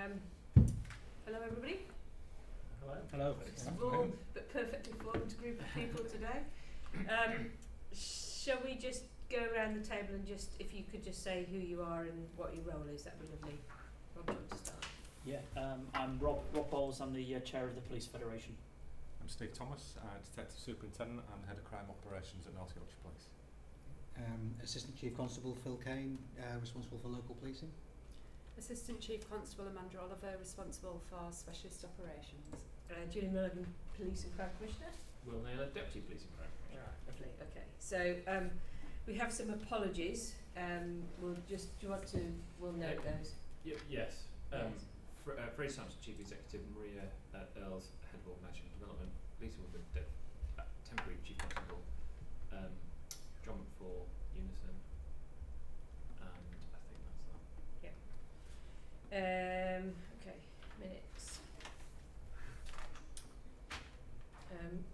Hello everybody. Hello. Small but perfectly formed group of people today. Shall we just go around the table and just, if you could just say who you are and what your role is, that'd be lovely. Rob, do you want to start? Yeah, I'm Rob Bowles. I'm the chair of the Police Federation. I'm Steve Thomas, Detective Superintendent and Head of Crime Operations at North Yorkshire Police. Assistant Chief Constable Phil Kane, responsible for local policing. Assistant Chief Constable Amanda Oliver, responsible for specialist operations. Julie Milligan, Police and Crime Commissioner. Will Naylor, Deputy Police and Crime Commissioner. Right, lovely. Okay, so we have some apologies. We'll note those. Yes. Yes. Fraser Sampson, Chief Executive, Maria Earls, Head of Organisation and Development, Lisa Woodward, Temporary Chief Constable, John McFaul, Unison, and I think that's that. Okay, minutes.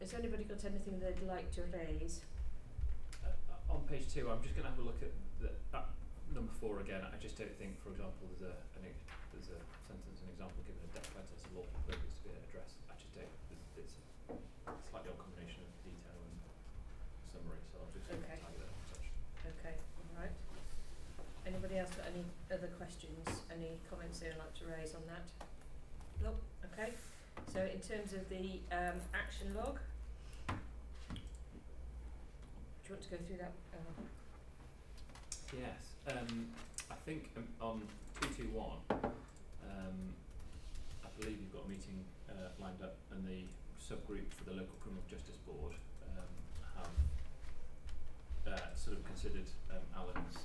Has anybody got anything they'd like to raise? On page 2, I'm just going to have a look at number 4 again. I just don't think, for example, there's a sentence, an example given a death sentence of lawful purpose to be addressed. I just don't. It's a slightly odd combination of detail and summary, so I'll just Okay. tag that on such. Okay, all right. Anybody else got any other questions? Any comments they'd like to raise on that? No. Okay. So in terms of the action log, do you want to go through that? Yes. I think on 221, I believe you've got a meeting lined up, and the subgroup for the Local Criminal Justice Board have sort of considered Alan's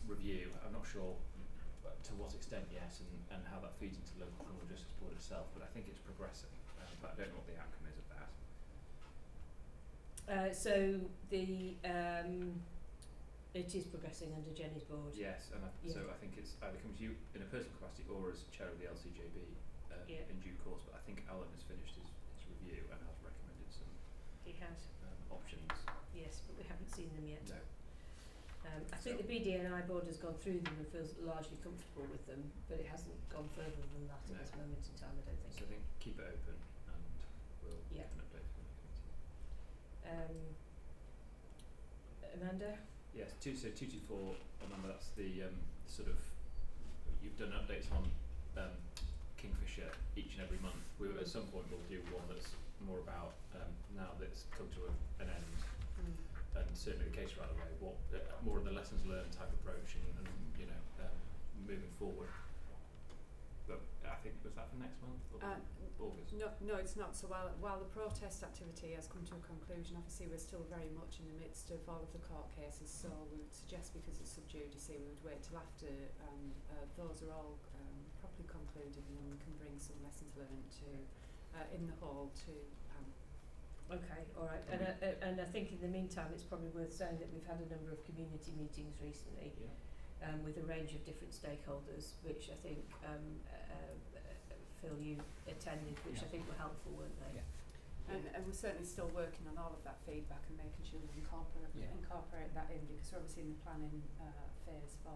review. I'm not sure to what extent yet, and how that feeds into the Local Criminal Justice Board itself, but I think it's progressing, but I don't know what the outcome is of that. So the it is progressing under Jenny's board. Yes, and so I think it's either comes to you in a personal capacity or as chair of the LCJB in due course, but I think Alan has finished his review and has recommended some He has. options. Yes, but we haven't seen them yet. No. I think the BDNI board has gone through them and feels largely comfortable with them, but it hasn't gone further than that at this moment in time, I don't think. So I think keep it open and we'll Yeah. give an update from the committee. Amanda? Yes, 224, Amanda, that's the sort of, you've done updates on Kingfisher each and every month. We at some point we'll do one that's more about now that it's come to an end, and certainly the case right away, what more of the lessons learned type approach and moving forward. But I think, was that for next month or August? No, it's not. So while the protest activity has come to a conclusion, obviously we're still very much in the midst of all of the court cases, so we would suggest, because it's subdued, we would wait till after those are all properly concluded, and then we can bring some lessons learned to in the hall to Okay, all right. And I think in the meantime it's probably worth saying that we've had a number of community meetings recently. Yeah. With a range of different stakeholders, which I think Phil, you attended, which I think were helpful, weren't they? Yeah. and we're certainly still working on all of that feedback and making sure we incorporate that in, because we're obviously in the planning phase for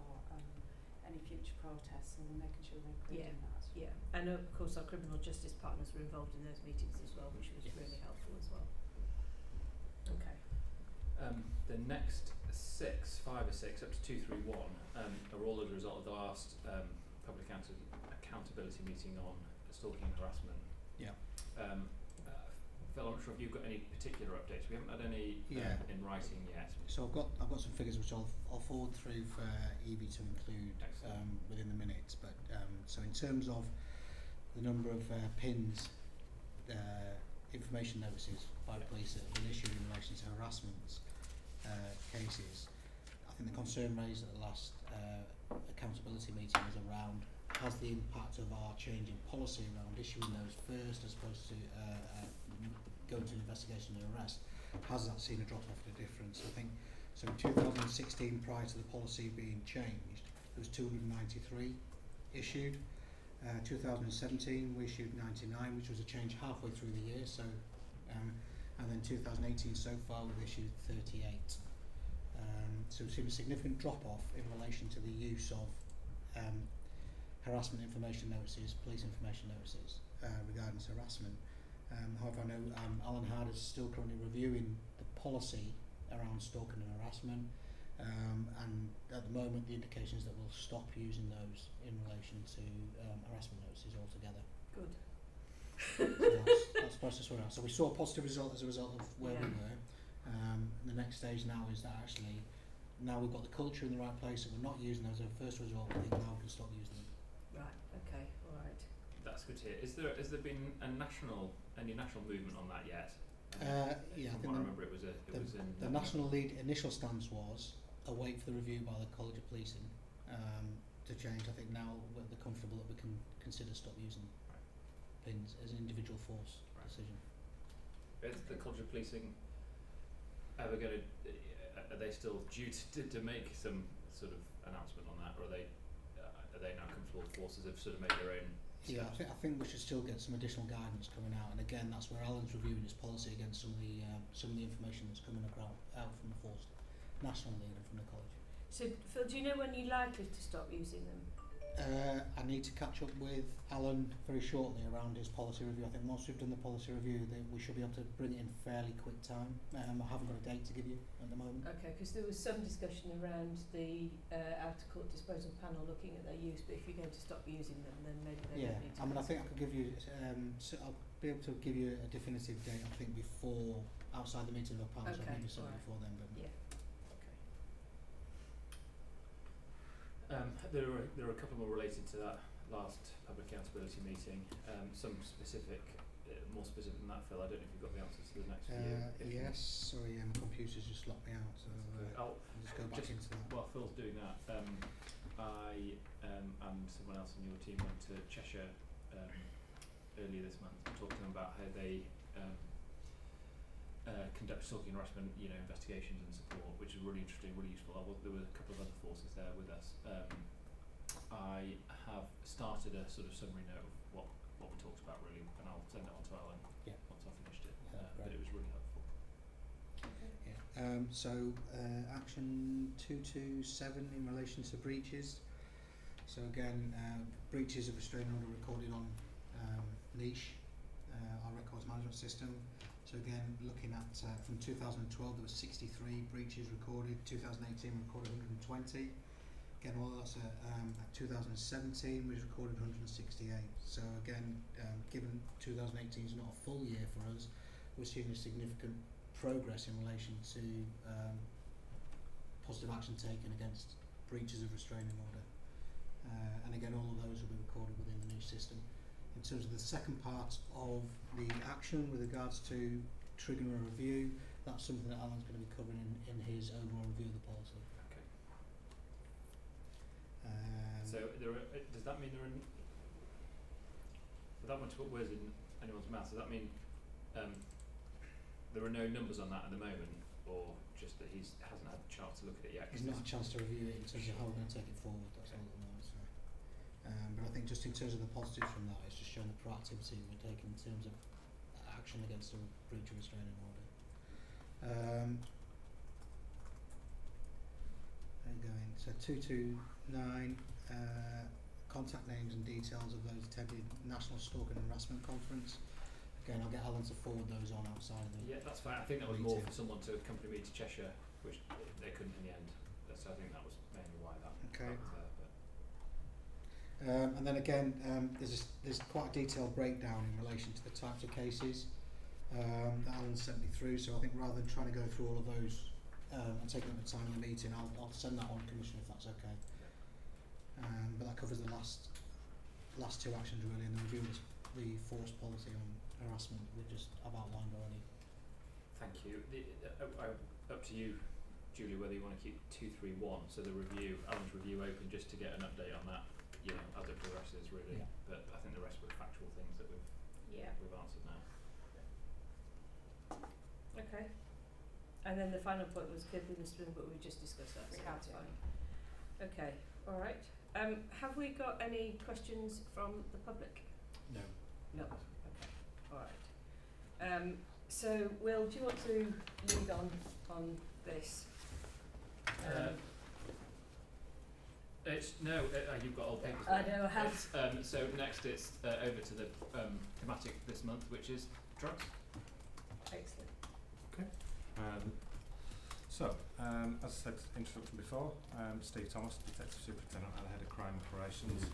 any future protests, and we're making sure we're including that. Yeah, and of course our criminal justice partners were involved in those meetings as well, which was really helpful as well. Okay. The next 5 or 6 up to 231 are all as a result of the last public accountability meeting on stalking and harassment. Yeah. Phil, I'm not sure if you've got any particular updates. We haven't had any in writing yet. So I've got some figures which I'll forward through for Evie to include within the minutes. But so in terms of the number of pins, information notices by the police that have been issued in relation to harassment cases, I think the concern raised at the last accountability meeting was around, has the impact of our change in policy around issuing those first as opposed to going to an investigation and arrest, has that seen a drop off in a difference? I think so. In 2016, prior to the policy being changed, there was 293 issued. 2017 we issued 99, which was a change halfway through the year. So and then 2018 so far we've issued 38. So we've seen a significant drop off in relation to the use of harassment information notices, police information notices regarding harassment. However, I know Alan Hard is still currently reviewing the policy around stalking and harassment, and at the moment the indication is that we'll stop using those in relation to harassment notices altogether. Good. So that's the process we're at. So we saw a positive result as a result of where we were. The next stage now is that actually now we've got the culture in the right place and we're not using those as a first result, I think now we can stop using them. Right. Okay. All right. That's good to hear. Has there been any national movement on that yet? Yeah, I From think what I remember, it was in the national lead initial stance was await for the review by the College of Policing to change. I think now we're comfortable that we can consider stop using pins as an individual force decision. Is the College of Policing ever going to? Are they still due to make some sort of announcement on that, or are they now comfortable forces have sort of made their own? Yeah, I think we should still get some additional guidance coming out, and again, that's where Alan's reviewing his policy against some of the information that's coming out from the force nationally and from the college. So, Phil, do you know when you're likely to stop using them? I need to catch up with Alan very shortly around his policy review. I think once we've done the policy review, we should be able to bring it in fairly quick time. I haven't got a date to give you at the moment. Okay, because there was some discussion around the out-of-court disposal panel looking at their use, but if you're going to stop using them, then maybe they don't need to. I mean, I think I could give you. So I'll be able to give you a definitive date. I think before outside the meeting of the panel. So Okay, maybe something before then. But yeah. There are a couple more related to that last public accountability meeting. Some specific, more specific than that, Phil. I don't know if you've got the answers to the next few. yes. Sorry, my computer's just locked me out. So I'll just go back into that. While Phil's doing that, I and someone else on your team went to Cheshire earlier this month and talked to them about how they conduct stalking and harassment, investigations and support, which is really interesting, really useful. There were a couple of other forces there with us. I have started a sort of summary note of what we talked about really, and I'll send it on to Alan once I've finished it. But it was really helpful. Yeah. Action 227 in relation to breaches. So again, breaches of restraining order recorded on Niche, our records management system. So again, looking at from 2012 there were 63 breaches recorded, 2018 recorded 120. Again, all that's at 2017 we recorded 168. So again, given 2018 is not a full year for us, we're seeing a significant progress in relation to positive action taken against breaches of restraining order. And again, all of those will be recorded within the new system. In terms of the second part of the action with regards to triggering a review, that's something that Alan's going to be covering in his overall review of the policy. Okay. So does that mean without wanting to put words in anyone's mouth, does that mean there are no numbers on that at the moment, or just that he hasn't had a chance to look at it yet? He's not had a chance to review it in terms of how we're going to take it forward. That's all at the moment. So. But I think just in terms of the positives from that, it's just showing the proactivity we're taking in terms of action against a breach of restraining order. Going so 229 contact names and details of those attending National Stalking and Harassment Conference. Again, I'll get Alan to forward those on outside of the. Yeah, that's fine. I think that was more for someone to accompany me to Cheshire, which they couldn't in the end. So I think that was mainly why that. Okay. That was there, but. And then again, there's quite a detailed breakdown in relation to the types of cases that Alan sent me through. So I think rather than trying to go through all of those and taking up the time in the meeting, I'll send that on, Commissioner, if that's okay. But that covers the last two actions really, and the review of the force policy on harassment I've outlined already. Thank you. Up to you, Julie, whether you want to keep 231, so the review, Alan's review open, just to get an update on that, as it progresses really. Yeah. But I think the rest were factual things that we've answered now. Okay. And then the final point was keeping the string, but we just discussed that. We So have, that's yeah. fine. Okay. All right. Have we got any questions from the public? No. No. Okay. All right. So, Will, do you want to lead on this? It's no, you've got old papers. I there. know I have. It's, so next it's over to the thematic this month, which is drugs. Excellent. As I said introduction before, Steve Thomas, Detective Superintendent and Head of Crime Operations,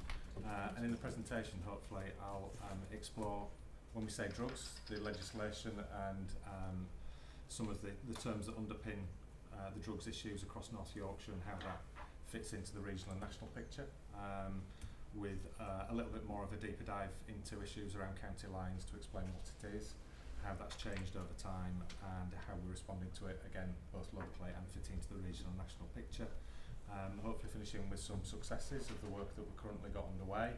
and in the presentation hopefully I'll explore, when we say drugs, the legislation and some of the terms that underpin the drugs issues across North Yorkshire and how that fits into the regional and national picture, with a little bit more of a deeper dive into issues around county lines to explain what it is, how that's changed over time and how we're responding to it, again, both locally and fitting into the regional and national picture. Hopefully finishing with some successes of the work that we've currently got underway,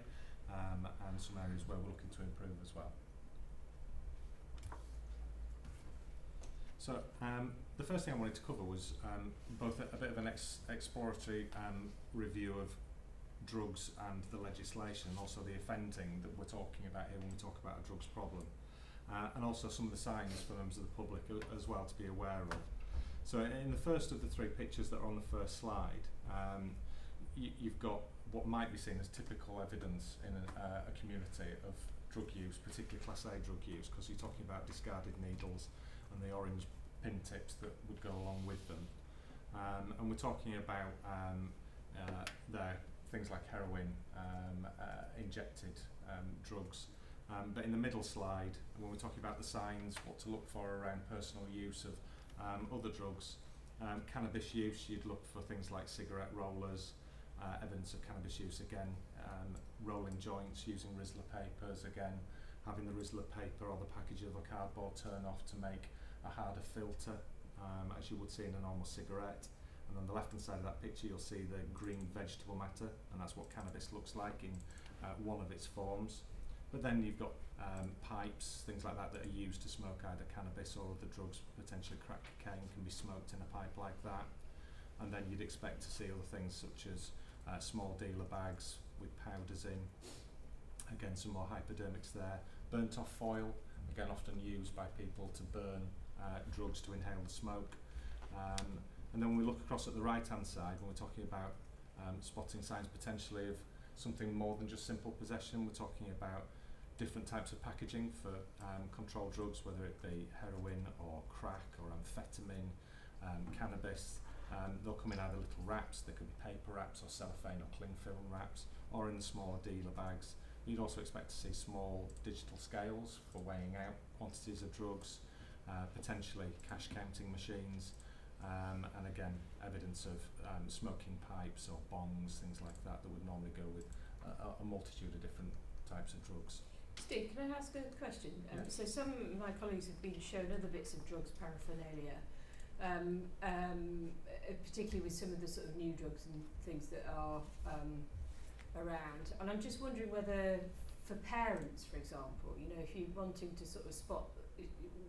and some areas where we're looking to improve as well. So the first thing I wanted to cover was both a bit of an exploratory review of drugs and the legislation, and also the offending that we're talking about here when we talk about a drugs problem. And also some of the signs for members of the public as well to be aware of. So in the first of the three pictures that are on the first slide, you've got what might be seen as typical evidence in a community of drug use, particularly Class A drug use, because you're talking about discarded needles and the orange pin tips that would go along with them. And we're talking about there things like heroin, injected drugs. But in the middle slide, when we're talking about the signs, what to look for around personal use of other drugs, cannabis use, you'd look for things like cigarette rollers, evidence of cannabis use again, rolling joints, using Rizla papers again, having the Rizla paper or the package of a cardboard turn off to make a harder filter, as you would see in a normal cigarette. And on the left hand side of that picture you'll see the green vegetable matter, and that's what cannabis looks like in one of its forms. But then you've got pipes, things like that, that are used to smoke either cannabis or other drugs, potentially crack cocaine can be smoked in a pipe like that. And then you'd expect to see other things such as small dealer bags with powders in, again some more hypodermics there. Burnt off foil, again often used by people to burn drugs to inhale the smoke. And then when we look across at the right hand side, when we're talking about spotting signs potentially of something more than just simple possession, we're talking about different types of packaging for controlled drugs, whether it be heroin or crack or amphetamine, cannabis. They'll come in either little wraps, they could be paper wraps or cellophane or cling film wraps, or in the smaller dealer bags. You'd also expect to see small digital scales for weighing out quantities of drugs, potentially cash counting machines, and again evidence of smoking pipes or bongs, things like that that would normally go with a multitude of different types of drugs. Steve, can I ask a question? So some of my colleagues have been shown other bits of drugs paraphernalia, particularly with some of the sort of new drugs and things that are around. And I'm just wondering whether, for parents, for example, you know, if you're wanting to sort of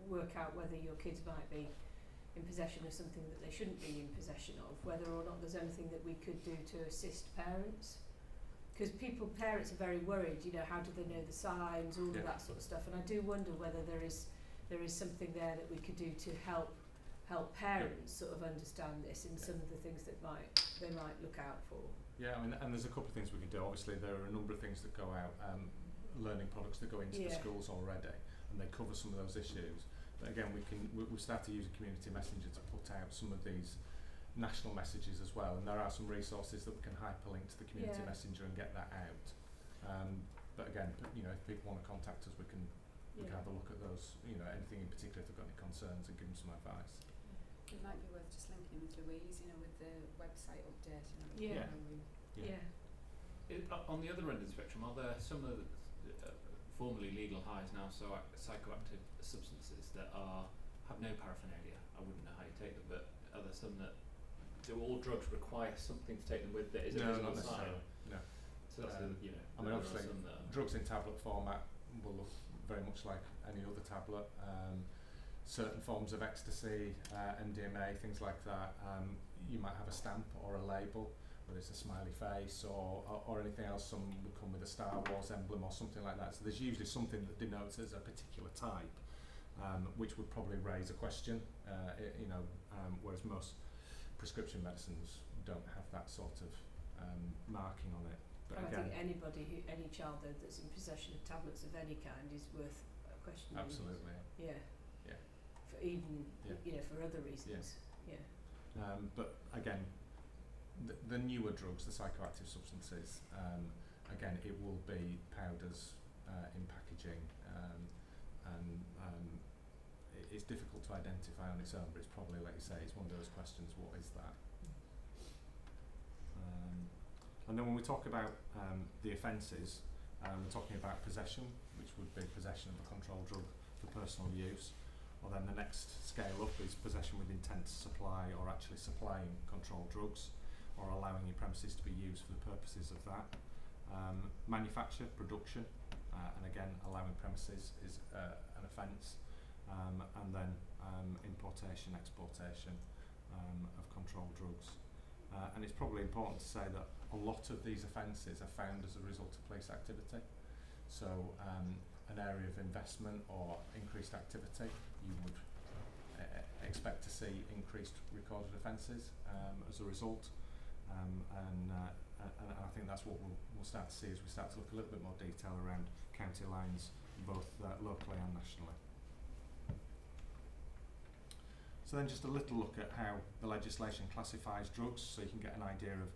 work out whether your kids might be in possession of something that they shouldn't be in possession of, whether or not there's anything that we could do to assist parents. Because parents are very worried, you know, how do they know the signs, all of that sort of stuff. And I do wonder whether there is something there that we could do to help parents sort of understand this and some of the things that they might look out for. Yeah, I mean, and there's a couple of things we can do. Obviously, there are a number of things that go out, learning products that go into the schools already, and they cover some of those issues. But again, we've started to use a community messenger to put out some of these national messages as well, and there are some resources that we can hyperlink to the community messenger and get that out. But again, you know, if people want to contact us, we can have a look at those, you know, anything in particular if they've got any concerns, and give them some advice. It might be worth just linking with Louise, you know, with the website update. On the other end of the spectrum, are there some of the formerly legal highs now, so psychoactive substances that have no paraphernalia? I wouldn't know how you take them, but are there some that do all drugs require something to take them with that is a visible sign? No. So that's you know. I mean, obviously, drugs in tablet format will look very much like any other tablet. Certain forms of ecstasy, MDMA, things like that, you might have a stamp or a label, whether it's a smiley face or anything else. Some would come with a Star Wars emblem or something like that. So there's usually something that denotes as a particular type, which would probably raise a question, whereas most prescription medicines don't have that sort of marking on it. But I again, think any child though that's in possession of tablets of any kind is worth questioning. absolutely. Yeah. Yeah. For even, Yeah. for other reasons. Yeah. But again, the newer drugs, the psychoactive substances, again, it will be powders in packaging, and it's difficult to identify on its own, but it's probably, like you say, it's one of those questions, what is that? And then when we talk about the offences, we're talking about possession, which would be possession of a controlled drug for personal use, or then the next scale up is possession with intent to supply or actually supplying controlled drugs, or allowing your premises to be used for the purposes of that. Manufacture, production, and again, allowing premises is an offence, and then importation, exportation of controlled drugs. And it's probably important to say that a lot of these offences are found as a result of police activity. So an area of investment or increased activity, you would expect to see increased recorded offences as a result. And I think that's what we'll start to see as we start to look a little bit more detail around county lines, both locally and nationally. So then just a little look at how the legislation classifies drugs, so you can get an idea of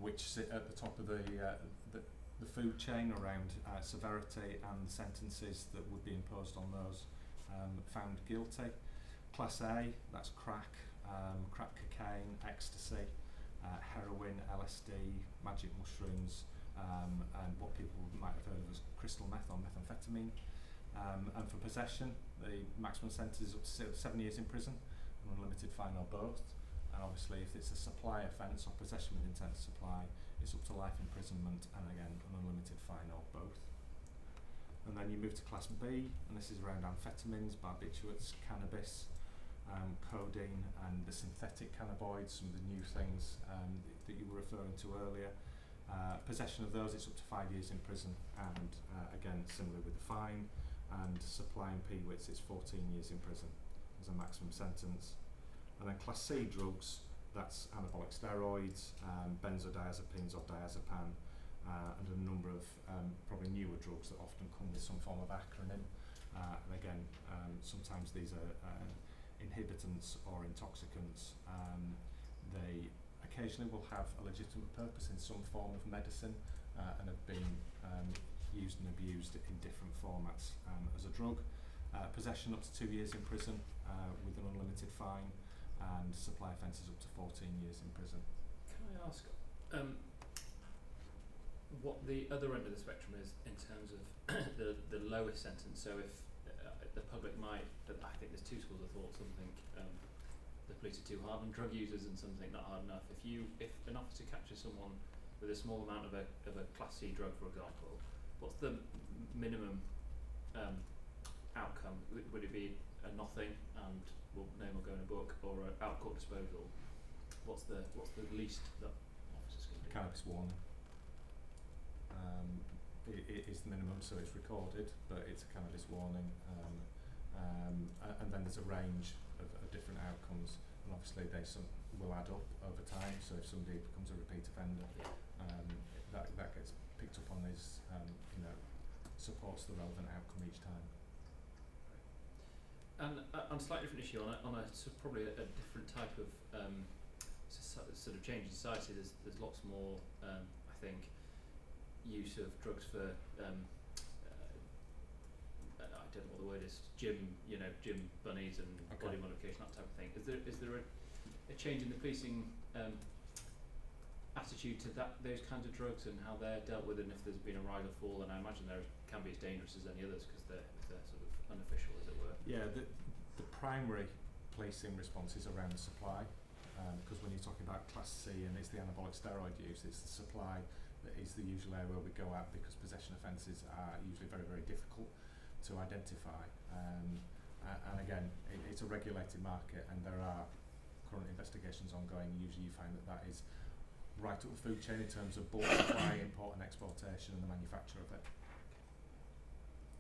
which sit at the top of the food chain around severity and the sentences that would be imposed on those found guilty. Class A, that's crack, crack cocaine, ecstasy, heroin, LSD, magic mushrooms, and what people might have heard of as crystal meth or methamphetamine. And for possession, the maximum sentence is up to 7 years in prison, an unlimited fine or both. And obviously if it's a supply offence or possession with intent to supply, it's up to life imprisonment and again an unlimited fine or both. And then you move to Class B, and this is around amphetamines, barbiturates, cannabis, codeine and the synthetic cannabinoids, some of the new things that you were referring to earlier. Possession of those, it's up to 5 years in prison, and again similar with the fine. And supplying P-wits, it's 14 years in prison as a maximum sentence. And then Class C drugs, that's anabolic steroids, benzodiazepines or diazepam, and a number of probably newer drugs that often come with some form of acronym. And again, sometimes these are inhibitants or intoxicants. They occasionally will have a legitimate purpose in some form of medicine and have been used and abused in different formats as a drug. Possession up to 2 years in prison with an unlimited fine, and supply offences up to 14 years in prison. Can I ask what the other end of the spectrum is in terms of the lowest sentence? So if the public might, I think there's two schools of thought, some think the police are too hard on drug users and some think not hard enough. If an officer catches someone with a small amount of a Class C drug, for example, what's the minimum outcome? Would it be a nothing and name will go in a book, or out court disposal? What's the least that officers can do? Cannabis warning. It is the minimum, so it's recorded, but it's a cannabis warning. And then there's a range of different outcomes, and obviously they will add up over time. So if somebody becomes a repeat offender, that gets picked up on as supports the relevant outcome each time. And on a slightly different issue, on a probably a different type of sort of change in society, there's lots more, I think, use of drugs for I don't know what the word is, gym bunnies and body modification, that type of thing. Is there a change in the policing attitude to those kinds of drugs and how they're dealt with, and if there's been a rise or fall? And I imagine they can be as dangerous as any others because they're sort of unofficial, as it were. Yeah, the primary policing response is around the supply, because when you're talking about Class C and it's the anabolic steroid use, it's the supply that is the usual area where we go at, because possession offences are usually very, very difficult to identify. And again, it's a regulated market, and there are current investigations ongoing. Usually you find that is right up the food chain in terms of bulk supply, import and exportation, and the manufacture of it.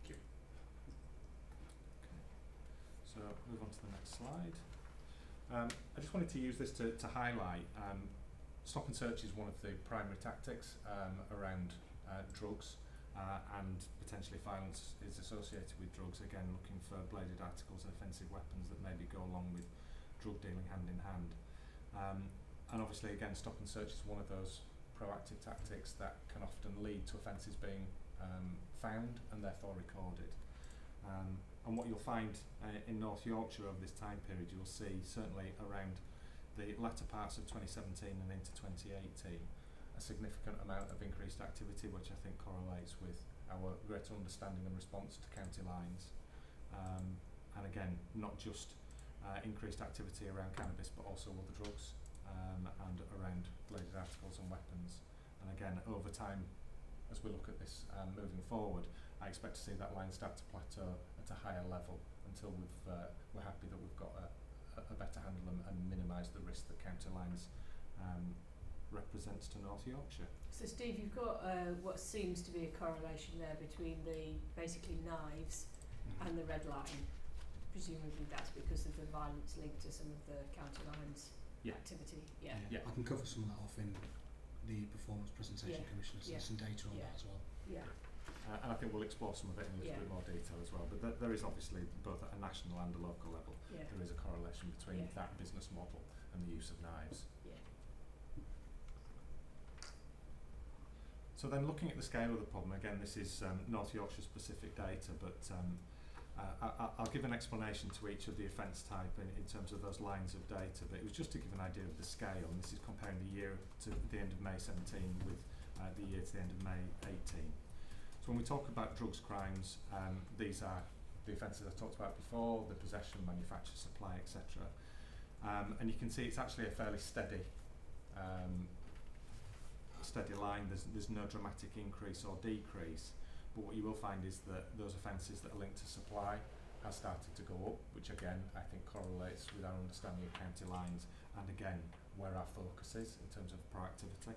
Thank you. Okay. So move on to the next slide. I just wanted to use this to highlight Stop and search is one of the primary tactics around drugs, and potentially violence is associated with drugs, again looking for bladed articles and offensive weapons that maybe go along with drug dealing hand in hand. And obviously again stop and search is one of those proactive tactics that can often lead to offences being found and therefore recorded. And what you'll find in North Yorkshire over this time period, you'll see certainly around the latter parts of 2017 and into 2018 a significant amount of increased activity, which I think correlates with our greater understanding and response to county lines, and again not just increased activity around cannabis but also other drugs, and around bladed articles and weapons. And again over time, as we look at this moving forward, I expect to see that line start to plateau at a higher level until we're happy that we've got a better handle and minimise the risk that county lines represents to North Yorkshire. So Steve, you've got what seems to be a correlation there between the basically knives and the red line. Presumably that's because of the violence linked to some of the county lines activity. Yeah. I can cover some of that off in the performance presentation commission. So there's some data on that as well. Yeah. And I think we'll explore some of it in a little bit more detail as well. But there is obviously both at a national and a local level. Yeah. There is a correlation between that business model and the use of knives. Yeah. So then looking at the scale of the problem, again this is North Yorkshire specific data, but I'll give an explanation to each of the offence type in terms of those lines of data, but it was just to give an idea of the scale, and this is comparing the year to the end of May 17 with the year to the end of May 18. So when we talk about drugs crimes, these are the offences I talked about before, the possession, manufacture, supply, etc. And you can see it's actually a fairly steady line. There's no dramatic increase or decrease, but what you will find is that those offences that are linked to supply have started to go up, which again I think correlates with our understanding of county lines and again where our focus is in terms of proactivity.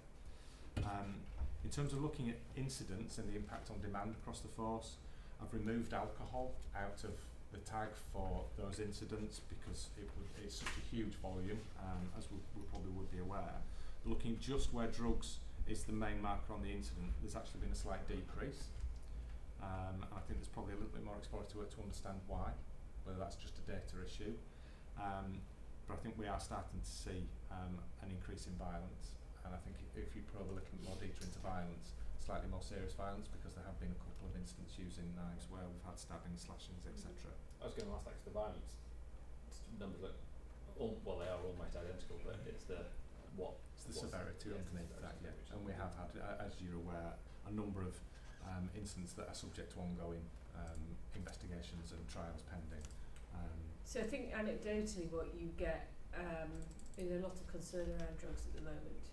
In terms of looking at incidents and the impact on demand across the force, I've removed alcohol out of the tag for those incidents because it's such a huge volume, as we probably would be aware. Looking just where drugs is the main marker on the incident, there's actually been a slight decrease. And I think there's probably a little bit more exploratory work to understand why, whether that's just a data issue. But I think we are starting to see an increase in violence. And I think if you probe a little bit more data into violence, slightly more serious violence, because there have been a couple of incidents using knives where we've had stabbings, slashings, etc. I was going to ask that because the violence numbers look, they are almost identical, but it's the severity underneath that, yeah. And we have had, as you're aware, a number of incidents that are subject to ongoing investigations and trials pending. So I think anecdotally what you get is a lot of concern around drugs at the moment.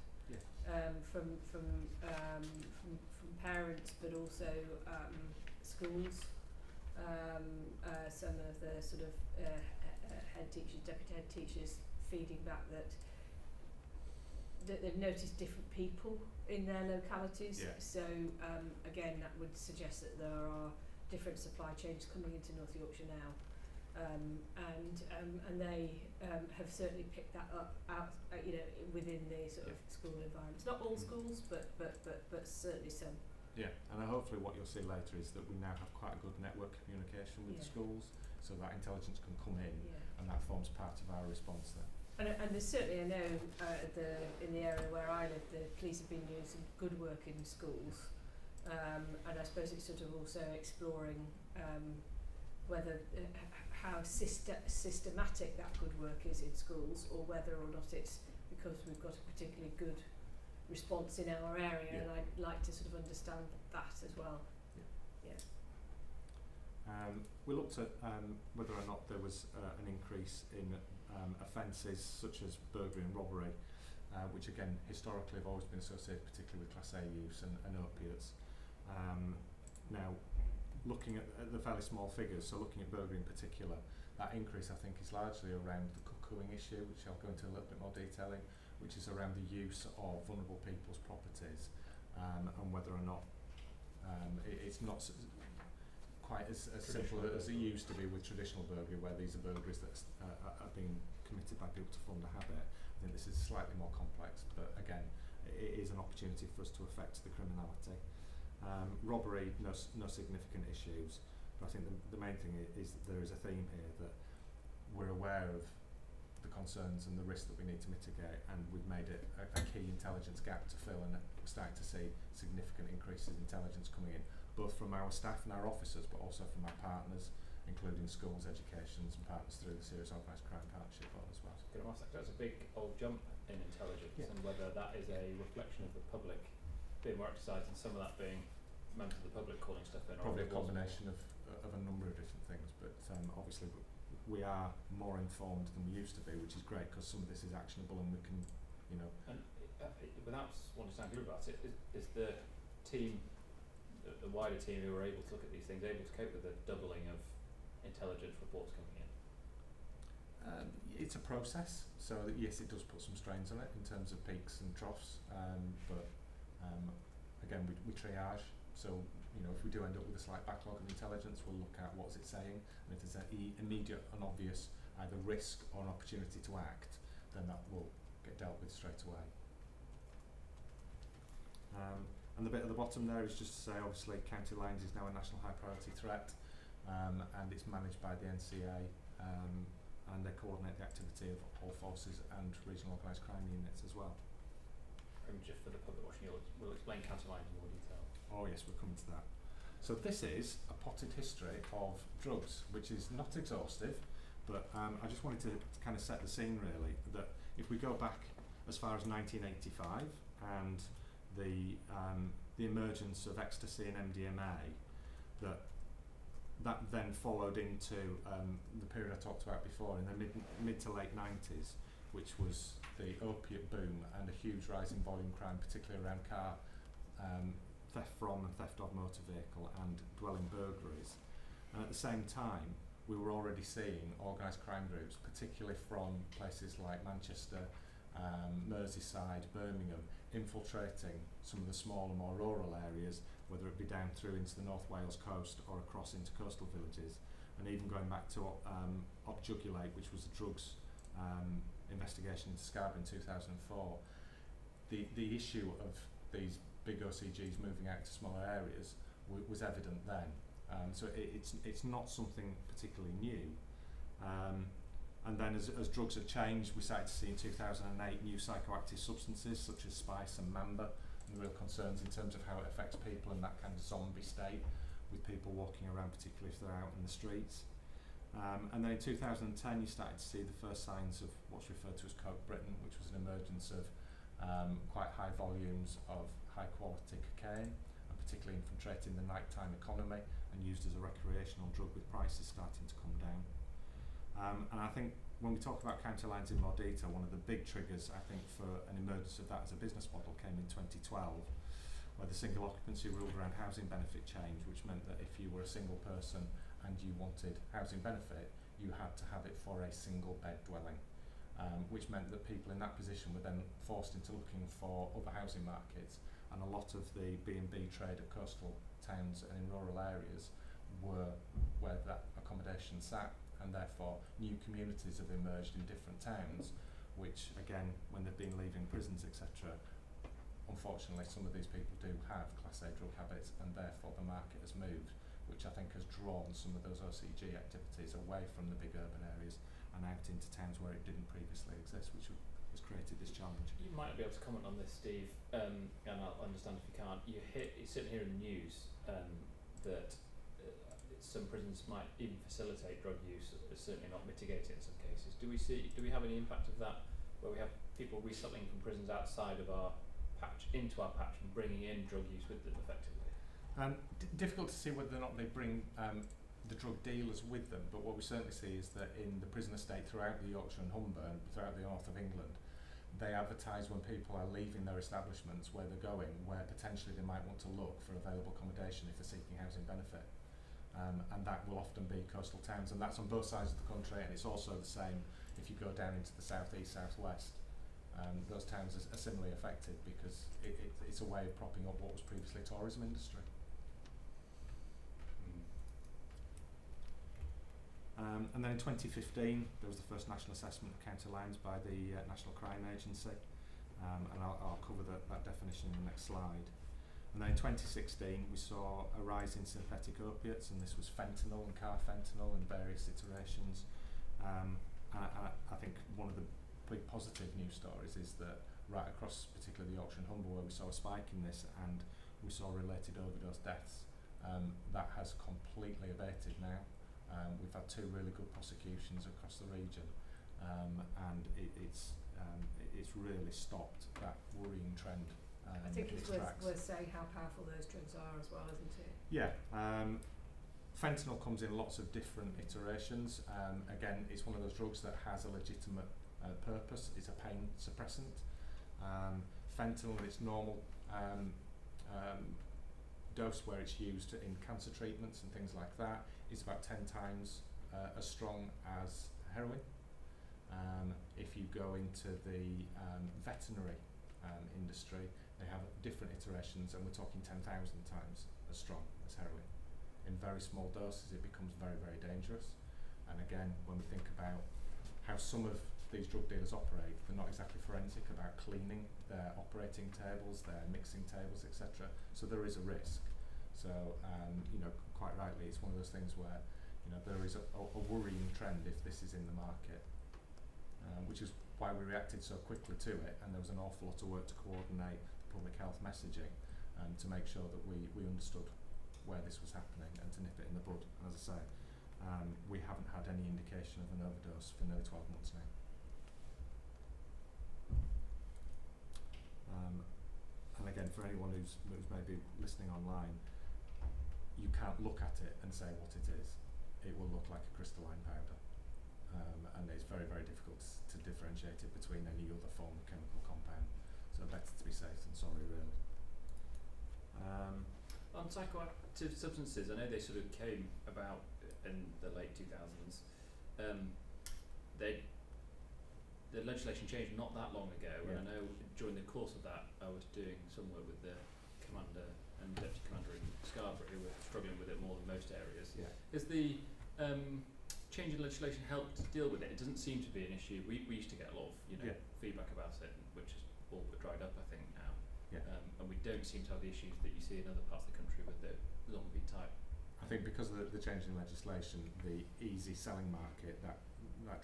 From parents, but also schools. Some of the sort of head teachers, deputy head teachers, feeding back that they've noticed different people in their localities. Yeah. So again, that would suggest that there are different supply chains coming into North Yorkshire now. And they have certainly picked that up out, within the sort of school environments. Not all schools, but certainly some. Yeah, and hopefully what you'll see later is that we now have quite a good network communication with the schools, so that intelligence can come in, and that forms part of our response there. And there's certainly, I know, in the area where I live, the police have been doing some good work in schools, and I suppose it's sort of also exploring whether how systematic that good work is in schools, or whether or not it's because we've got a particularly good response in our area, and I'd like to sort of understand that as well. We looked at whether or not there was an increase in offences such as burglary and robbery, which again historically have always been associated particularly with Class A use and opiates. Now, looking at the fairly small figures, so looking at burglary in particular, that increase I think is largely around the cuckooing issue, which I'll go into a little bit more detail in, which is around the use of vulnerable people's properties, and whether or not it's not quite as simple as it used to be with traditional burglary, where these are burglaries that are being committed by people to fund a habit. think this is slightly more complex, but again, it is an opportunity for us to affect the criminality. Robbery, no significant issues, but I think the main thing is that there is a theme here that we're aware of the concerns and the risks that we need to mitigate, and we've made it a key intelligence gap to fill, and we're starting to see significant increases in intelligence coming in, both from our staff and our officers, but also from our partners, including schools, educations and partners through the Serious Organised Crime Partnership Board as well. Can I ask that? That's a big old jump in intelligence, Yeah. and whether that is a reflection of the public being more exercised and some of that being members of the public calling stuff in, or Probably a if it was combination of a number of different things, but obviously we are more informed than we used to be, which is great because some of this is actionable and we can, you know. And without wanting to sound glib about it, is the team, the wider team who are able to look at these things, able to cope with the doubling of intelligence reports coming in? It's a process, so that yes, it does put some strains on it in terms of peaks and troughs, but again, we triage. So, you know, if we do end up with a slight backlog of intelligence, we'll look at what's it saying, and if there's an immediate and obvious either risk or an opportunity to act, then that will get dealt with straight away. And the bit at the bottom there is just to say, obviously, County Lines is now a national high priority threat, and it's managed by the NCA, and they coordinate the activity of all forces and regional organised crime units as well. And just for the public watching, we'll explain County Lines in more detail. Oh yes, we're coming to that. So this is a potted history of drugs, which is not exhaustive, but I just wanted to kind of set the scene really, that if we go back as far as 1985 and the emergence of ecstasy and MDMA, that then followed into the period I talked about before in the mid to late 90s, which was the opiate boom and a huge rise in volume crime, particularly around car theft from and theft of motor vehicle and dwelling burglaries. And at the same time, we were already seeing organised crime groups, particularly from places like Manchester, Merseyside, Birmingham, infiltrating some of the smaller, more rural areas, whether it be down through into the North Wales coast or across into coastal villages, and even going back to Opjugulate, which was a drugs investigation into Scarborough in 2004. The issue of these big OCGs moving out to smaller areas was evident then. So it's not something particularly new. And then as drugs have changed, we started to see in 2008 new psychoactive substances such as spice and mamba, and the real concerns in terms of how it affects people and that kind of zombie state with people walking around, particularly if they're out in the streets. And then in 2010 you started to see the first signs of what's referred to as Coke Britain, which was an emergence of quite high volumes of high quality cocaine, and particularly infiltrating the nighttime economy and used as a recreational drug with prices starting to come down. And I think when we talk about County Lines in more detail, one of the big triggers I think for an emergence of that as a business model came in 2012, where the single occupancy rule around housing benefit changed, which meant that if you were a single person and you wanted housing benefit, you had to have it for a single bed dwelling. Which meant that people in that position were then forced into looking for other housing markets, and a lot of the B&B trade at coastal towns and in rural areas were where that accommodation sat, and therefore new communities have emerged in different towns, which again, when they've been leaving prisons, etc., unfortunately some of these people do have Class A drug habits, and therefore the market has moved, which I think has drawn some of those OCG activities away from the big urban areas and out into towns where it didn't previously exist, which has created this challenge. You might be able to comment on this, Steve, and I'll understand if you can't. You're sitting here in the news that some prisons might even facilitate drug use, certainly not mitigate it in some cases. Do we have any impact of that, where we have people resettling from prisons outside of our patch into our patch and bringing in drug use with them effectively? Difficult to see whether or not they bring the drug dealers with them, but what we certainly see is that in the prison estate throughout the Yorkshire and Humber and throughout the north of England, they advertise when people are leaving their establishments where they're going, where potentially they might want to look for available accommodation if they're seeking housing benefit. And that will often be coastal towns, and that's on both sides of the country, and it's also the same if you go down into the southeast, southwest. Those towns are similarly affected because it's a way of propping up what was previously a tourism industry. And then in 2015, there was the first national assessment of county lines by the National Crime Agency, and I'll cover that definition in the next slide. And then in 2016, we saw a rise in synthetic opiates, and this was fentanyl and carfentanil in various iterations. And I think one of the big positive news stories is that right across particularly the Yorkshire and Humber, where we saw a spike in this and we saw related overdose deaths, that has completely abated now. We've had 2 really good prosecutions across the region, and it's really stopped that worrying trend. I think it's worth saying how powerful those drugs are as well, isn't it? Yeah. Fentanyl comes in lots of different iterations. Again, it's one of those drugs that has a legitimate purpose. It's a pain suppressant. Fentanyl in its normal dose, where it's used in cancer treatments and things like that, is about 10 times as strong as heroin. If you go into the veterinary industry, they have different iterations, and we're talking 10,000 times as strong as heroin. In very small doses, it becomes very, very dangerous. And again, when we think about how some of these drug dealers operate, they're not exactly forensic about cleaning their operating tables, their mixing tables, etc. So there is a risk. So, quite rightly, it's one of those things where, there is a worrying trend if this is in the market, which is why we reacted so quickly to it, and there was an awful lot of work to coordinate the public health messaging to make sure that we understood where this was happening and to nip it in the bud. And as I say, we haven't had any indication of an overdose for nearly 12 months now. And again, for anyone who's maybe listening online, you can't look at it and say what it is. It will look like a crystalline powder, and it's very, very difficult to differentiate it between any other form of chemical compound. So better to be safe than sorry, really. On psychoactive substances, I know they sort of came about in the late 2000s. The legislation changed not that long ago, and I know during the course of that I was doing some work with the commander and deputy commander in Scarborough, who were struggling with it more than most areas. Yeah. Has the change in legislation helped deal with it? It doesn't seem to be an issue. We used to get a lot of feedback about it, which is all but dried up, I think, now. Yeah. And we don't seem to have the issues that you see in other parts of the country with the zombie type. I think because of the change in legislation, the easy selling market, that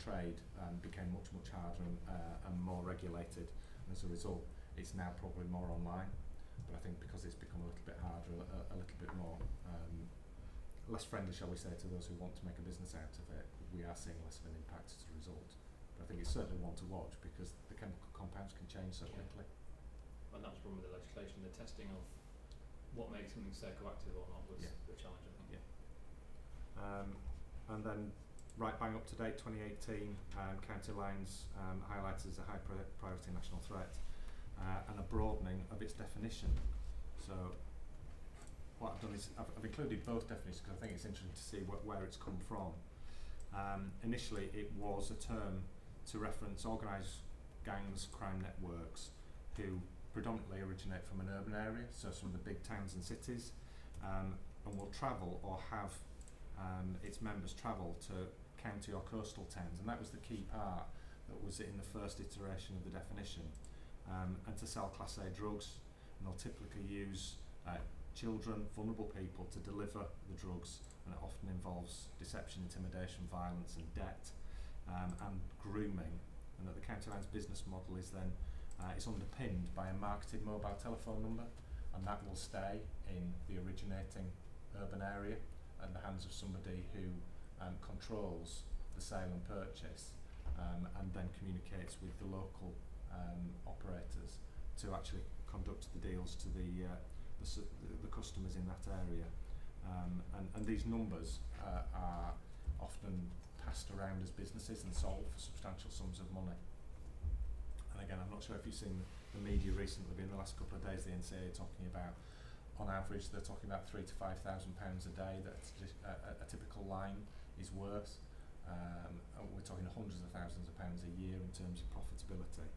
trade became much harder and more regulated, and as a result it's now probably more online. But I think because it's become a little bit harder, a little bit more less friendly, shall we say, to those who want to make a business out of it, we are seeing less of an impact as a result. But I think it's certainly one to watch, because the chemical compounds can change so quickly. And that was one with the legislation, the testing of what makes something psychoactive or not was the challenge, I think. And then right bang up to date, 2018, county lines highlighted as a high priority national threat, and a broadening of its definition. So what I've done is I've included both definitions because I think it's interesting to see where it's come from. Initially it was a term to reference organised gangs, crime networks, who predominantly originate from an urban area, so some of the big towns and cities, and will travel or have its members travel to county or coastal towns, and that was the key part that was in the first iteration of the definition, and to sell Class A drugs, and they'll typically use children, vulnerable people to deliver the drugs, and it often involves deception, intimidation, violence and debt, and grooming, and that the county lines business model is then it's underpinned by a marketed mobile telephone number, and that will stay in the originating urban area at the hands of somebody who controls the sale and purchase, and then communicates with the local operators to actually conduct the deals to the customers in that area, and these numbers are often passed around as businesses and sold for substantial sums of money. And again, I'm not sure if you've seen the media recently, but in the last couple of days the NCA are talking about, on average they're talking about £3,000 to £5,000 a day that a typical line is worth. We're talking hundreds of thousands of pounds a year in terms of profitability.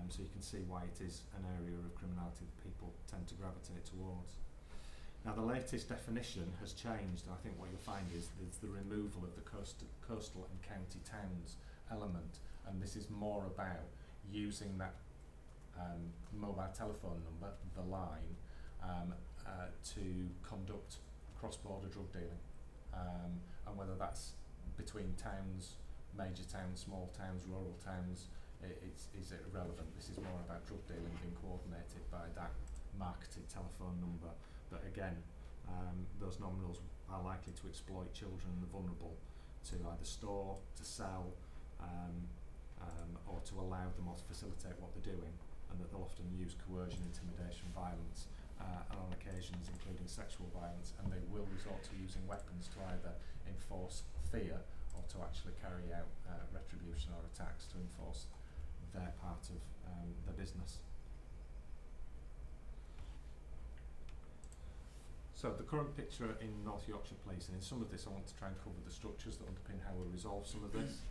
So you can see why it is an area of criminality that people tend to gravitate towards. Now the latest definition has changed, and I think what you'll find is there's the removal of the coastal and county towns element, and this is more about using that mobile telephone number, the line, to conduct cross-border drug dealing, and whether that's between towns, major towns, small towns, rural towns, is irrelevant. This is more about drug dealing being coordinated by that marketed telephone number. But again, those nominals are likely to exploit children and the vulnerable to either store, to sell, or to allow them or to facilitate what they're doing, and that they'll often use coercion, intimidation, violence, and on occasions including sexual violence, and they will resort to using weapons to either enforce fear or to actually carry out retribution or attacks to enforce their part of the business. So the current picture in North Yorkshire Police, and in some of this I want to try and cover the structures that underpin how we resolve some of this.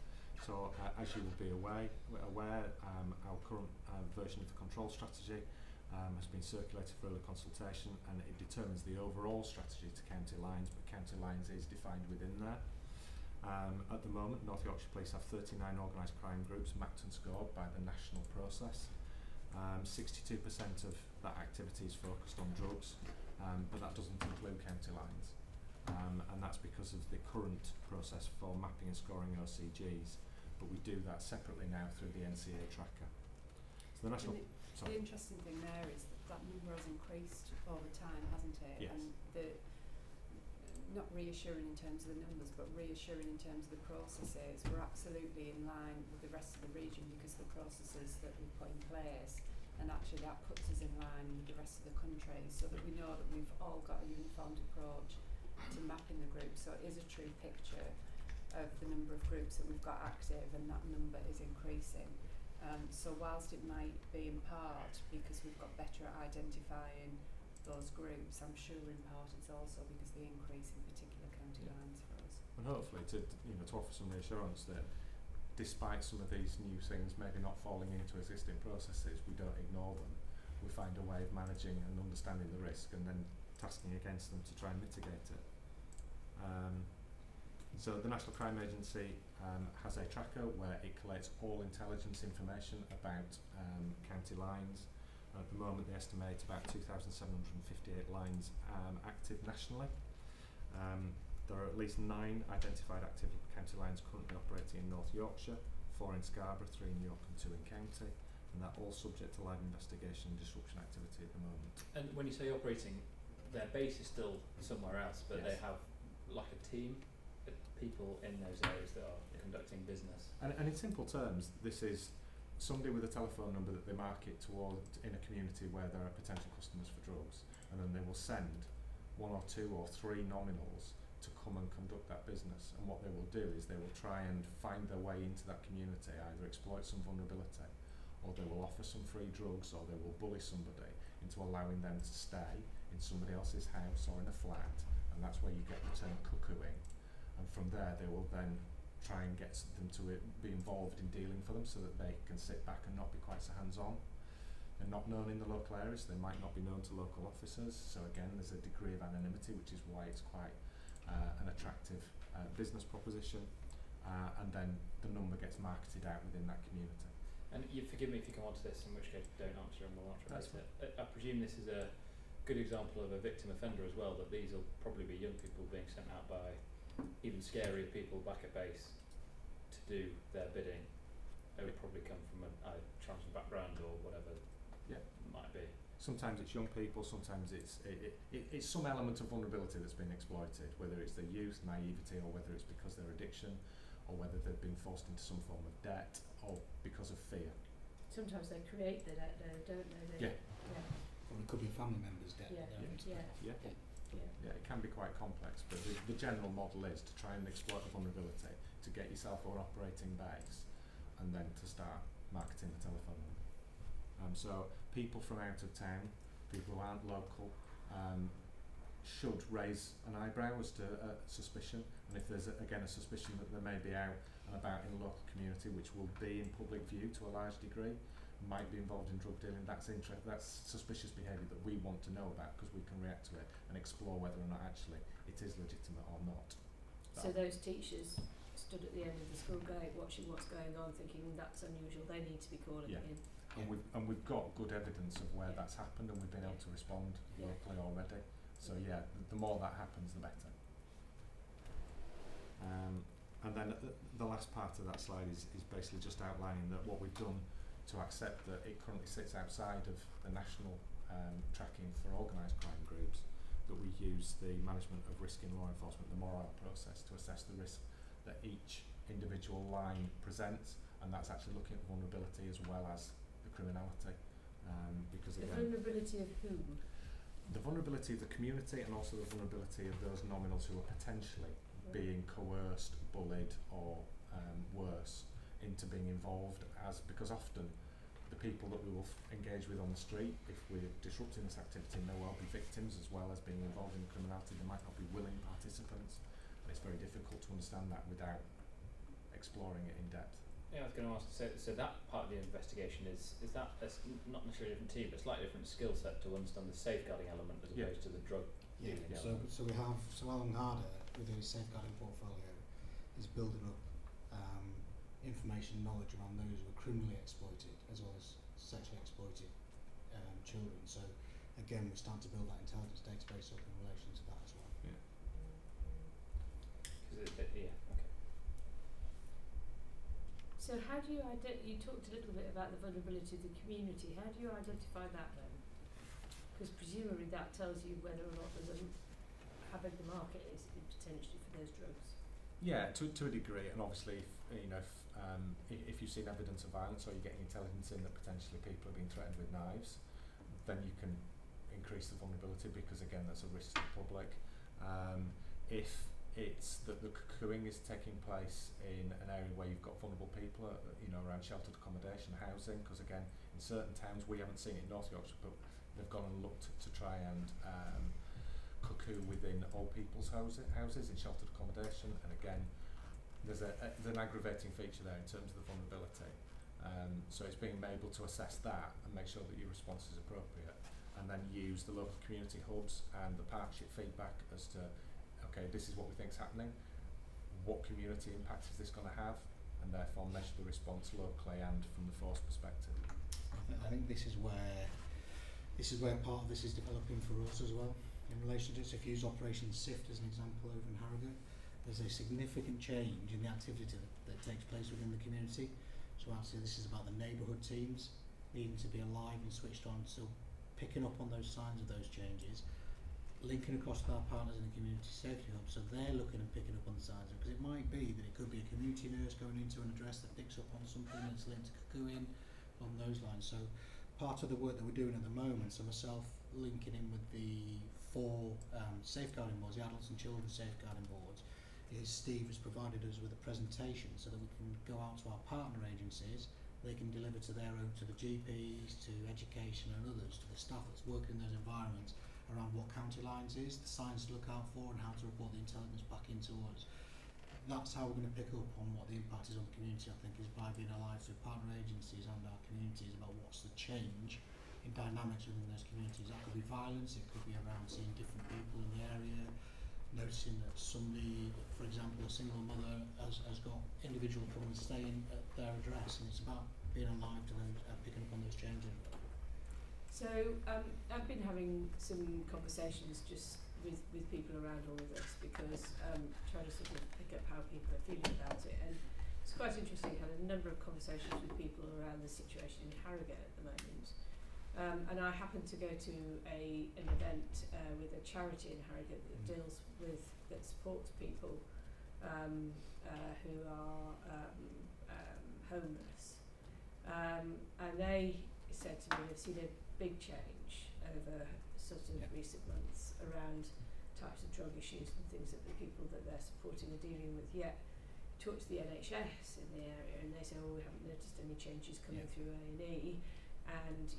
So as you will be aware, our current version of the control strategy has been circulated for early consultation, and it determines the overall strategy to county lines, but county lines is defined within there. At the moment, North Yorkshire Police have 39 organised crime groups mapped and scored by the national process. 62% of that activity is focused on drugs, but that doesn't include county lines. And that's because of the current process for mapping and scoring OCGs, but we do that separately now through the NCA tracker. So the national... The interesting thing there is that number has increased over time, hasn't it? Yes. And not reassuring in terms of the numbers, but reassuring in terms of the processes. We're absolutely in line with the rest of the region because of the processes that we've put in place, and actually that puts us in line with the rest of the country, so that we know that we've all got a uniformed approach to mapping the groups. So it is a true picture of the number of groups that we've got active, and that number is increasing. So whilst it might be in part because we've got better at identifying those groups, I'm sure in part it's also because of the increase in particular county lines for us. And hopefully to offer some reassurance that despite some of these new things maybe not falling into existing processes, we don't ignore them. We find a way of managing and understanding the risk and then tasking against them to try and mitigate it. So the National Crime Agency has a tracker where it collates all intelligence information about county lines. At the moment they estimate about 2,758 lines active nationally. There are at least 9 identified active county lines currently operating in North Yorkshire, 4 in Scarborough, 3 in York and 2 in County, and they're all subject to live investigation and disruption activity at the moment. And when you say operating, their base is still somewhere else, but Yes. they have like a team of people in those areas that are conducting business. And in simple terms, this is somebody with a telephone number that they market toward in a community where there are potential customers for drugs, and then they will send 1 or 2 or 3 nominals to come and conduct that business. And what they will do is they will try and find their way into that community, either exploit some vulnerability, or they will offer some free drugs, or they will bully somebody into allowing them to stay in somebody else's house or in a flat, and that's where you get the term cuckooing. And from there they will then try and get them to be involved in dealing for them so that they can sit back and not be quite so hands-on. They're not known in the local areas, they might not be known to local officers, so again there's a degree of anonymity, which is why it's quite an attractive business proposition, and then the number gets marketed out within that community. And you forgive me if you come on to this, in which case don't answer and we'll answer That's later. I presume this is a good example of a victim offender as well, that these will probably be young people being sent out by even scarier people back at base to do their bidding. They would probably come from a challenging background or whatever it might be. Sometimes it's young people, sometimes it's some element of vulnerability that's been exploited, whether it's their youth, naivety, or whether it's because their addiction, or whether they've been forced into some form of debt, or because of fear. Sometimes they create the debt though, don't they? Yeah. Or it could be family members' debt. Yeah. Yeah, it can be quite complex, but the general model is to try and exploit the vulnerability, to get yourself an operating base, and then to start marketing the telephone number. So people from out of town, people who aren't local, should raise an eyebrow as to suspicion, and if there's a suspicion that they may be out and about in the local community, which will be in public view to a large degree, might be involved in drug dealing, that's suspicious behaviour that we want to know about because we can react to it and explore whether or not actually it is legitimate or not. So those teachers stood at the end of the school gate watching what's going on, thinking that's unusual, they need to be calling Yeah. it in. And we've got good evidence of where Yeah. that's happened, and we've been able to respond Yeah. locally already. So yeah, the more that happens, the better. And then the last part of that slide is basically just outlining that what we've done to accept that it currently sits outside of the national tracking for organised crime groups, that we use the management of risk in law enforcement, the MORAL process, to assess the risk that each individual line presents, and that's actually looking at vulnerability as well as the criminality. Because The again, vulnerability of whom? the vulnerability of the community and also the vulnerability of those nominals who are potentially being coerced, bullied, or worse into being involved, because often the people that we will engage with on the street, if we're disrupting this activity, may well be victims as well as being involved in criminality. They might not be willing participants, and it's very difficult to understand that without exploring it in depth. Yeah, I was going to ask, so that part of the investigation is that not necessarily a different team, but slightly different skill set to understand the safeguarding element as Yeah. opposed to the drug Yeah, dealing so element. we have, so Alan Harder, with his safeguarding portfolio, is building up information and knowledge around those who are criminally exploited as well as sexually exploited children. So again, we're starting to build that intelligence database up in relation to that as well. Yeah. Okay. So how do you you talked a little bit about the vulnerability of the community. How do you identify that then? Because presumably that tells you whether or not there's how big the market is potentially for those drugs. Yeah, to a degree, and obviously, if you've seen evidence of violence or you're getting intelligence in that potentially people are being threatened with knives, then you can increase the vulnerability because again, there's a risk to the public. If it's that the cuckooing is taking place in an area where you've got vulnerable people, around sheltered accommodation, housing, because again, in certain towns, we haven't seen it in North Yorkshire, but they've gone and looked to try and cuckoo within old people's houses in sheltered accommodation, and again, there's an aggravating feature there in terms of the vulnerability. So it's being able to assess that and make sure that your response is appropriate, and then use the local community hubs and the partnership feedback as to, okay, this is what we think is happening, what community impact is this going to have, and therefore measure the response locally and from the force perspective. I think this is where part of this is developing for us as well. In relation to, so if you use Operation SIFT as an example over in Harrogate, there's a significant change in the activity that takes place within the community. So actually this is about the neighbourhood teams needing to be alive and switched on, so picking up on those signs of those changes, linking across with our partners in the community safety hub, so they're looking and picking up on the signs, because it might be that it could be a community nurse going into an address that picks up on something that's linked to cuckooing, on those lines. So part of the work that we're doing at the moment, so myself linking in with the 4 safeguarding boards, the adults and children safeguarding boards, is Steve has provided us with a presentation so that we can go out to our partner agencies, they can deliver to to the GPs, to education and others, to the staff that's working in those environments around what county lines is, the signs to look out for and how to report the intelligence back into us. That's how we're going to pick up on what the impact is on the community, I think, is by being alive through partner agencies and our communities about what's the change in dynamics within those communities. That could be violence, it could be around seeing different people in the area, noticing that somebody, for example, a single mother has got individual problems staying at their address, and it's about being alive to them picking up on those changes. So I've been having some conversations just with people around all of this because trying to sort of pick up how people are feeling about it, and it's quite interesting. I had a number of conversations with people around the situation in Harrogate at the moment, and I happened to go to an event with a charity in Harrogate that supports people who are homeless, and they said to me they've seen a big change over sort of recent months around types of drug issues and things that the people that they're supporting are dealing with. Yet talk to the NHS in the area and they say, we haven't noticed any changes coming through A&E, and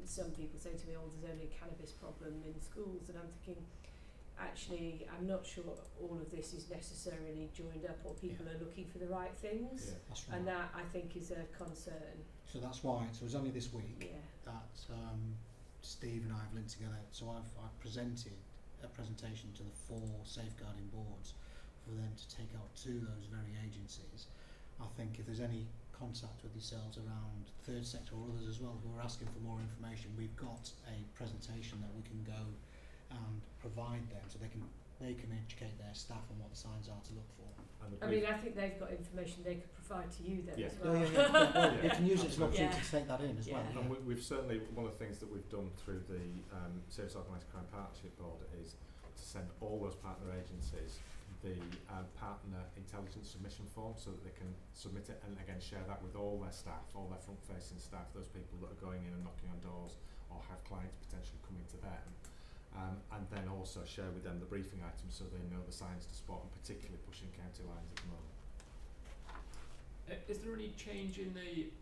some people say to me, there's only a cannabis problem in schools, and I'm thinking, actually, I'm not sure all of this is necessarily joined up, or people are looking for the right things, That's right. and that I think is a concern. So that's why, so it was only this week Yeah. that Steve and I have linked together. So I've presented a presentation to the 4 safeguarding boards for them to take out to those very agencies. I think if there's any contact with yourselves around third sector or others as well who are asking for more information, we've got a presentation that we can go and provide them so they can educate their staff on what the signs are to look for. And the I mean, I think they've got information they could provide to you then Yeah. as well. Well, Yeah. you can use it as an opportunity Yeah. to take that in as well. Yeah. And we've certainly, one of the things that we've done through the Serious Organised Crime Partnership Board is to send all those partner agencies the partner intelligence submission form so that they can submit it and again share that with all their staff, all their front facing staff, those people that are going in and knocking on doors or have clients potentially coming to them. And then also share with them the briefing items so they know the signs to spot, and particularly pushing county lines at the moment. Is there any change in the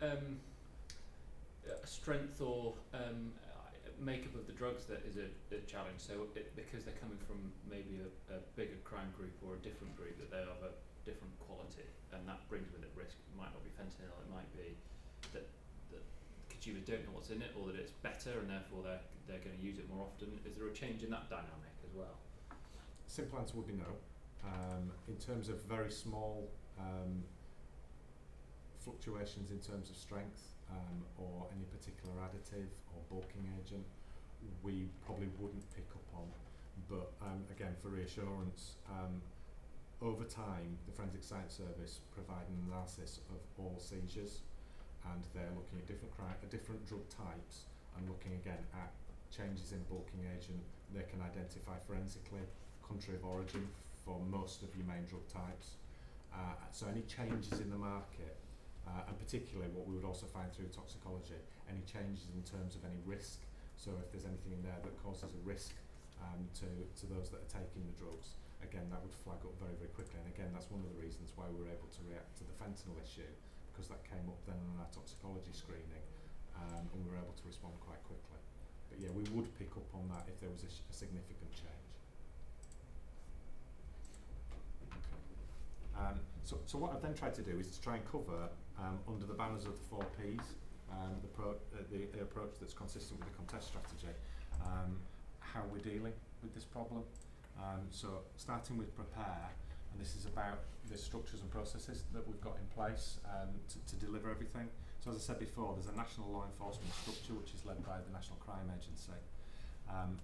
strength or makeup of the drugs that is a challenge? So because they're coming from maybe a bigger crime group or a different group, that they have a different quality, and that brings with it risk. It might not be fentanyl, it might be that consumers don't know what's in it, or that it's better and therefore they're going to use it more often. Is there a change in that dynamic as well? Simple answer would be no. In terms of very small fluctuations in terms of strength or any particular additive or bulking agent, we probably wouldn't pick up on. But again, for reassurance, over time, the Forensic Science Service provide an analysis of all seizures, and they're looking at different drug types and looking again at changes in bulking agent. They can identify forensically country of origin for most of your main drug types. So any changes in the market, and particularly what we would also find through toxicology, any changes in terms of any risk. So if there's anything in there that causes a risk to those that are taking the drugs, again, that would flag up very, very quickly. And again, that's one of the reasons why we were able to react to the fentanyl issue, because that came up then on our toxicology screening, and we were able to respond quite quickly. But yeah, we would pick up on that if there was a significant change. Okay. So what I've then tried to do is to try and cover under the banners of the 4 Ps, the approach that's consistent with the contest strategy, how we're dealing with this problem. So starting with prepare, and this is about the structures and processes that we've got in place to deliver everything. So as I said before, there's a national law enforcement structure which is led by the National Crime Agency.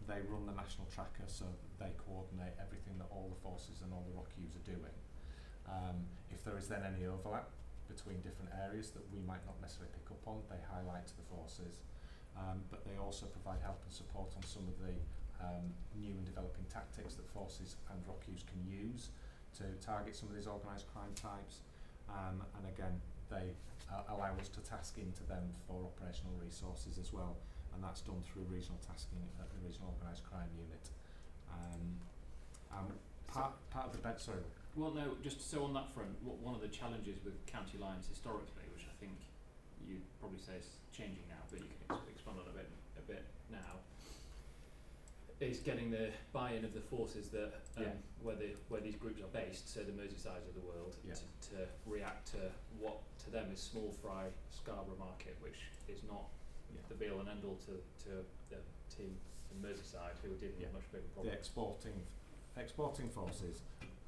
They run the national tracker, so they coordinate everything that all the forces and all the ROCUs are doing. If there is then any overlap between different areas that we might not necessarily pick up on, they highlight to the forces, but they also provide help and support on some of the new and developing tactics that forces and ROCUs can use to target some of these organised crime types, and again they allow us to task into them for operational resources as well, and that's done through regional tasking at the Regional Organised Crime Unit. Part of the bed, sorry. Well, no, just so on that front, one of the challenges with county lines historically, which I think you'd probably say is changing now, but you can expand on a bit now, is getting the buy-in of the forces that where these groups are based, so the Merseysides of the world, to react to what to them is small fry Scarborough market, which is not the be all and end all to the team in Merseyside who are dealing with much bigger problems. The exporting forces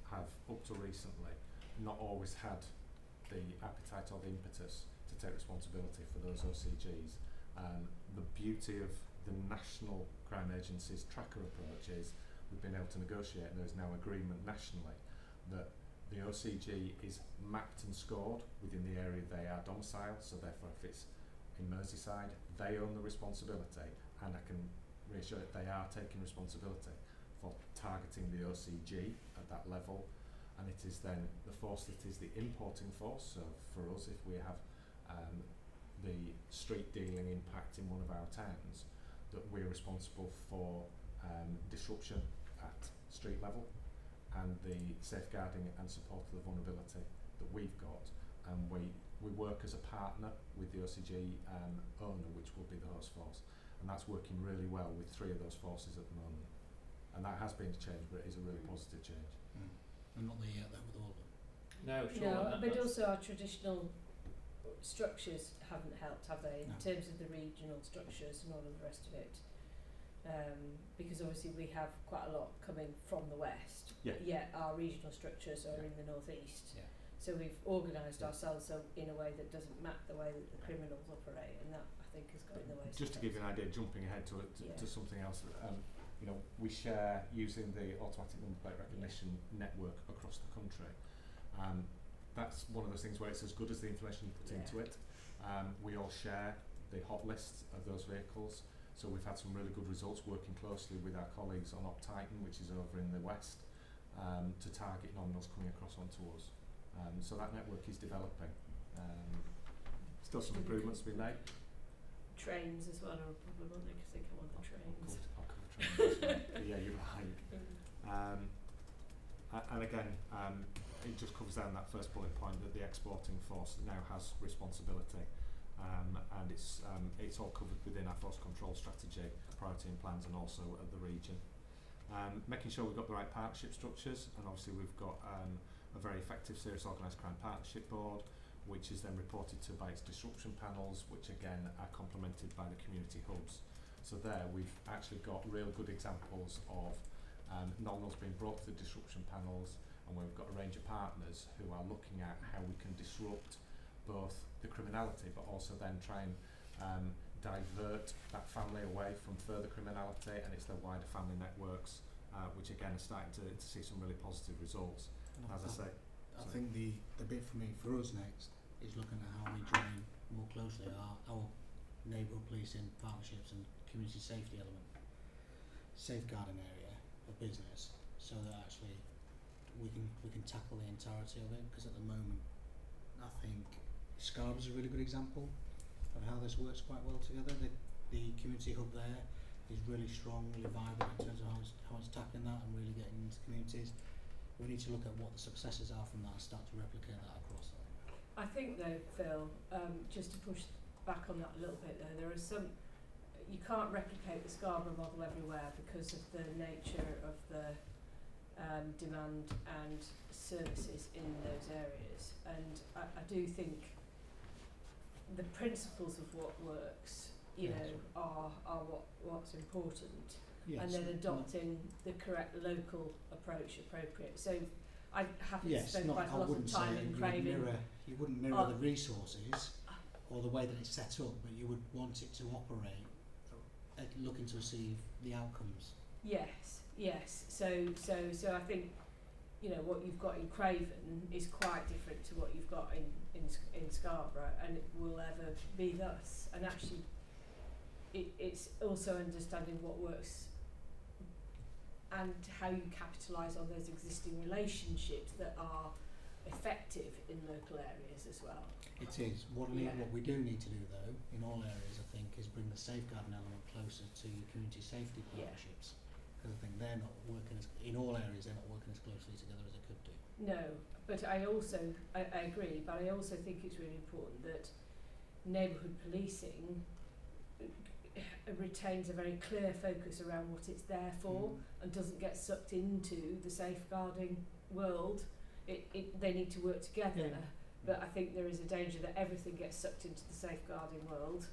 have up to recently not always had the appetite or the impetus to take responsibility for those OCGs. The beauty of the National Crime Agency's tracker approach is we've been able to negotiate, and there is now agreement nationally that the OCG is mapped and scored within the area they are domiciled, so therefore if it's in Merseyside, they own the responsibility, and I can reassure that they are taking responsibility for targeting the OCG at that level, and it is then the force that is the importing force. So for us, if we have the street dealing impact in one of our towns, that we're responsible for disruption at street level and the safeguarding and support of the vulnerability that we've got, and we work as a partner with the OCG owner, which will be the host force, and that's working really well with 3 of those forces at the moment. And that has been a change, but it is a really positive change. And not that with all of them. No, sure. No, but also our traditional structures haven't helped, have they, in No. terms of the regional structures and all of the rest of it? Because obviously we have quite a lot coming from the west, Yeah. yet our regional structures are Yeah. in the northeast. Yeah. So we've organised Yeah. ourselves in a way that doesn't map the way that the criminals operate, and that, I think, has got in the way. Just to give you an idea, jumping ahead to Yeah. to something else, you know, we share using the automatic number plate recognition network across the country. That's one of those things where it's as good as the information you put Yeah. into it. We all share the hot lists of those vehicles, so we've had some really good results working closely with our colleagues on OpTitan, which is over in the west, to target nominals coming across onto us. So that network is developing. Still some improvements to be made. Trains as well are a problem, aren't they, because they come on the trains. I'll cover trains as well. But yeah, you're right. And again, it just comes down that first bullet point that the exporting force now has responsibility, and it's all covered within our force control strategy, priority and plans, and also at the region. Making sure we've got the right partnership structures, and obviously we've got a very effective serious organised crime partnership board, which is then reported to by its disruption panels, which again are complemented by the community hubs. So there we've actually got real good examples of nominals being brought to the disruption panels, and we've got a range of partners who are looking at how we can disrupt both the criminality but also then try and divert that family away from further criminality, and it's their wider family networks, which again are starting to see some really positive results. And As I say, I think the bit for us next is looking at how we join more closely our neighbourhood policing partnerships and community safety element, safeguarding area of business, so that actually we can tackle the entirety of it. Because at the moment, I think Scarborough's a really good example of how this works quite well together. The community hub there is really strong, really vibrant in terms of how it's tackling that and really getting into communities. We need to look at what the successes are from that and start to replicate that across. I think though, Phil, just to push back on that a little bit though, there are some, you can't replicate the Scarborough model everywhere because of the nature of the demand and services in those areas, and I do think the principles of what works, you Yes. know, are what's important. Yes. And then adopting the correct local approach appropriate. So I happen to Yes, spend quite a I lot wouldn't of say time that in you Craven. wouldn't mirror Oh. the resources or the way that it's set up, but you would want it to operate looking to receive the outcomes. Yes. So I think, you know, what you've got in Craven is quite different to what you've got in Scarborough, and it will ever be thus. And actually, it's also understanding what works and how you capitalise on those existing relationships that are effective in local areas as well. It is. What we do need to do though, in all areas, I think, is bring the safeguarding element closer to your community safety Yeah. partnerships. Because I think they're not working in all areas, they're not working as closely together as they could do. No, but I agree, but I also think it's really important that neighbourhood policing retains a very clear focus around what it's there for and doesn't get sucked into the safeguarding world. They need to work together, Yeah. but I think there is a danger that everything gets sucked into the safeguarding world,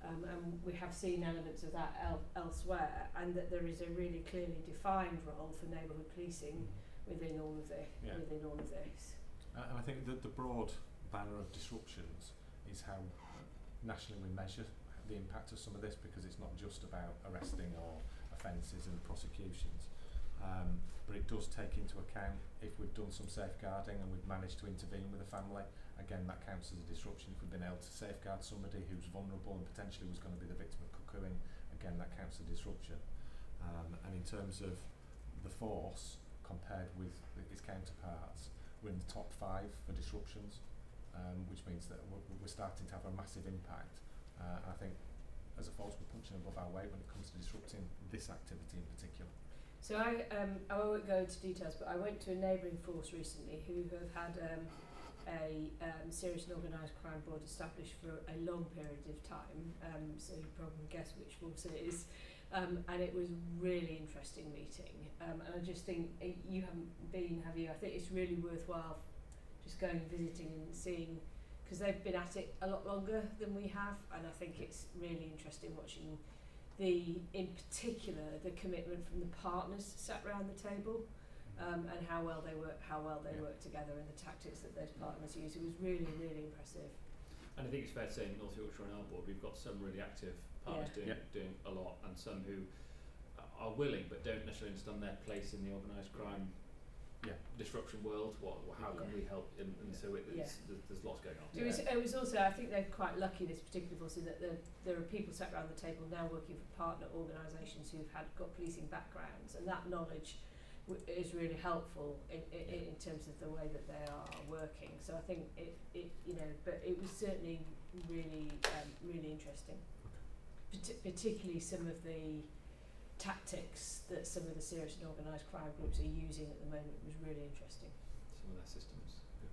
and we have seen elements of that elsewhere, and that there is a really clearly defined role for neighbourhood policing within all of this. Yeah. Within all of this. and I think that the broad banner of disruptions is how nationally we measure the impact of some of this, because it's not just about arresting or offences and prosecutions, but it does take into account if we've done some safeguarding and we've managed to intervene with a family, again that counts as a disruption. If we've been able to safeguard somebody who's vulnerable and potentially was going to be the victim of cuckooing, again that counts as a disruption. And in terms of the force compared with its counterparts, we're in the top 5 for disruptions, which means that we're starting to have a massive impact. And I think as a force we're punching above our weight when it comes to disrupting this activity in particular. So I won't go into details, but I went to a neighbouring force recently who have had a serious and organised crime board established for a long period of time, so you probably guess which force it is, and it was really interesting meeting, and I just think you haven't been, have you? I think it's really worthwhile just going and visiting and seeing, because they've been at it a lot longer than we have, and I think it's really interesting watching in particular the commitment from the partners sat around the table, and how well they work work together, and the tactics that those partners use. It was really, really impressive. And I think it's fair to say in North Yorkshire on our board we've got some really active partners doing a lot, and some who are willing but don't necessarily understand their place in the organised crime disruption world. How can we help? And so there's lots going on. It was also, I think they're quite lucky, this particular force, that there are people sat around the table now working for partner organisations who've got policing backgrounds, and that knowledge is really helpful in terms of the way that they are working. So I think it but it was certainly really really interesting. Particularly some of the tactics that some of the serious and organised crime groups are using at the moment was really interesting. Some of their systems, good.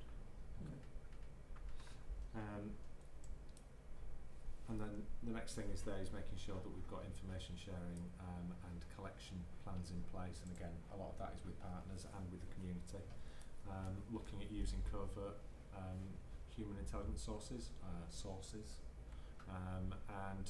And then the next thing is making sure that we've got information sharing and collection plans in place, and again a lot of that is with partners and with the community. Looking at using covert human intelligence sources, and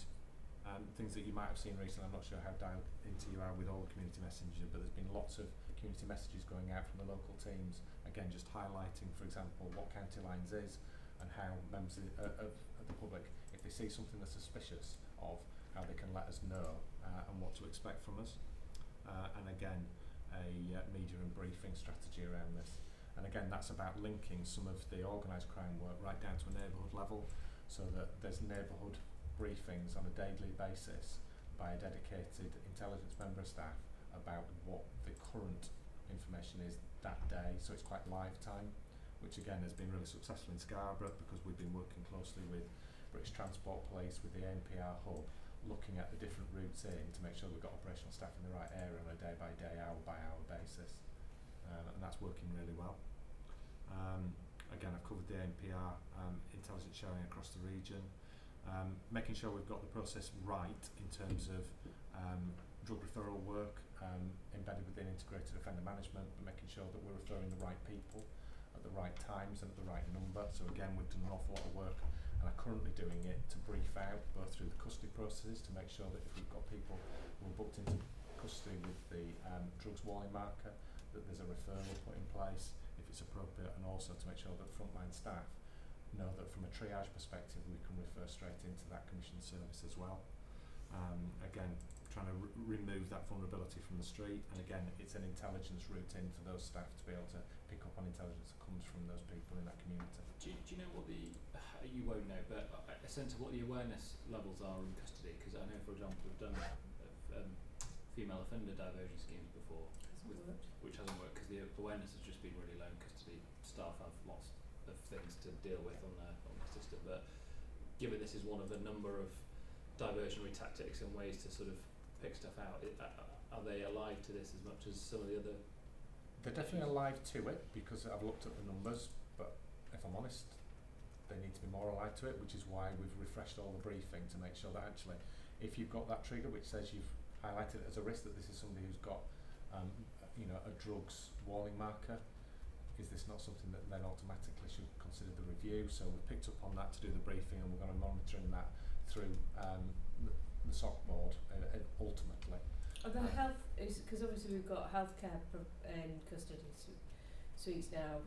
things that you might have seen recently. I'm not sure how dialed into you are with all the community messaging, but there's been lots of community messages going out from the local teams, again just highlighting, for example, what County Lines is and how members of the public, if they see something they're suspicious of, how they can let us know and what to expect from us. And again, a media and briefing strategy around this. And again, that's about linking some of the organised crime work right down to a neighbourhood level, so that there's neighbourhood briefings on a daily basis by a dedicated intelligence member of staff about what the current information is that day, so it's quite live time, which again has been really successful in Scarborough because we've been working closely with British Transport Police, with the ANPR hub, looking at the different routes in to make sure we've got operational staff in the right area on a day by day, hour by hour basis, and that's working really well. Again, I've covered the ANPR intelligence sharing across the region. Making sure we've got the process right in terms of drug referral work embedded within integrated offender management, but making sure that we're referring the right people at the right times and at the right number. So again, we've done an awful lot of work, and are currently doing it to brief out both through the custody processes to make sure that if we've got people who are booked into custody with the drugs warning marker, that there's a referral put in place if it's appropriate, and also to make sure that frontline staff know that from a triage perspective we can refer straight into that commissioned service as well. Again, trying to remove that vulnerability from the street, and again it's an intelligence route in for those staff to be able to pick up on intelligence that comes from those people in that community. Do you know what you won't know, but a sense of what the awareness levels are in custody? Because I know, for example, we've done female offender diversion schemes before, which hasn't worked because the awareness has just been really low in custody. Staff have lots of things to deal with on their system, but given this is one of a number of diversionary tactics and ways to sort of pick stuff out, are they alive to this as much as some of the other? They're definitely alive to it because I've looked at the numbers, but if I'm honest, they need to be more alive to it, which is why we've refreshed all the briefing to make sure that actually if you've got that trigger which says you've highlighted it as a risk, that this is somebody who's got a drugs warning marker, is this not something that then automatically should consider the review? So we've picked up on that to do the briefing, and we're going to be monitoring that through the SOC board ultimately. The health is, because obviously we've got healthcare in custody suites now,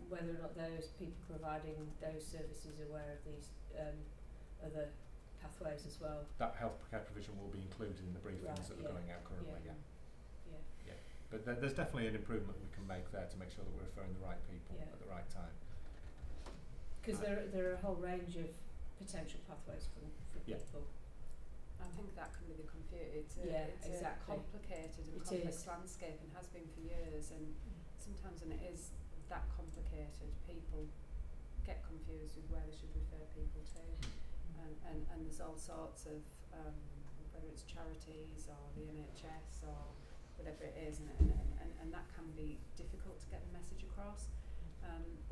whether or not those people providing those services are aware of these other pathways as well. That healthcare provision will be included in the briefings that are going out currently, But there's definitely an improvement we can make there to make sure that we're referring the right people at the right time. Because there are a whole range of potential pathways for people. I think that can be the it's exactly. a complicated and complex landscape, and has been for years, and sometimes when it is that complicated, people get confused with where they should refer people to, and there's all sorts of whether it's charities or the NHS or whatever it is, and that can be difficult to get the message across.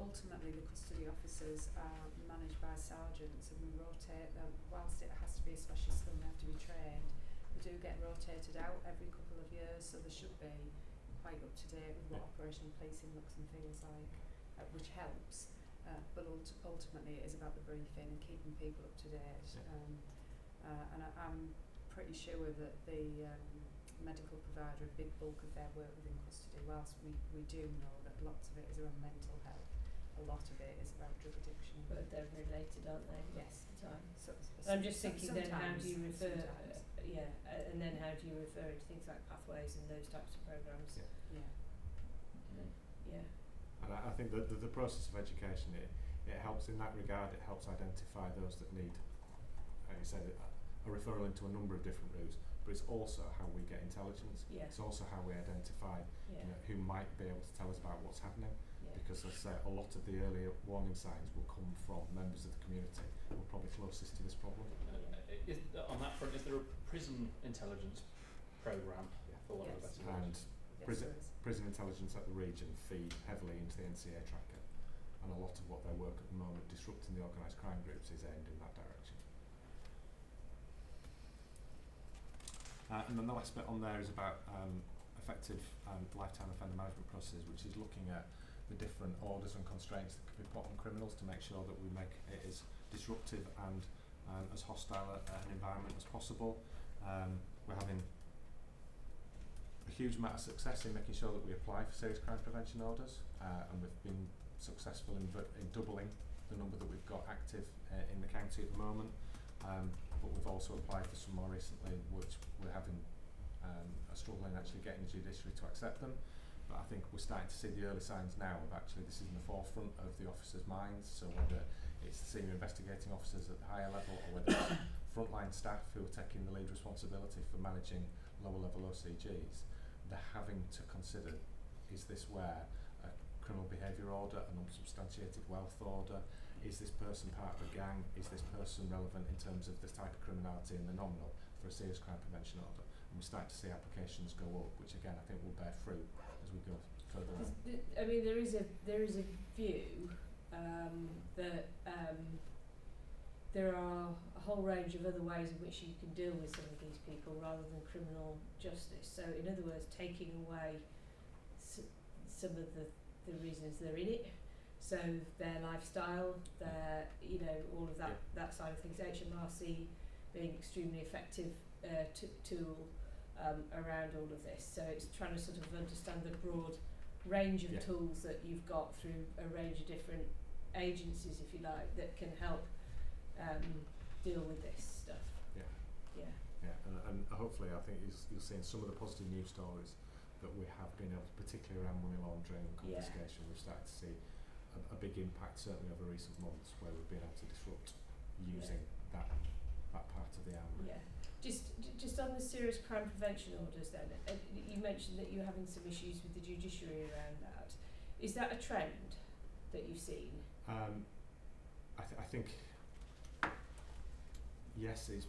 Ultimately, the custody officers are managed by sergeants, and we rotate them. Whilst it has to be a specialist skill, they have to be trained. They do get rotated out every couple of years, so they should be quite up to date with what operational policing looks and feels like, which helps. but ultimately it is about the briefing and keeping people up to date. And I'm pretty sure that the medical provider, a big bulk of their work within custody, whilst we do know that lots of it is around mental health, a lot of it is about drug addiction. But they're related, aren't they? Yes. Time. So I'm just thinking then how do you refer, sometimes. and then how do you refer to things like pathways and those types of programmes? Yeah. Yeah. And I think that the process of education, it helps in that regard. It helps identify those that need, like you said, a referral into a number of different routes, but it's also how we get intelligence. Yeah. It's also how we identify Yeah. who might be able to tell us about what's happening. Yeah. Because as I say, a lot of the earlier warning signs will come from members of the community who are probably closest to this problem. On that front, is there a prison intelligence programme, Yeah. for want of a Yes. better word? And Yes, prison, there is. prison intelligence at the region feed heavily into the NCA tracker, and a lot of what their work at the moment disrupting the organised crime groups is aimed in that direction. And then the last bit on there is about effective lifetime offender management processes, which is looking at the different orders and constraints that could be put on criminals to make sure that we make it as disruptive and as hostile an environment as possible. We're having a huge amount of success in making sure that we apply for serious crime prevention orders, and we've been successful in doubling the number that we've got active in the county at the moment. But we've also applied for some more recently, which we're having a struggle in actually getting the judiciary to accept them. But I think we're starting to see the early signs now of actually this is in the forefront of the officers' minds. So whether it's the senior investigating officers at the higher level, or whether it's frontline staff who are taking the lead responsibility for managing lower level OCGs, they're having to consider, is this where a criminal behaviour order, an unsubstantiated wealth order, is this person part of a gang, is this person relevant in terms of the type of criminality and the nominal for a serious crime prevention order? And we start to see applications go up, which again I think will bear fruit as we go further on. I mean, there is a view that there are a whole range of other ways in which you can deal with some of these people rather than criminal justice. So in other words, taking away some of the reasons they're in it. So their lifestyle, their, all of that, that side of things. HMRC being extremely effective tool around all of this. So it's trying to sort of understand the broad range of tools that you've got through a range of different agencies, if you like, that can help deal with this stuff. Yeah. And hopefully I think you'll see in some of the positive news stories that we have been able to, particularly around money laundering and confiscation, we've started to see a big impact certainly over recent months where we've been able to disrupt using that part of the armoury. Yeah. Just on the serious crime prevention orders then, you mentioned that you're having some issues with the judiciary around that. Is that a trend that you've seen? I think yes, it's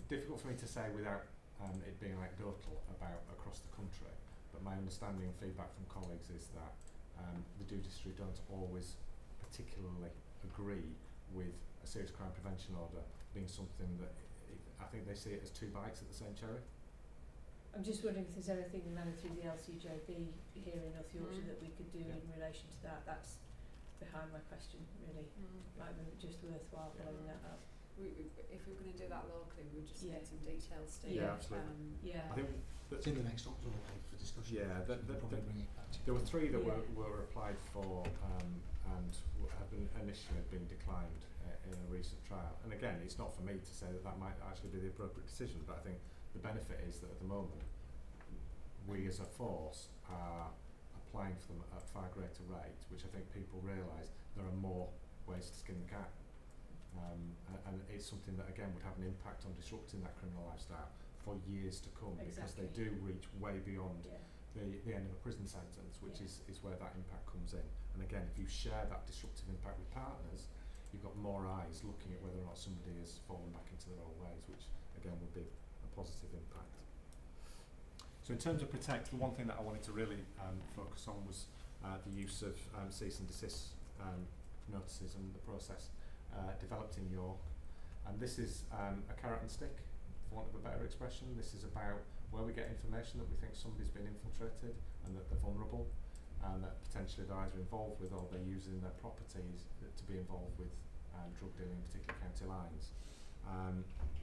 difficult for me to say without it being anecdotal about across the country, but my understanding and feedback from colleagues is that the judiciary don't always particularly agree with a serious crime prevention order being something that I think they see it as two bites at the same cherry. I'm just wondering if there's anything running through the LCJB here in North Yorkshire that we could do in relation to that. That's behind my question, really. Might be just worthwhile following that up. If we were going to do that locally, we would just need some details to Absolutely. I think it's in the next October paper for discussion. Probably bring it back to there were three that were applied for and have been initially been declined in a recent trial. And again, it's not for me to say that might actually be the appropriate decision, but I think the benefit is that at the moment we as a force are applying for them at far greater rates, which I think people realise there are more ways to skin the cat. And it's something that again would have an impact on disrupting that criminal lifestyle for years to come, because they do reach way beyond the end of a prison sentence, which is where that impact comes in. And again, if you share that disruptive impact with partners, you've got more eyes looking at whether or not somebody has fallen back into their old ways, which again would be a positive impact. So in terms of Protect, the one thing that I wanted to really focus on was the use of cease and desist notices and the process developed in York. And this is a carrot and stick, for want of a better expression. This is about where we get information that we think somebody's been infiltrated and that they're vulnerable. and that potentially they're either involved with or they're using their properties to be involved with drug dealing, particularly county lines.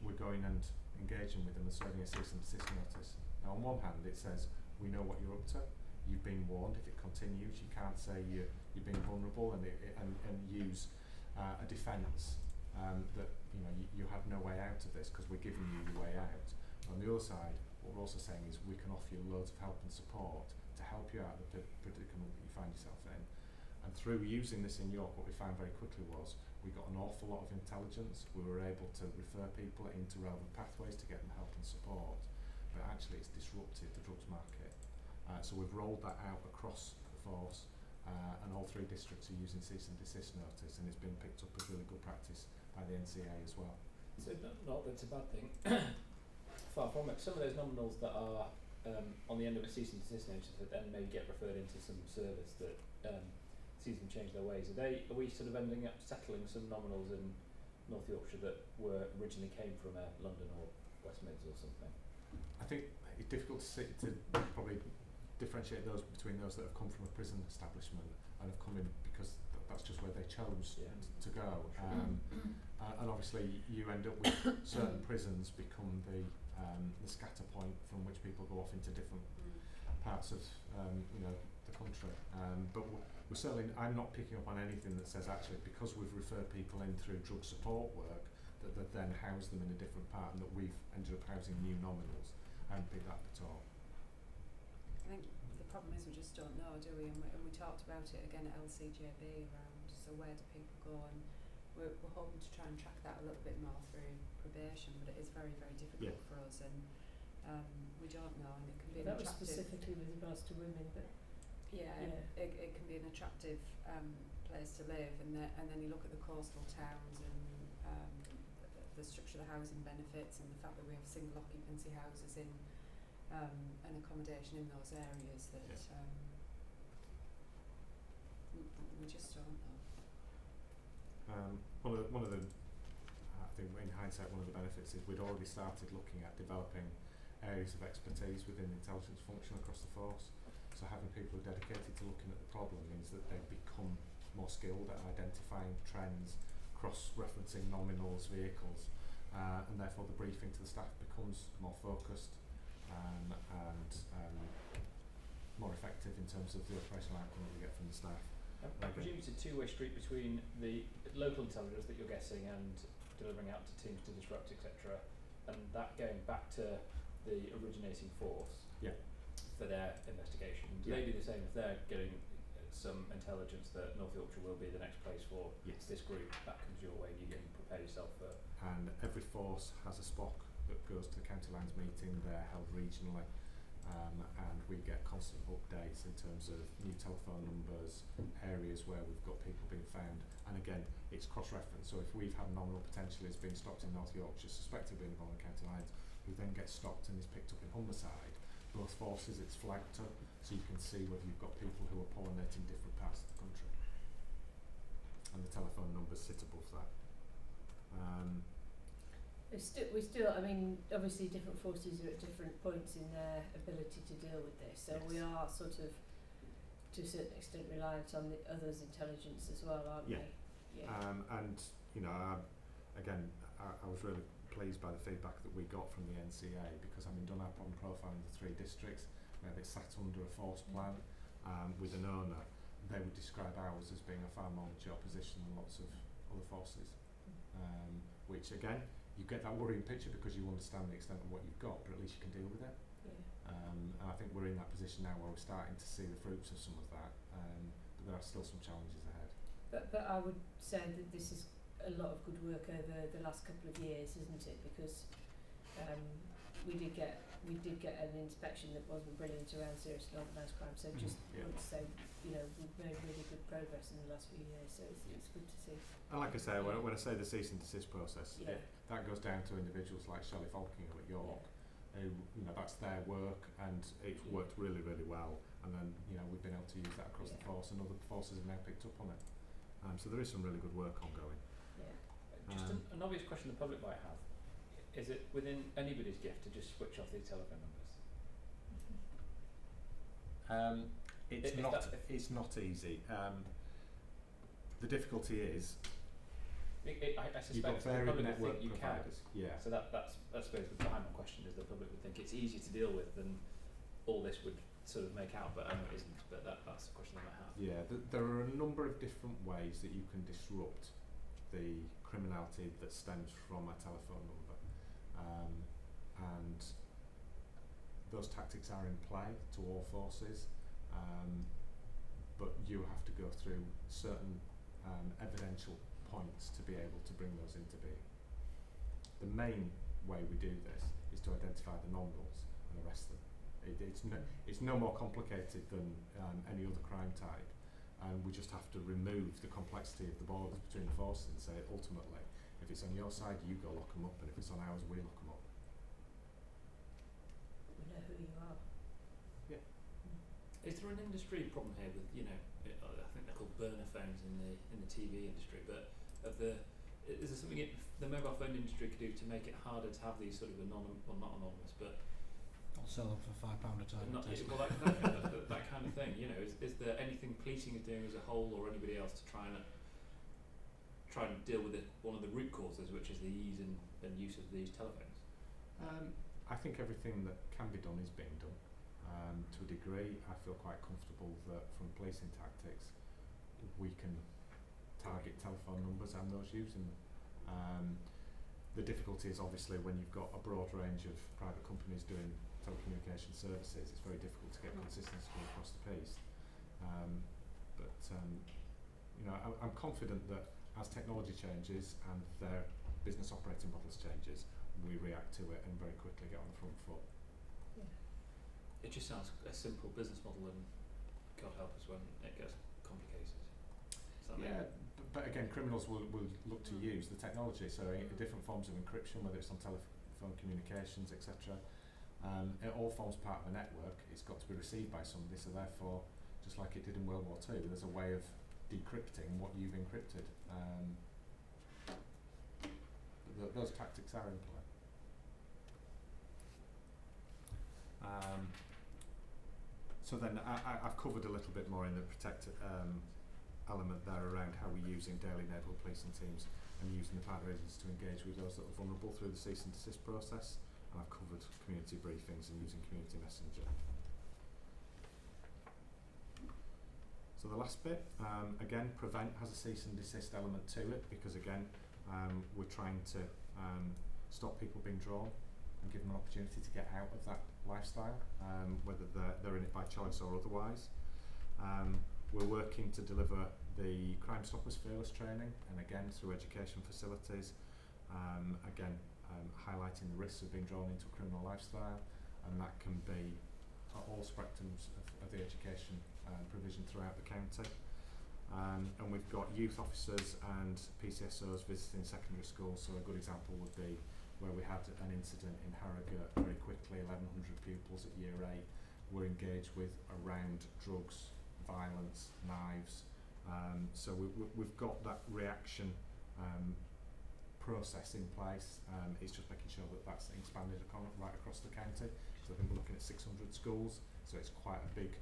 We're going and engaging with them and serving a cease and desist notice. Now, on one hand, it says, we know what you're up to, you've been warned, if it continues, you can't say you're being vulnerable and use a defence that you have no way out of this because we're giving you your way out. On the other side, what we're also saying is we can offer you loads of help and support to help you out of the predicament that you find yourself in. And through using this in York, what we found very quickly was we got an awful lot of intelligence. We were able to refer people into relevant pathways to get them help and support. But actually it's disrupted the drugs market. So we've rolled that out across the force, and all 3 districts are using cease and desist notice, and it's been picked up as really good practice by the NCA as well. So not that it's a bad thing. Far from it. Some of those nominals that are on the end of a cease and desist notice that then maybe get referred into some service that sees them change their ways. Are we sort of ending up settling some nominals in North Yorkshire that originally came from London or West Mids or something? I think it's difficult to probably differentiate those between those that have come from a prison establishment and have come in because that's just where they chose to go. And obviously you end up with certain prisons become the scatter point from which people go off into different parts of the country. But we're certainly, I'm not picking up on anything that says actually because we've referred people in through drug support work that they've then housed them in a different part and that we've ended up housing new nominals. I haven't picked that up at all. I think the problem is we just don't know, do we? And we talked about it again at LCJB around, so where do people go? And we're hoping to try and track that a little bit more through probation, but it is very, very difficult for us, and we don't know, and it can be That an was attractive... specifically with regards to women, but it can be an attractive place to live, and then you look at the coastal towns and the structure of the housing benefits and the fact that we have single occupancy houses in and accommodation in those areas that we just don't know. One of the I think in hindsight one of the benefits is we'd already started looking at developing areas of expertise within the intelligence function across the force. So having people who are dedicated to looking at the problem means that they become more skilled at identifying trends, cross-referencing nominals, vehicles, and therefore the briefing to the staff becomes more focused and more effective in terms of the operational outcome that we get from the staff. I presume it's a two-way street between the local intelligence that you're getting and delivering out to teams to disrupt, etc., and that going back to the originating force for their investigation. Do they do the same if they're getting some intelligence that North Yorkshire will be the next place for this group? That comes your way and you can prepare yourself for... And every force has a SPOC that goes to the county lines meeting. They're held regionally, and we get constant updates in terms of new telephone numbers, areas where we've got people being found, and again it's cross-reference. So if we've had nominal potentially as being stocked in North Yorkshire suspected being involved in county lines, who then gets stocked and is picked up in Humberside, both forces it's flagged to, so you can see whether you've got people who are pollinating different parts of the country, and the telephone numbers sit above that. we still, I mean, obviously different forces are at different points in their ability to deal with this, so we are sort of, to a certain extent, reliant on the others' intelligence as well, aren't we? And, you know, again, I was really pleased by the feedback that we got from the NCA, because having done our problem profile in the 3 districts, where they sat under a force plan with an owner, they would describe ours as being a far more mature position than lots of other forces. Which again, you get that worrying picture because you understand the extent of what you've got, but at least you can deal with it. And I think we're in that position now where we're starting to see the fruits of some of that, but there are still some challenges ahead. But I would say that this is a lot of good work over the last couple of years, isn't it? Because we did get an inspection that wasn't brilliant around serious and organised crime. So just want to say, you know, we've made really good progress in the last few years. So it's good to see. And like I say, when I say the cease and desist process, that goes down to individuals like Shelley Falkingham at York, who, you know, that's their work and it's worked really, really well. And then, you know, we've been able to use that across the force, and other forces have now picked up on it. So there is some really good work ongoing. Just an obvious question the public might have. Is it within anybody's gift to just switch off these telephone numbers? It's If not. that- if- It's not easy. The difficulty is I you've got suspect the varied public will network think you can. providers. Yeah. So that's I suppose behind my question is the public would think it's easier to deal with than all this would sort of make out, but I know it isn't. But that's a question I might have. Yeah, there are a number of different ways that you can disrupt the criminality that stems from a telephone number, and those tactics are in play to all forces, but you have to go through certain evidential points to be able to bring those into being. The main way we do this is to identify the nominals and arrest them. It's no more complicated than any other crime type, and we just have to remove the complexity of the borders between the forces and say ultimately, if it's on your side, you go lock them up, and if it's on ours, we lock them up. We know who you are. Is there an industry problem here with I think they're called burner phones in the TV industry, but is there something the mobile phone industry could do to make it harder to have these sort of not anonymous, but I'll sell them for £5 a time. not, that kind of thing? Is there anything policing is doing as a whole, or anybody else to try and deal with one of the root causes, which is the ease and use of these telephones? I think everything that can be done is being done. To a degree, I feel quite comfortable that from policing tactics, we can target telephone numbers and those using them. The difficulty is obviously when you've got a broad range of private companies doing telecommunication services, it's very difficult to get consistency across the piece. I'm confident that as technology changes and their business operating models changes, we react to it and very quickly get on the front foot. It just sounds a simple business model, and God help us when it gets complicated. But again, criminals will look to use the technology, so different forms of encryption, whether it's on telephone communications, etc. It all forms part of a network. It's got to be received by somebody, so therefore, just like it did in World War II, there's a way of decrypting what you've encrypted. Those tactics are in play. So then I've covered a little bit more in the protect element there around how we're using daily neighbourhood policing teams and using the partner agencies to engage with those that are vulnerable through the cease and desist process, and I've covered community briefings and using community messenger. So the last bit, again, prevent has a cease and desist element to it, because again, we're trying to stop people being drawn and give them an opportunity to get out of that lifestyle, whether they're in it by choice or otherwise. We're working to deliver the Crime Stoppers Fearless training, and again through education facilities, highlighting the risks of being drawn into a criminal lifestyle, and that can be at all spectrums of the education provision throughout the county. And we've got youth officers and PCSOs visiting secondary schools, so a good example would be where we had an incident in Harrogate very quickly, 1100 pupils at year 8 were engaged with around drugs, violence, knives. So we've got that reaction process in place. It's just making sure that that's expanded right across the county. So I think we're looking at 600 schools, so it's quite a big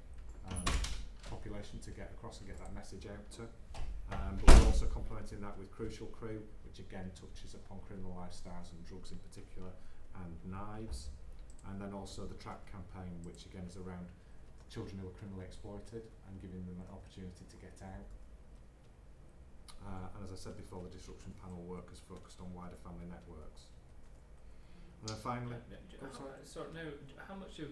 population to get across and get that message out to. But we're also complementing that with Crucial Crew, which again touches upon criminal lifestyles and drugs in particular, and knives. And then also the TRAP campaign, which again is around children who are criminally exploited and giving them an opportunity to get out. And as I said before, the disruption panel work is focused on wider family networks. And then finally, how much of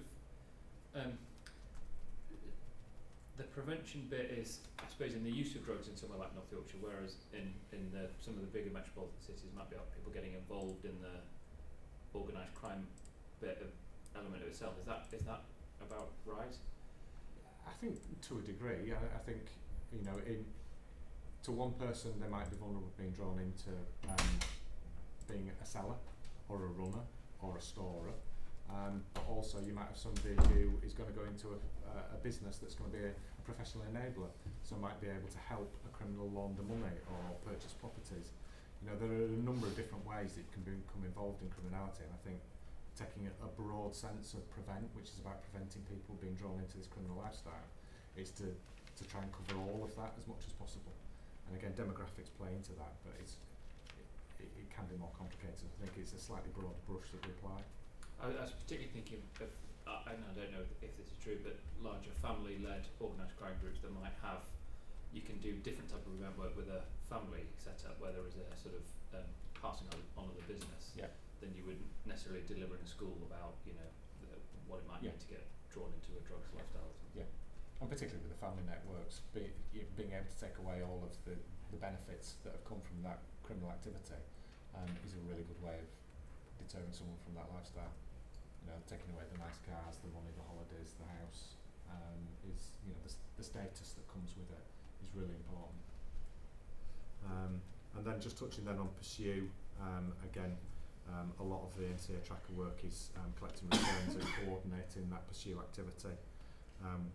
the prevention bit is, I suppose, in the use of drugs in somewhere like North Yorkshire, whereas in some of the bigger metropolitan cities might be people getting involved in the organised crime element of itself. Is that about right? I think to a degree. I think to one person they might be vulnerable being drawn into being a seller or a runner or a storer, but also you might have somebody who is going to go into a business that's going to be a professional enabler, so might be able to help a criminal launder money or purchase properties. There are a number of different ways that you can become involved in criminality, and I think taking a broad sense of prevent, which is about preventing people being drawn into this criminal lifestyle, is to try and cover all of that as much as possible. And again, demographics play into that, but it can be more complicated. I think it's a slightly broader brush that we apply. I was particularly thinking of, and I don't know if this is true, but larger family-led organised crime groups that might have, you can do different type of event work with a family setup where there is a sort of passing on of the business than you would necessarily deliver in a school about, what it might mean to get drawn into a drugs lifestyle. And particularly with the family networks, being able to take away all of the benefits that have come from that criminal activity is a really good way of deterring someone from that lifestyle. Taking away the nice cars, the money, the holidays, the house, is, the status that comes with it is really important. And then just touching then on Pursue, again, a lot of the NCA tracker work is collecting returns and coordinating that Pursue activity.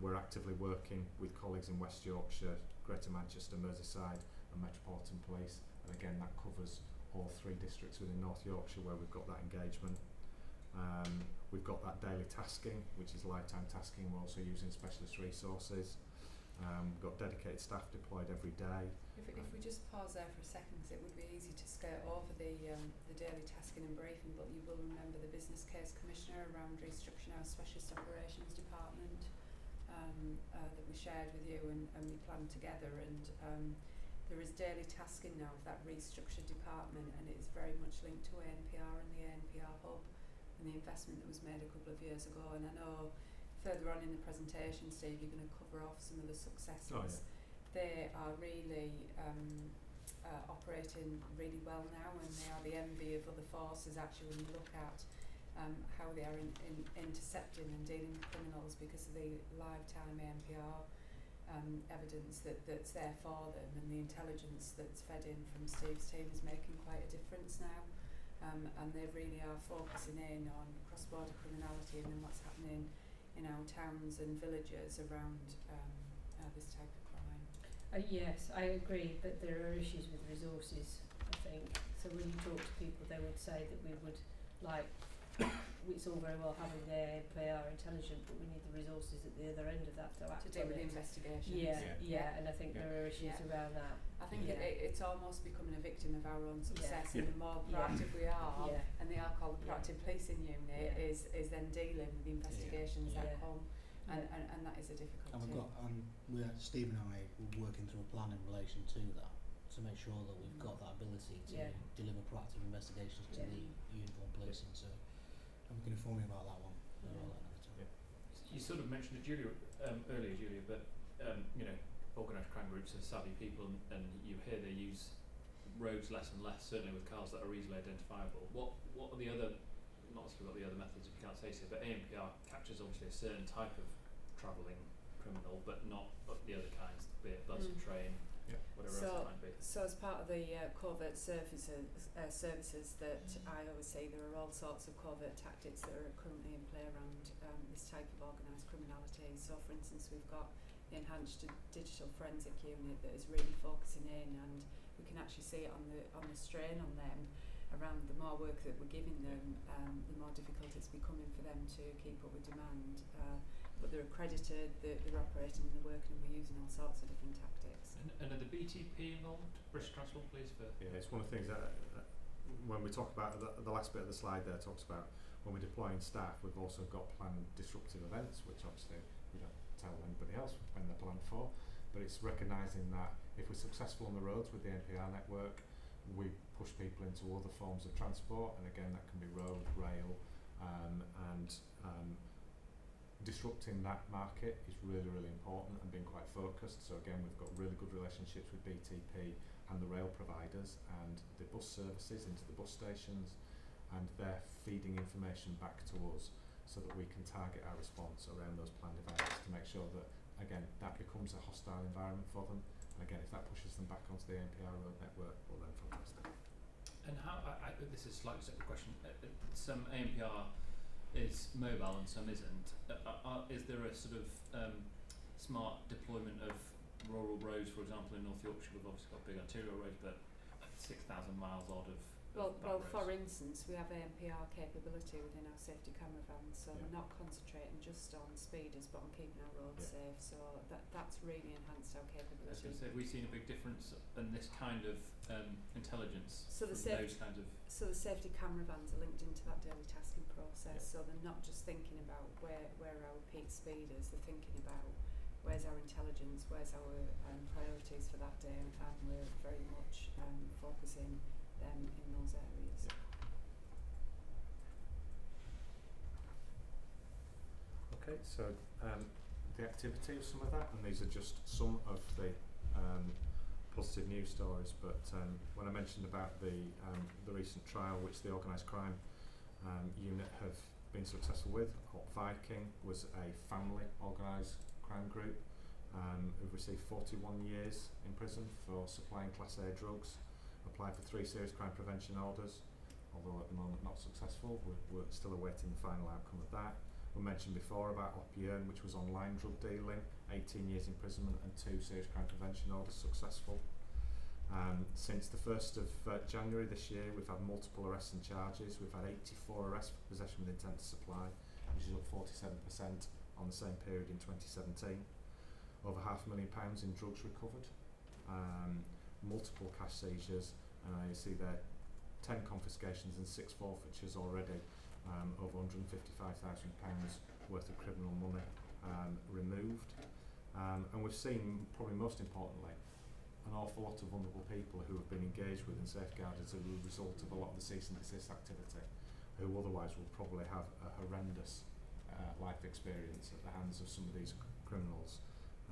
We're actively working with colleagues in West Yorkshire, Greater Manchester, Merseyside and Metropolitan Police, and again that covers all 3 districts within North Yorkshire where we've got that engagement. We've got that daily tasking, which is lifetime tasking. We're also using specialist resources. We've got dedicated staff deployed every day. If we just pause there for a second, because it would be easy to skirt over the daily tasking and briefing, but you will remember the Business Case Commissioner around restructuring our Specialist Operations Department that we shared with you and we planned together, and there is daily tasking now of that restructured department, and it's very much linked to ANPR and the ANPR hub and the investment that was made a couple of years ago. And I know further on in the presentation, Steve, you're going to cover off some of the successes. They are really operating really well now, and they are the envy of other forces actually when you look at how they are intercepting and dealing with criminals because of the lifetime ANPR evidence that's there for them, and the intelligence that's fed in from Steve's team is making quite a difference now. And they really are focusing in on cross-border criminality and then what's happening in our towns and villages around this type of crime. Yes, I agree, but there are issues with resources, I think. So when you talk to people, they would say that we would like, it's all very well having the ANPR intelligent, but we need the resources at the other end of that to act To deal on with it. the investigations. Yeah, and I think there are issues around that. I think it's almost becoming a victim of our own success, and the more Yeah. proactive we are, Yeah. and they are called the proactive policing unit, Yeah. is then dealing with the investigations Yeah. that come, and, Yeah. and that is a difficulty. And we've got, Steve and I were working through a plan in relation to that to make sure that we've got that ability to deliver proactive investigations to the uniform policing. So, and we can inform you about that one. You sort of mentioned it, earlier, Julia, but organised crime groups are savvy people, and you hear they use roads less and less, certainly with cars that are easily identifiable. What are the other, not necessarily what the other methods, if you can't say so, but ANPR captures obviously a certain type of travelling criminal, but not the other kinds, be it bus, train, whatever else it might be. So as part of the covert services that I oversee, there are all sorts of covert tactics that are currently in play around this type of organised criminality. So for instance, we've got the enhanced digital forensic unit that is really focusing in, and we can actually see it on the strain on them around the more work that we're giving them, the more difficult it's becoming for them to keep up with demand. But they're accredited, they're operating in the work, and we're using all sorts of different tactics. And are the BTP involved, British Transport Police? It's one of the things that when we talk about the last bit of the slide there talks about when we're deploying staff, we've also got planned disruptive events, which obviously we don't tell anybody else when they're planned for, but it's recognising that if we're successful on the roads with the NPR network, we push people into other forms of transport, and again that can be road, rail, and disrupting that market is really, really important and being quite focused. So again, we've got really good relationships with BTP and the rail providers and the bus services into the bus stations, and they're feeding information back to us so that we can target our response around those planned events to make sure that, again, that becomes a hostile environment for them. And again, if that pushes them back onto the ANPR road network, well then fantastic. And how, this is a slightly separate question, some ANPR is mobile and some isn't. Is there a sort of smart deployment of rural roads, for example, in North Yorkshire? We've obviously got big arterial roads, but 6,000 miles odd of Well, that road. for instance, we have ANPR capability within our safety camera vans, so Yeah. we're not concentrating just on speeders, but on keeping our roads safe. So that's really enhanced our I was capability. going to say, have we seen a big difference in this kind of intelligence So the from safe- those kinds of... So the safety camera vans are linked into that daily tasking process. Yeah. So they're not just thinking about where are our peak speeders. They're thinking about where's our intelligence, where's our priorities for that day, and we're very much focusing them in those areas. Yeah. Okay, so the activity of some of that, and these are just some of the positive news stories, but when I mentioned about the recent trial which the organised crime unit have been successful with, Viking was a family organised crime group who've received 41 years in prison for supplying Class A drugs, applied for 3 serious crime prevention orders, although at the moment not successful. We're still awaiting the final outcome of that. We mentioned before about Oppiern, which was online drug dealing, 18 years imprisonment and 2 serious crime prevention orders successful. Since the 1st of January this year, we've had multiple arrests and charges. We've had 84 arrests for possession with intent to supply, which is up 47% on the same period in 2017. Over £500,000 in drugs recovered, multiple cash seizures, and you see there 10 confiscations and 6 forfeitures already, over £155,000 worth of criminal money removed. And we've seen, probably most importantly, an awful lot of vulnerable people who have been engaged with and safeguarded as a result of a lot of the cease and desist activity, who otherwise will probably have a horrendous life experience at the hands of some of these criminals.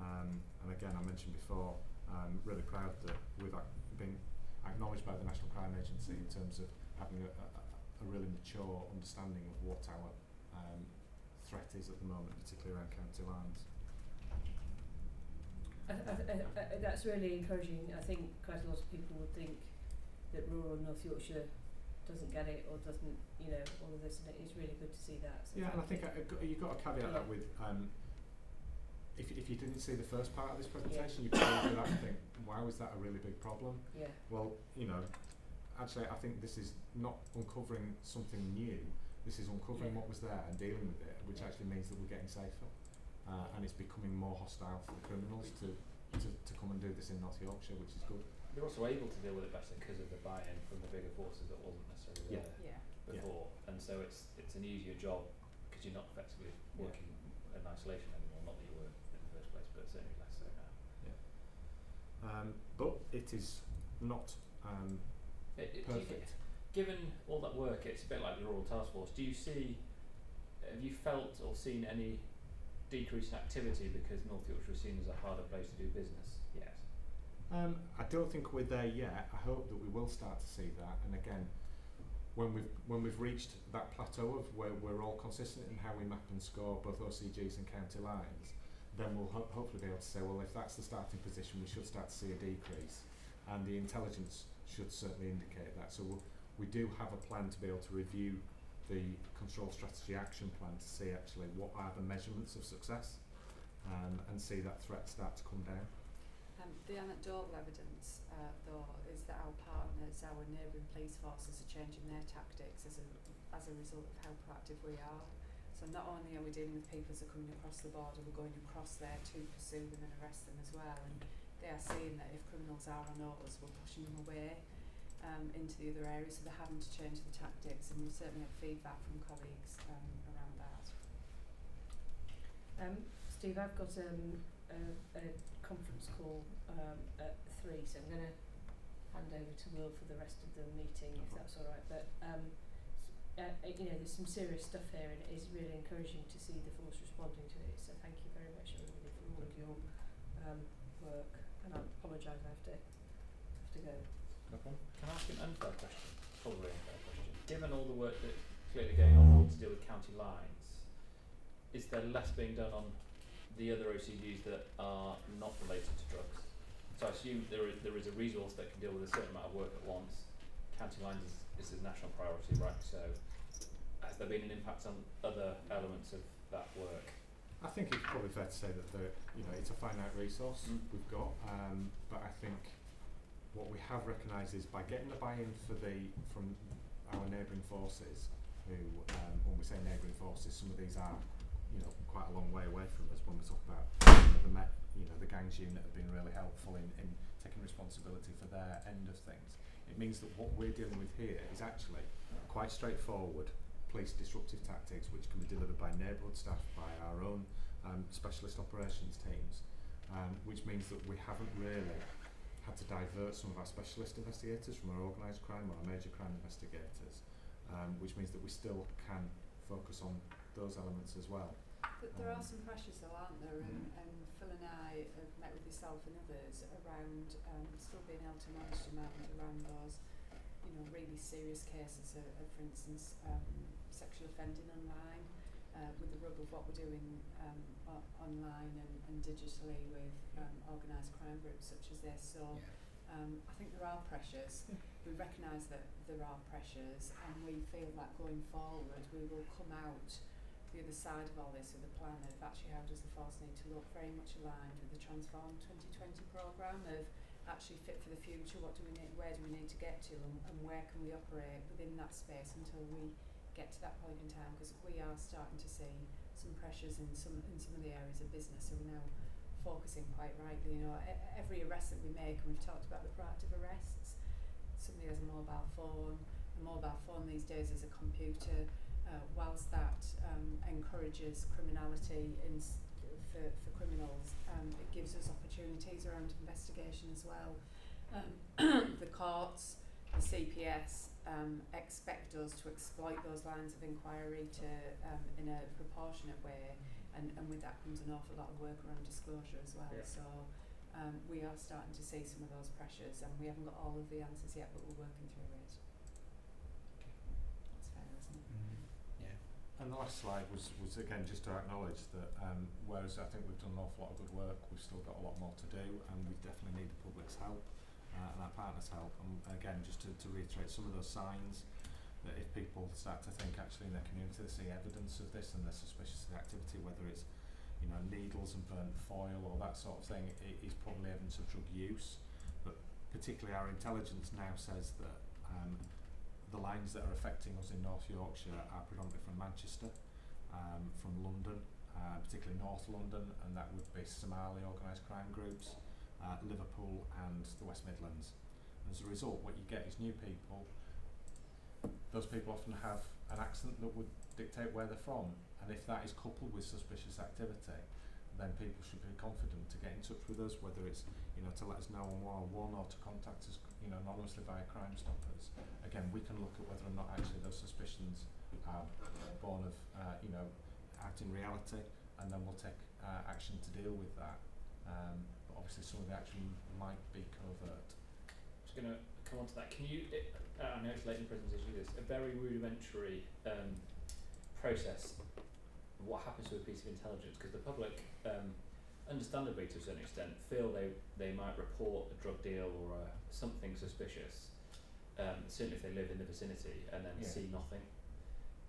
And again, I mentioned before, I'm really proud that we've been acknowledged by the National Crime Agency in terms of having a really mature understanding of what our threat is at the moment, particularly around county lines. That's really encouraging. I think quite a lot of people would think that rural North Yorkshire doesn't get it or doesn't, all of this, and it is really good to see that. So yeah, and I think you've got to caveat that with, if you didn't see the first part of this presentation, you could look at that and think, wow, is that a really big problem? Yeah. Well, actually I think this is not uncovering something new, this is uncovering what was there and dealing with it, which actually means that we're getting safer. And it's becoming more hostile for the criminals to come and do this in North Yorkshire, which is good. They're also able to deal with it better because of the buy-in from the bigger forces that wasn't necessarily there before, and so it's an easier job because you're not effectively working in isolation anymore. Not that you were in the first place, but certainly less so now. But it is not perfect. Given all that work, it's a bit like the Rural Task Force. Have you felt or seen any decrease in activity because North Yorkshire is seen as a harder place to do business yet? I don't think we're there yet. I hope that we will start to see that. And again, when we've reached that plateau of where we're all consistent in how we map and score both OCGs and county lines, then we'll hopefully be able to say, well, if that's the starting position, we should start to see a decrease, and the intelligence should certainly indicate that. So we do have a plan to be able to review the control strategy action plan to see actually what are the measurements of success, and see that threat start to come down. The anecdotal evidence, though, is that our partners, our neighbouring police forces, are changing their tactics as a result of how proactive we are. So not only are we dealing with people as are coming across the border, we're going across there to pursue them and arrest them as well. And they are seeing that if criminals are on orders, we're pushing them away into the other areas, so they're having to change the tactics, and we've certainly had feedback from colleagues around that. Steve, I've got a conference call at 3, so I'm going to hand over to Will for the rest of the meeting, if that's all right. But there's some serious stuff here, and it is really encouraging to see the force responding to it. So thank you very much, everybody, for all of your work. And I apologise, I have to go. No problem. Can I ask an unfair question? Probably an unfair question. Given all the work that's clearly going on to deal with county lines, is there less being done on the other OCGs that are not related to drugs? So I assume there is a resource that can deal with a certain amount of work at once. County lines is a national priority, right? So has there been an impact on other elements of that work? I think it's probably fair to say that it's a finite resource we've got, but I think what we have recognised is by getting the buy-in from our neighbouring forces, who, when we say neighbouring forces, some of these are, quite a long way away from us. When we talk about the gangs unit have been really helpful in taking responsibility for their end of things. It means that what we're dealing with here is actually quite straightforward police disruptive tactics, which can be delivered by neighbourhood staff, by our own specialist operations teams, which means that we haven't really had to divert some of our specialist investigators from our organised crime or our major crime investigators, which means that we still can focus on those elements as well. But there are some pressures though, aren't there? And Phil and I have met with yourself and others around still being able to manage demand around those, really serious cases of for instance, sexual offending online, with the rub of what we're doing online and digitally with organised crime groups such as this. So I think there are pressures. We recognise that there are pressures, and we feel that going forward we will come out the other side of all this with a plan of actually how does the force need to look, very much aligned with the Transform 2020 programme of actually fit for the future. What do we need? Where do we need to get to, and where can we operate within that space until we get to that point in time? Because we are starting to see some pressures in some of the areas of business, so we're now focusing quite rightly. Every arrest that we make, and we've talked about the proactive arrests. Somebody has a mobile phone. A mobile phone these days is a computer. Whilst that encourages criminality for criminals, it gives us opportunities around investigation as well. The courts, the CPS expect us to exploit those lines of inquiry in a proportionate way, and with that comes an awful lot of work around disclosure as well. Yeah. So we are starting to see some of those pressures, and we haven't got all of the answers yet, but we're working through it. That's fair, isn't it? And the last slide was again just to acknowledge that whereas I think we've done an awful lot of good work, we've still got a lot more to do, and we definitely need the public's help and our partners' help. And again, just to reiterate some of those signs, that if people start to think actually in their community they see evidence of this and they're suspicious of the activity, whether it's needles and burnt foil or that sort of thing, it is probably evidence of drug use. But particularly our intelligence now says that the lines that are affecting us in North Yorkshire are predominantly from Manchester, from London, particularly North London, and that would be Somali organised crime groups, Liverpool and the West Midlands. As a result, what you get is new people. Those people often have an accent that would dictate where they're from, and if that is coupled with suspicious activity, then people should be confident to get in touch with us, whether it's to let us know on 101 or to contact us anonymously via Crime Stoppers. Again, we can look at whether or not actually those suspicions are born of out in reality, and then we'll take action to deal with that. But obviously some of the action might be covert. I'm just going to come on to that. Can you, I know it's late in the presentation, this a very rudimentary process of what happens to a piece of intelligence, because the public understandably to a certain extent feel they might report a drug deal or something suspicious, certainly if they live in the vicinity, and then see nothing.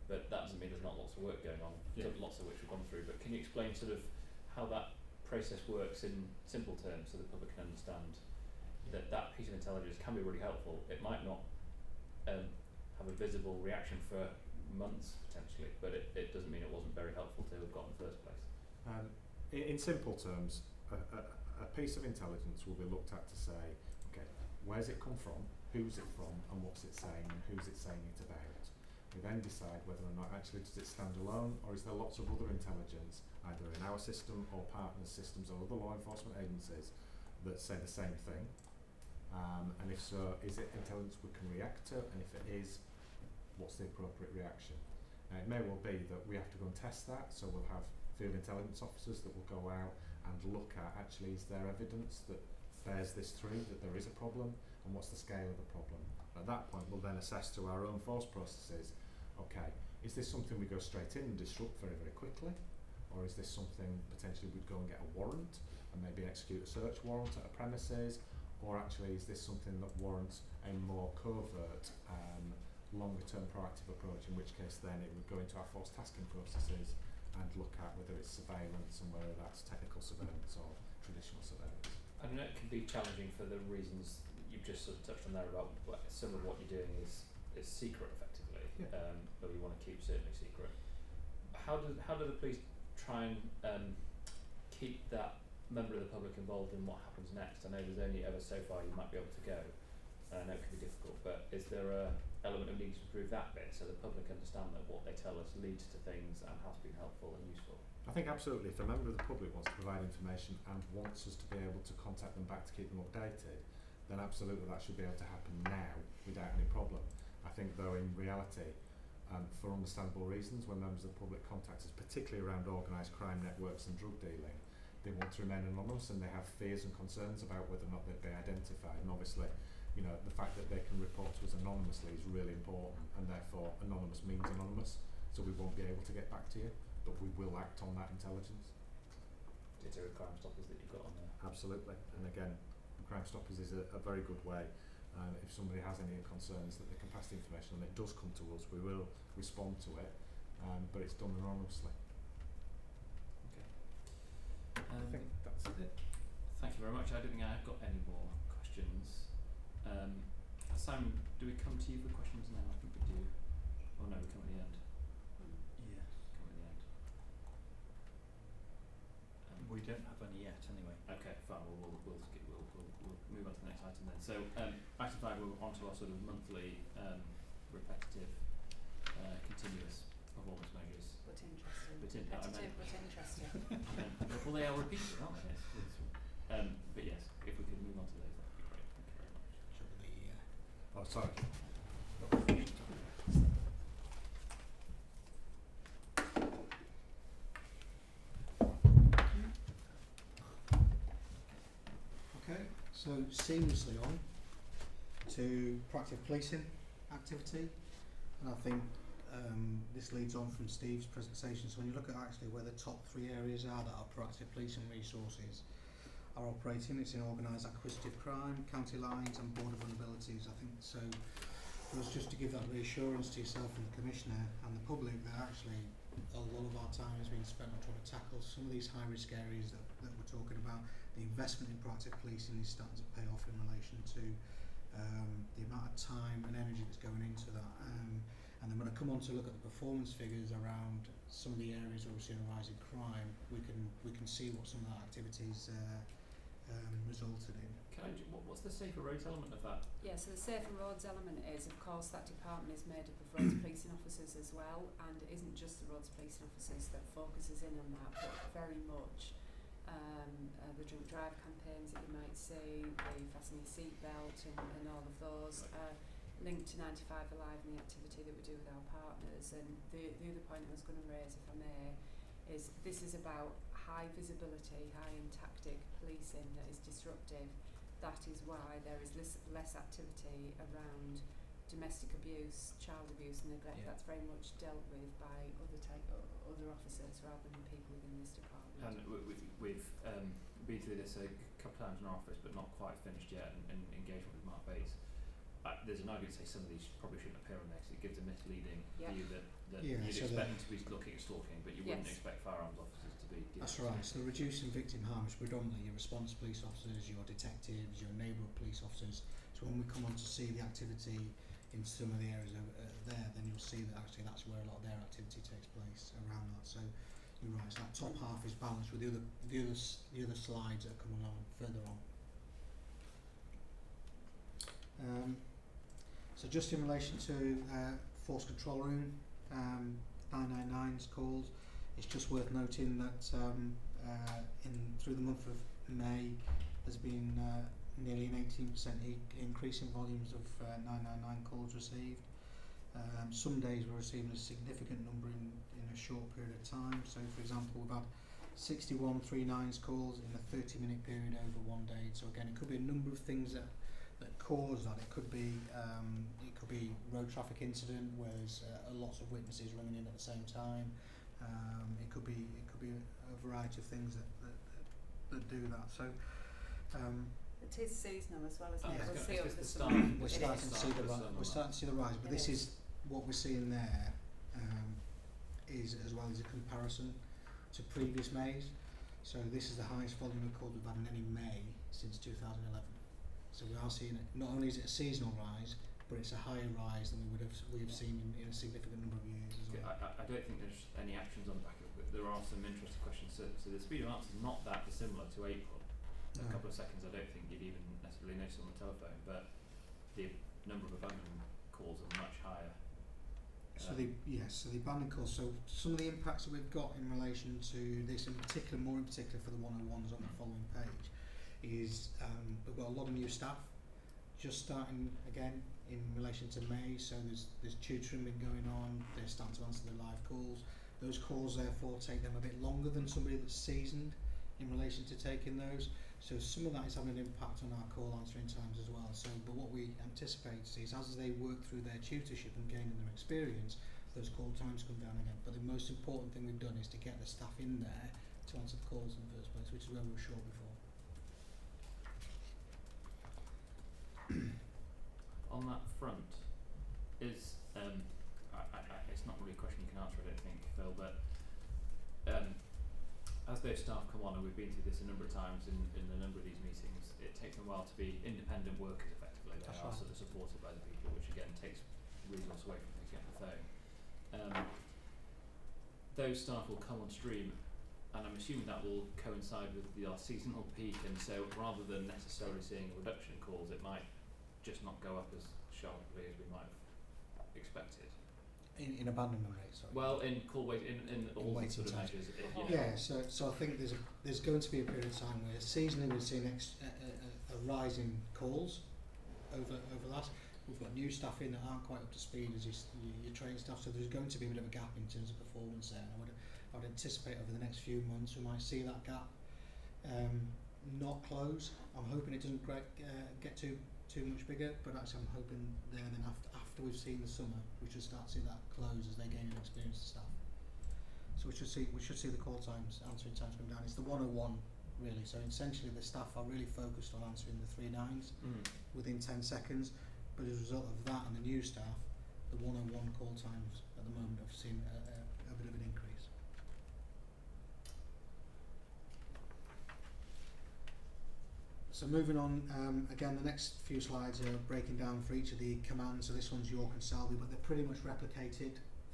But that doesn't mean there's not lots of work going on, lots of which we've gone through. But can you explain sort of how that process works in simple terms so the public can understand that that piece of intelligence can be really helpful? It might not have a visible reaction for months potentially, but it doesn't mean it wasn't very helpful to have got in the first place. In simple terms, a piece of intelligence will be looked at to say, okay, where's it come from, who's it from, and what's it saying, and who's it saying it about. We then decide whether or not actually does it stand alone, or is there lots of other intelligence, either in our system or partners' systems or other law enforcement agencies that say the same thing. And if so, is it intelligence we can react to, and if it is, what's the appropriate reaction? Now, it may well be that we have to go and test that, so we'll have field intelligence officers that will go out and look at actually is there evidence that bears this through, that there is a problem, and what's the scale of the problem. At that point we'll then assess to our own force processes, okay, is this something we go straight in and disrupt very, very quickly, or is this something potentially we'd go and get a warrant and maybe execute a search warrant at a premises, or actually is this something that warrants a more covert longer term proactive approach, in which case then it would go into our force tasking processes and look at whether it's surveillance and whether that's technical surveillance or traditional surveillance. I know it can be challenging for the reasons you've just sort of touched on there about some of what you're doing is secret effectively, Yeah. or you want to keep certainly secret. How do the police try and keep that member of the public involved in what happens next? I know there's only ever so far you might be able to go. I know it can be difficult, but is there a element of needing to improve that bit so the public understand that what they tell us leads to things and has been helpful and useful? I think absolutely, if a member of the public wants to provide information and wants us to be able to contact them back to keep them updated, then absolutely that should be able to happen now without any problem. I think though in reality, for understandable reasons, when members of the public contact us, particularly around organised crime networks and drug dealing, they want to remain anonymous and they have fears and concerns about whether or not they'd be identified, and obviously the fact that they can report to us anonymously is really important, and therefore anonymous means anonymous, so we won't be able to get back to you, but we will act on that intelligence. Ditto with Crime Stoppers that you've got on there. Absolutely, and again, Crime Stoppers is a very good way. If somebody has any concerns that they can pass the information and it does come to us, we will respond to it, but it's done anonymously. Okay. I think that's it. Thank you very much. I don't think I've got any more questions. Simon, do we come to you for questions now? I think we do. Oh no, we come at the end. Yeah. Come at the end. We don't have any yet, anyway. Okay, fine. We'll move on to the next item then. So, item 5, we're on to our sort of monthly, repetitive, continuous performance measures. But interesting. Repetitive, but interesting. Well, they are repeated, aren't they? But yes, if we could move on to those, that would be great. Thank you very much. Should be Oh, sorry. Okay, so seamlessly on to proactive policing activity, and I think this leads on from Steve's presentation. So when you look at actually where the top 3 areas are that our proactive policing resources are operating, it's in organised acquisitive crime, county lines and border vulnerabilities. I think so for us just to give that reassurance to yourself and the Commissioner and the public that actually a lot of our time has been spent on trying to tackle some of these high risk areas that we're talking about. The investment in proactive policing is starting to pay off in relation to the amount of time and energy that's going into that. And then when I come on to look at the performance figures around some of the areas where we're seeing a rise in crime, we can see what some of that activities resulted in. What's the safer roads element of that? Yeah, so the safer roads element is, of course, that department is made up of roads policing officers as well, and it isn't just the roads policing officers that focuses in on that, but very much the drunk drive campaigns that you might see, the fasten your seatbelt and all of those, linked to 95 Alive and the activity that we do with our partners. And the other point I was going to raise, if I may, is this is about high visibility, high end tactic policing that is disruptive. That is why there is less activity around domestic abuse, child abuse and neglect. That's very much dealt with by other officers rather than people within this department. And we've been through this a couple of times in our office, but not quite finished yet, and engagement with Mark Bates. There's an argument to say some of these probably shouldn't appear on there because it gives a misleading view that you'd expect them to be looking at stalking, but you wouldn't expect firearms officers to be. That's right. So reducing victim harm is predominantly your response police officers, your detectives, your neighbourhood police officers. So when we come on to see the activity in some of the areas there, then you'll see that actually that's where a lot of their activity takes place around that. So you're right. So that top half is balanced with the other slides that are coming along further on. So just in relation to force control room, 999's calls, it's just worth noting that through the month of May there's been nearly an 18% increase in volumes of 999 calls received. Some days we're receiving a significant number in a short period of time. So for example, we've had 61 39s calls in a 30-minute period over one day. So again, it could be a number of things that cause that. It could be road traffic incident where there's lots of witnesses running in at the same time. It could be a variety of things that do that. So it is seasonal as well, isn't it? Yeah. We'll see over the start. summer. we're starting to see the rise, but this is what we're seeing there is as well as a comparison to previous Mays. So this is the highest volume of calls we've had in any May since 2011. So we are seeing it, not only is it a seasonal rise, but it's a higher rise than we have seen in a significant number of years as well. I don't think there's any actions on the back of it, but there are some interesting questions. So the speed of answer is not that dissimilar to April. A couple of seconds I don't think you'd even necessarily notice on the telephone, but the number of abandoned calls are much higher. So the abandoned calls. So some of the impacts that we've got in relation to this, in particular, more in particular for the 101s on the following page, is we've got a lot of new staff just starting again in relation to May. So there's tutoring been going on. They're starting to answer the live calls. Those calls therefore take them a bit longer than somebody that's seasoned in relation to taking those. So some of that is having an impact on our call answering times as well. So, but what we anticipate is as they work through their tutorship and gaining their experience, those call times come down again. But the most important thing we've done is to get the staff in there to answer the calls in the first place, which is where we were short before. On that front, is it's not really a question you can answer, I don't think, Phil, but as those staff come on, and we've been through this a number of times in a number of these meetings, it takes them a while to be independent workers effectively. They That's are right. sort of supported by the people, which again takes resource away from picking up the phone. Those staff will come on stream, and I'm assuming that will coincide with our seasonal peak, and so rather than necessarily seeing a reduction in calls, it might just not go up as sharply as we might have expected. In abandonment rates, sorry. Well, in call wait, in all the waiting sort of times. measures, Yeah, so I think there's going to be a period of time where seasonally we've seen a rise in calls over that. We've got new staff in that aren't quite up to speed as your trained staff, so there's going to be a bit of a gap in terms of performance there. And I would anticipate over the next few months we might see that gap not close. I'm hoping it doesn't get too much bigger, but actually I'm hoping then after we've seen the summer, we should start to see that close as they gain an experienced staff. So we should see the call times, answering times come down. It's the 101 really. So essentially the staff are really focused on answering the 3 9s within 10 seconds. But as a result of that and the new staff, the 101 call times at the moment have seen a bit of an increase. So moving on, again the next few slides are breaking down for each of the commands. So this one's York and Selby, but they're pretty much replicated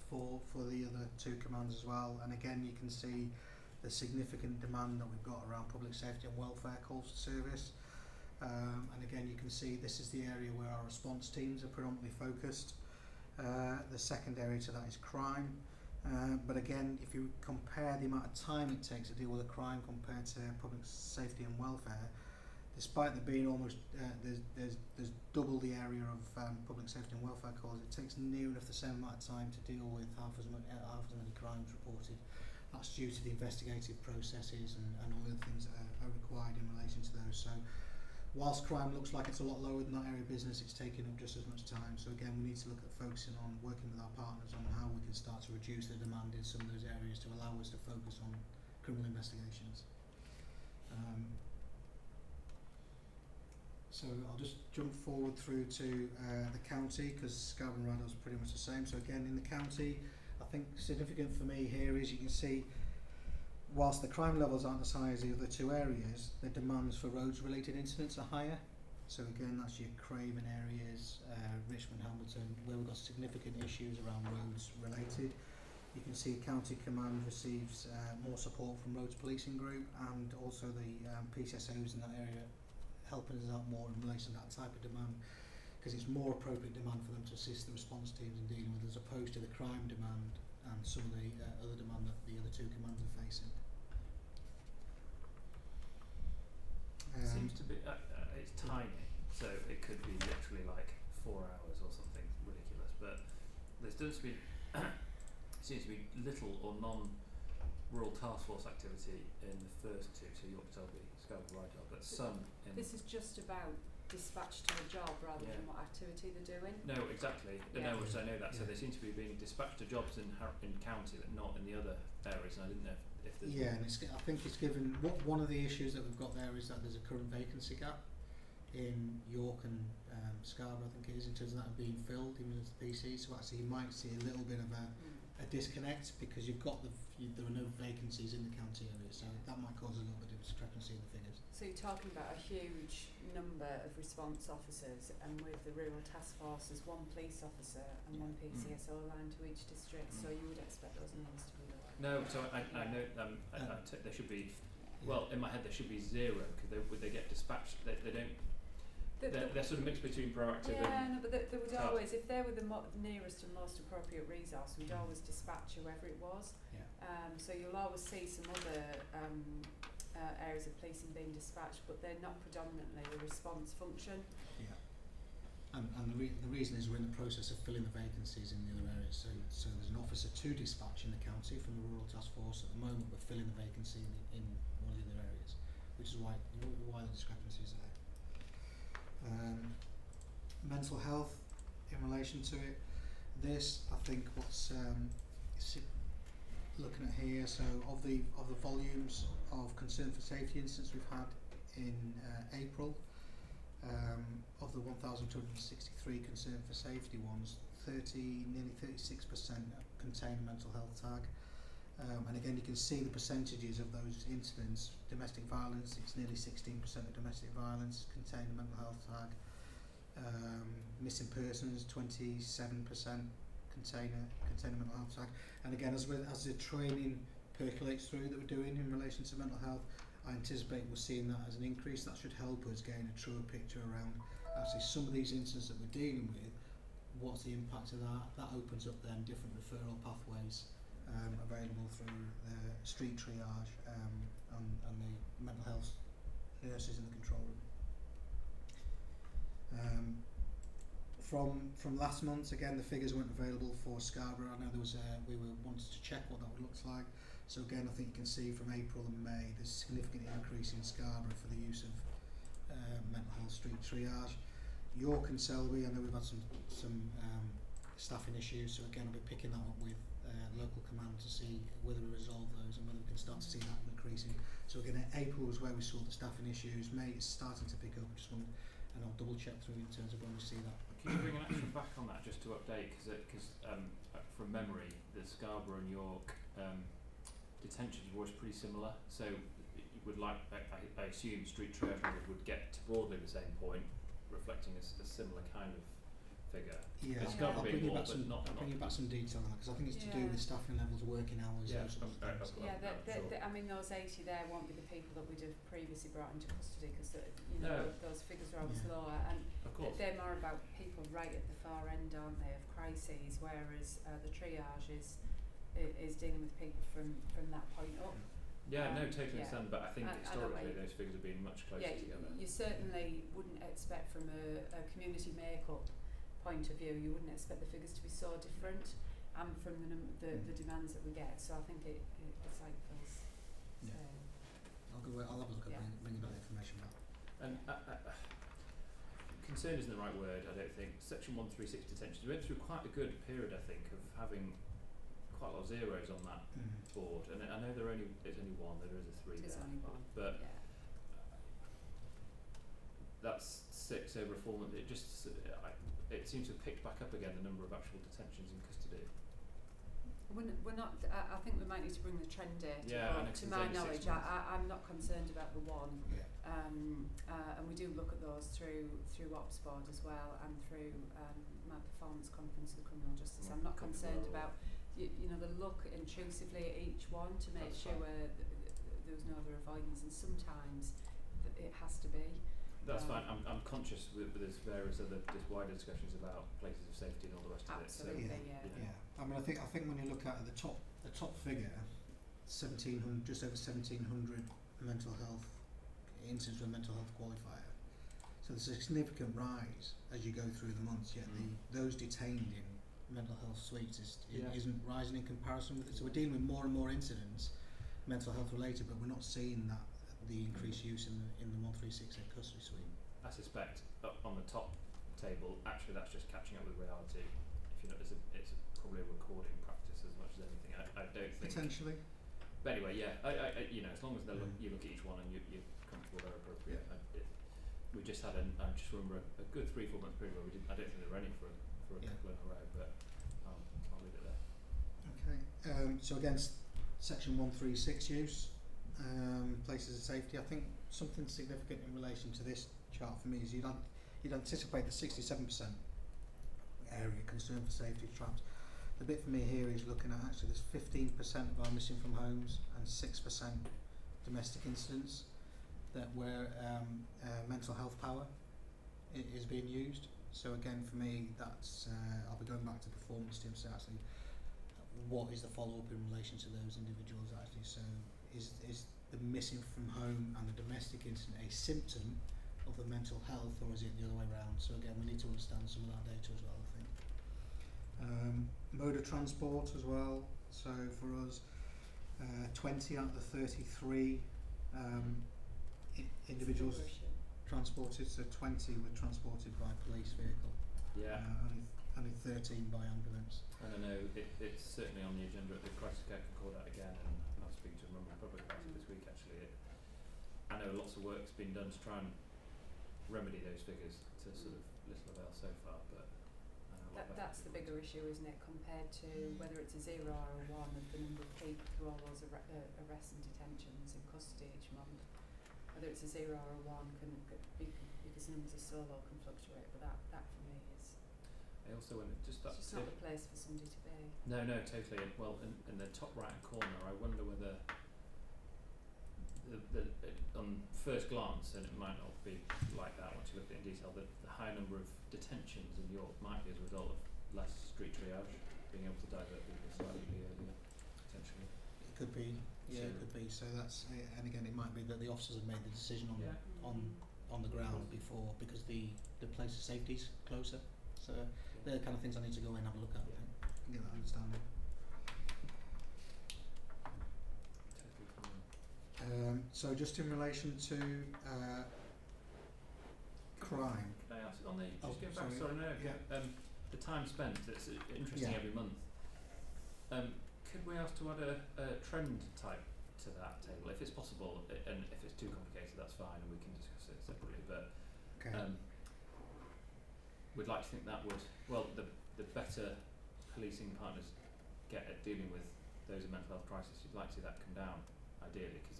for the other 2 commands as well. And again you can see the significant demand that we've got around public safety and welfare calls for service. And again you can see this is the area where our response teams are predominantly focused. The second area to that is crime. But again, if you compare the amount of time it takes to deal with a crime compared to public safety and welfare, despite there being almost there's double the area of public safety and welfare calls, it takes near enough the same amount of time to deal with half as many crimes reported. That's due to the investigative processes and all the other things that are required in relation to those. So whilst crime looks like it's a lot lower than that area of business, it's taking up just as much time. So again, we need to look at focusing on working with our partners on how we can start to reduce the demand in some of those areas to allow us to focus on criminal investigations. So I'll just jump forward through to the county, because Scarborough and Rydal's pretty much the same. So again, in the county, I think significant for me here is you can see, whilst the crime levels aren't as high as the other 2 areas, the demands for roads-related incidents are higher. So again, that's your Craven areas, Richmond, Hamilton, where we've got significant issues around roads related. You can see County Command receives more support from Roads Policing Group, and also the PCSOs in that area helping us out more in relation to that type of demand, because it's more appropriate demand for them to assist the response teams in dealing with, as opposed to the crime demand and some of the other demand that the other 2 commands are facing. Seems to be it's tiny, so it could be literally like 4 hours or something ridiculous, but there seems to be little or non-rural task force activity in the first 2, so York, Selby, Scarborough, Rydal, but some in... This is just about dispatch to a job rather than what activity they're doing. No, exactly. Yeah. No, I know that. So they seem to be being dispatched to jobs in county, but not in the other areas. And I didn't know if there's... Yeah, and I think it's given... one of the issues that we've got there is that there's a current vacancy gap in York and Scarborough, I think it is, in terms of that being filled, even as the PC. So actually you might see a little bit of a a disconnect because you've got there are no vacancies in the county area, so that might cause a little bit of discrepancy in the figures. So you're talking about a huge number of response officers, and with the rural task force, there's one police officer and one PCSO line to each district, so you would expect those numbers to be lower. No, so I know there should be, well, in my head there should be zero, because they get dispatched, they don't, they're sort of mixed between proactive and... No, but there would task. always, if they were the nearest and most appropriate resource, we'd always dispatch whoever it was. Yeah. So you'll always see some other areas of policing being dispatched, but they're not predominantly a response function. Yeah. And the reason is we're in the process of filling the vacancies in the other areas. So there's an officer to dispatch in the county from the rural task force. At the moment, we're filling the vacancy in one of the other areas, which is why the discrepancy is there. Mental health in relation to it. This, I think, what's looking at here. So of the volumes of concern for safety incidents we've had in April. Of the 1,263 concern for safety ones, nearly 36% contain a mental health tag. And again, you can see the percentages of those incidents. Domestic violence, it's nearly 16% of domestic violence contain a mental health tag. Missing persons, 27% contain a mental health tag. And again, as the training percolates through that we're doing in relation to mental health, I anticipate we're seeing that as an increase. That should help us gain a truer picture around actually some of these incidents that we're dealing with. What's the impact of that? That opens up then different referral pathways available through street triage and the mental health nurses in the control room. From last month, again, the figures weren't available for Scarborough. I know there was we wanted to check what that would look like. So again, I think you can see from April and May, there's a significant increase in Scarborough for the use of mental health street triage. York and Selby, I know we've had some staffing issues, so again, I'll be picking that up with local command to see whether we resolve those and whether we can start to see that increasing. So again, April was where we saw the staffing issues. May it's starting to pick up. And I'll double check through in terms of when we see that. Can you bring an action back on that just to update? Because from memory, the Scarborough and York detentions were always pretty similar. So you would I assume street triage numbers would get to broadly the same point, reflecting a similar kind of figure. Yeah, It's got to I'll be bring you more, back but some. I'll bring you back some detail on that because I think it's to do with staffing levels, working hours. Yeah, those sort of things. I mean, those 80 there won't be the people that we'd have previously brought into custody because those figures are always lower, and they're more about people right at the far end, aren't they, of crises, whereas the triage is dealing with people from that point up. Yeah, no, totally understand, but I think historically those figures have been much closer together. You certainly wouldn't expect from a community makeup point of view, you wouldn't expect the figures to be so different, and from the demands that we get. So I think it's like Phil's saying. I'll have a look at bringing that information back. And concern isn't the right word, I don't think. Section 136 detentions, we went through quite a good period, I think, of having quite a lot of zeros on that board, and I know there's only one, there is a 3 There's there, only one, but that's 6 over a 4 month. It seems to have picked back up again the number of actual detentions in custody. We're not. I think we might need to bring the trend data. Yeah, to my knowledge, I'm not concerned about the one. Yeah. And we do look at those through Ops Board as well, and through my performance conference of the criminal justice. I'm not concerned about the look intrusively at each one to make sure there was no other avoidance, and sometimes it has to be. That's fine. I'm conscious with there's various other just wider discussions about places of safety and all the rest Absolutely, of it. So, yeah. I mean, I think when you look at the top figure, 1,700, just over 1,700 mental health incidents with a mental health qualifier. So there's a significant rise as you go through the months. Yet those detained in mental health suites isn't rising in comparison with it. So we're dealing with more and more incidents, mental health related, but we're not seeing that the increased use in the 136 custody suite. I suspect on the top table, actually, that's just catching up with reality. If you know, it's probably a recording practice as much as anything. I don't think Potentially. But anyway, yeah, I as long as you look at each one and you're comfortable they're appropriate. We just had I just remember a good 3-4 month period where I don't think there were any for a couple in a row, but I'll leave it there. Okay. So against section 136 use, places of safety, I think something significant in relation to this chart for me is you'd anticipate the 67% area concern for safety traps. The bit for me here is looking at actually there's 15% of our missing from homes and 6% domestic incidents that where mental health power is being used. So again, for me, that's I'll be going back to performance teams. So actually, what is the follow-up in relation to those individuals? Actually, so is the missing from home and the domestic incident a symptom of the mental health, or is it the other way around? So again, we need to understand some of that data as well, I think. Mode of transport as well. So for us, 20 out of the 33 individuals transported, so 20 were transported by police vehicle. Yeah. Only 13 by ambulance. And I know it's certainly on the agenda at the Crisis Care Concordat again, and I was speaking to a member of the public about it this week actually. I know lots of work's been done to try and remedy those figures to sort of little avail so far, but that's the bigger issue, isn't it, compared to whether it's a 0 or a 1 of the number of people through all those arrests and detentions in custody each month. Whether it's a 0 or a 1 can be, because numbers are so low, can fluctuate, but that for me is I also wonder just that it's just not the place for somebody to be. No, totally. And well, in the top right corner, I wonder whether the on first glance, and it might not be like that once you look at it in detail, the high number of detentions in York might be as a result of less street triage, being able to divert people slightly earlier, potentially. It could be, yeah, So it could be. So that's, and again, it might be that the officers have made the decision on the ground before, because the place of safety's closer. So they're the kind of things I need to go in and have a look at. I think, and get that understanding. So just in relation to crime. Can I ask on the just going back? sorry. Sorry, no. Yeah. The time spent. It's interesting Yeah. every month. Could we ask to add a trend type to that table, if it's possible? And if it's too complicated, that's fine, and we can discuss it separately. But Okay. we'd like to think that would the better policing partners get at dealing with those in mental health crisis. You'd like to see that come down, ideally, because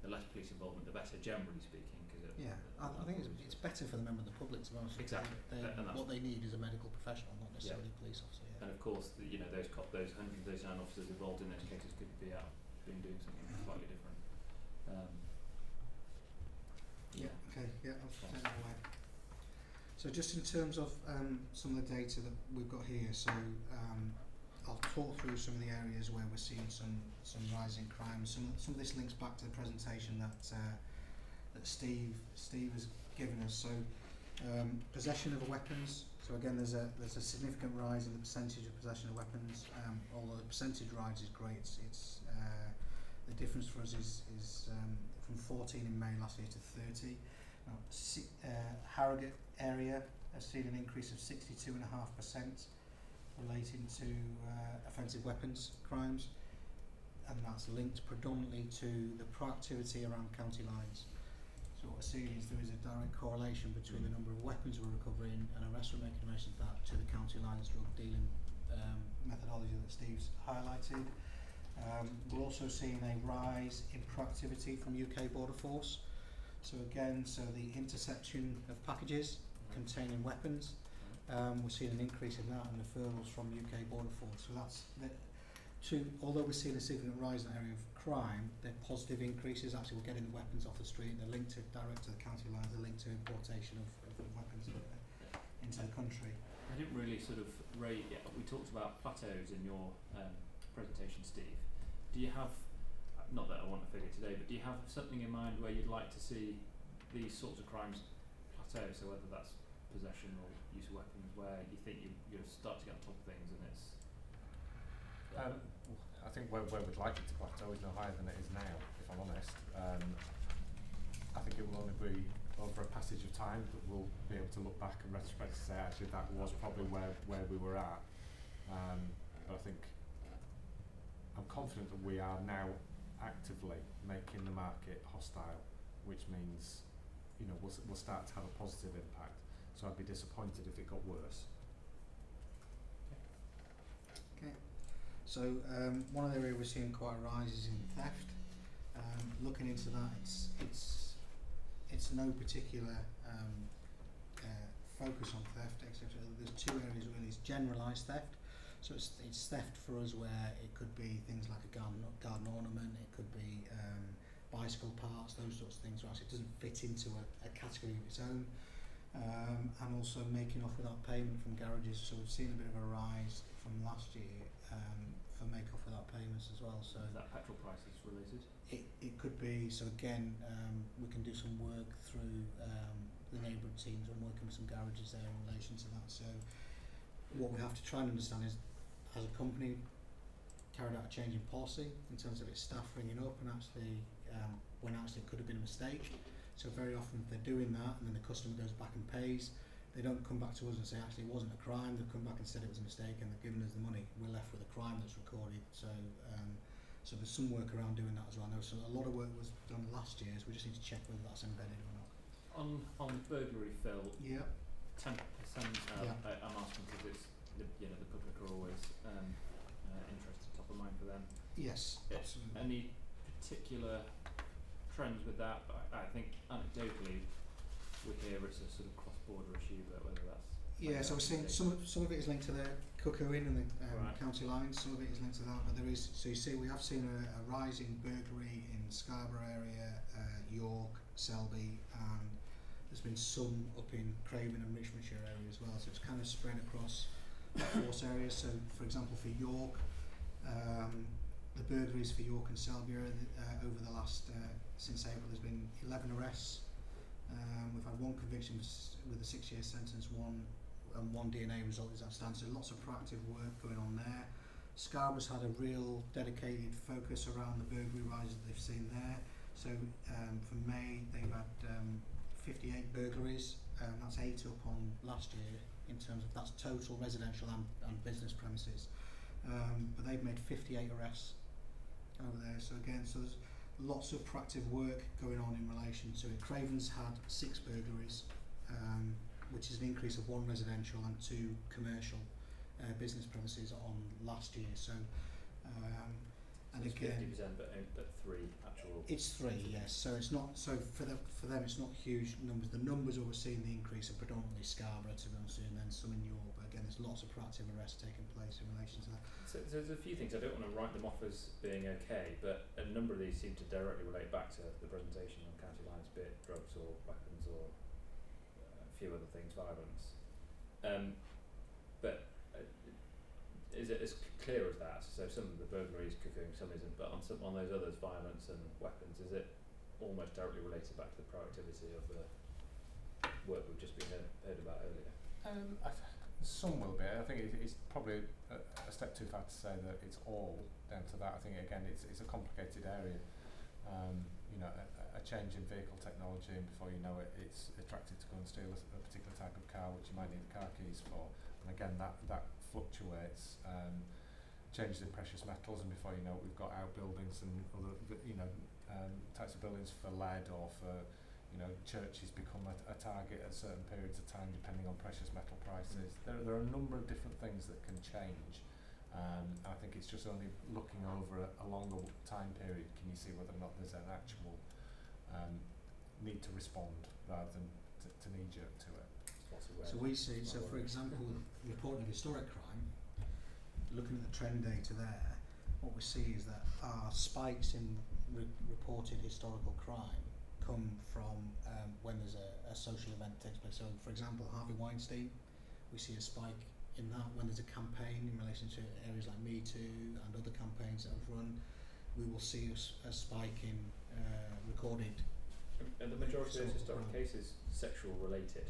the less police involvement, the better, generally speaking. Yeah, I think it's better for the member of the public, to be honest. Exactly. What they need is a medical professional, not necessarily a police officer. Yeah. And of course, those 139 officers involved in those cases could be out doing something slightly different. Okay. Yeah, I'll take that away. So just in terms of some of the data that we've got here, so I'll talk through some of the areas where we're seeing some rising crime. Some of this links back to the presentation that Steve has given us. So possession of weapons. So again, there's a significant rise in the percentage of possession of weapons. Although the percentage rise is great, it's the difference for us is from 14 in May last year to 30. Now, Harrogate area has seen an increase of 62.5% relating to offensive weapons crimes, and that's linked predominantly to the proactivity around county lines. So what we're seeing is there is a direct correlation between the number of weapons we're recovering and arrests we're making in relation to that, to the county lines drug dealing methodology that Steve's highlighted. We're also seeing a rise in proactivity from UK Border Force. So again, the interception of packages containing weapons, we're seeing an increase in that and referrals from UK Border Force. So that's although we're seeing a significant rise in the area of crime, they're positive increases. Actually, we're getting the weapons off the street. They're linked direct to the county lines. They're linked to importation of weapons into the country. I didn't really sort of rate. Yeah, we talked about plateaus in your presentation, Steve. Do you have, not that I want a figure today, but do you have something in mind where you'd like to see these sorts of crimes plateau? So whether that's possession or use of weapons, where you think you start to get on top of things, and it's. I think where we'd like it to plateau is no higher than it is now, if I'm honest. I think it will only be over a passage of time that we'll be able to look back and retrospect and say actually that was probably where we were at. But I think I'm confident that we are now actively making the market hostile, which means we'll start to have a positive impact. So I'd be disappointed if it got worse. So one of the areas we're seeing quite a rise is in theft. Looking into that, it's no particular focus on theft, etc. There's two areas really. It's generalised theft. So it's theft for us where it could be things like a garden ornament, it could be bicycle parts, those sorts of things. Right, so it doesn't fit into a category of its own. And also making off without payment from garages. So we've seen a bit of a rise from last year for make off without payments as well. So Is that petrol prices related? it could be. So again, we can do some work through the neighbourhood teams and working with some garages there in relation to that. So what we have to try and understand is, as a company, carried out a change in policy in terms of its staff ringing up and actually when actually it could have been a mistake. So very often they're doing that and then the customer goes back and pays. They don't come back to us and say actually it wasn't a crime. They've come back and said it was a mistake and they've given us the money. We're left with a crime that's recorded. So so there's some work around doing that as well. I know so a lot of work was done last year, so we just need to check whether that's embedded or not. On burglary, Phil, Yeah. 10%. Yeah. I'm asking because it's the public are always interested, top of mind for them. Yes, absolutely. Any particular trends with that? I think anecdotally we hear it's a sort of cross-border issue, but whether that's Yeah, so we're seeing some of it is linked to the Cuckooing and the Right. county lines. Some of it is linked to that, but there is. So you see, we have seen a rise in burglary in Scarborough area, York, Selby, and there's been some up in Craven and Richmondshire area as well. So it's kind of spread across the force areas. So, for example, for York, the burglaries for York and Selby area over the last since April, there's been 11 arrests. We've had one conviction with a 6-year sentence, one DNA result is outstanding. So lots of proactive work going on there. Scarborough's had a real dedicated focus around the burglary rises that they've seen there. So for May they've had 58 burglaries. That's 8 up on last year in terms of that's total residential and business premises. But they've made 58 arrests over there. So again, so there's lots of proactive work going on in relation to it. Craven's had 6 burglaries, which is an increase of 1 residential and 2 commercial business premises on last year. So, and it's again, 50%, but 3 actual. it's 3, yes. So it's not so for them it's not huge numbers. The numbers where we're seeing the increase are predominantly Scarborough, to be honest, and then some in York. But again, there's lots of proactive arrests taking place in relation to that. So there's a few things. I don't want to write them off as being okay, but a number of these seem to directly relate back to the presentation on county lines, be it drugs or weapons or a few other things, violence. But is it as clear as that? So some of the burglaries, cooking, some isn't, but on those others, violence and weapons, is it almost directly related back to the proactivity of the work we've just been heard about earlier? Some will be. I think it's probably a step too far to say that it's all down to that. I think again it's a complicated area. A change in vehicle technology, and before you know it, it's attracted to go and steal a particular type of car, which you might need the car keys for. And again, that fluctuates. Changes in precious metals, and before you know it, we've got outbuildings and other types of buildings for lead or for churches become a target at certain periods of time depending on precious metal prices. There are a number of different things that can change. I think it's just only looking over a longer time period can you see whether or not there's an actual need to respond rather than to knee-jerk to it. So we see, so for example, reporting of historic crime, looking at the trend data there, what we see is that our spikes in reported historical crime come from when there's a social event that takes place. So for example, Harvey Weinstein, we see a spike in that. When there's a campaign in relation to areas like Me Too and other campaigns that have run, we will see a spike in recorded. And the majority of those historic cases sexual related?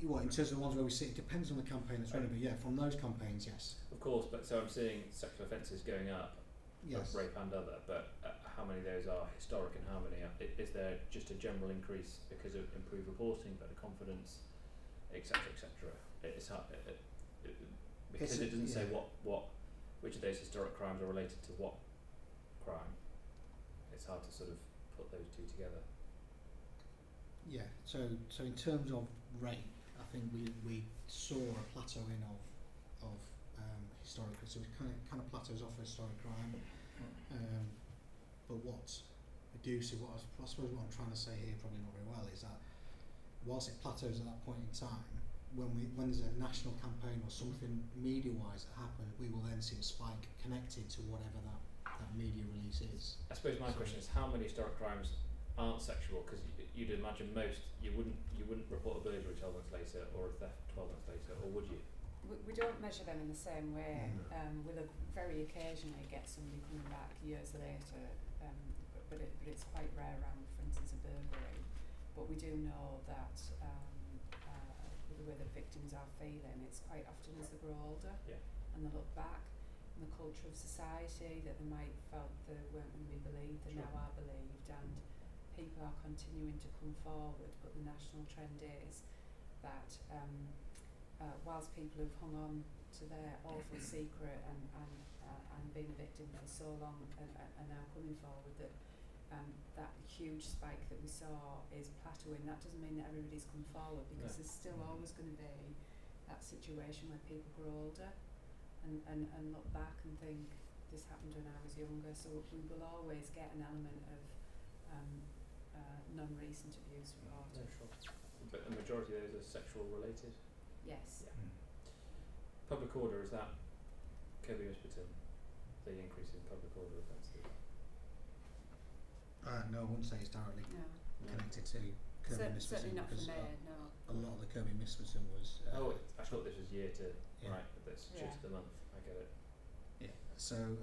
Well, in terms of the ones where we see, it depends on the campaign that's running, but yeah, from those campaigns, yes. Of course, but so I'm seeing sexual offences going up, Yes. both rape and other, but how many of those are historic and how many are, is there just a general increase because of improved reporting, better confidence, etc., etc.? It's hard, because it doesn't say which of those historic crimes are related to what crime. It's hard to sort of put those two together. Yeah, so in terms of rape, I think we saw a plateauing of historic, so it kind of plateaus off historic crime. But what we do see, I suppose what I'm trying to say here, probably not very well, is that whilst it plateaus at that point in time, when there's a national campaign or something media-wise that happens, we will then see a spike connected to whatever that media release is. I suppose my question is, how many historic crimes aren't sexual? Because you'd imagine most, you wouldn't report a burglary 12 months later or a theft 12 months later, or would you? We don't measure them in the same way. We'll very occasionally get somebody coming back years later, but it's quite rare around, for instance, a burglary. But we do know that with the way that victims are feeling, it's quite often as they grow older and they look back, and the culture of society that they might felt they weren't going to be believed, they now are believed, and people are continuing to come forward. But the national trend is that whilst people have hung on to their awful secret and been a victim for so long and are now coming forward, that that huge spike that we saw is plateauing. That doesn't mean that everybody's come forward, because there's still always going to be that situation where people grow older and look back and think, this happened when I was younger. So we will always get an element of non-recent abuse reported. No, sure. But the majority of those are sexual related? Yes. Yeah. Public order, is that Kirby Misperton, the increase in public order offences? No, I wouldn't say it's directly No. connected to Kirby Misperton, Certainly not for because me, no. a lot of the Kirby Misperton was. I thought this was year to Yeah. right, but that's Yeah. just the month. I get it. Yeah. So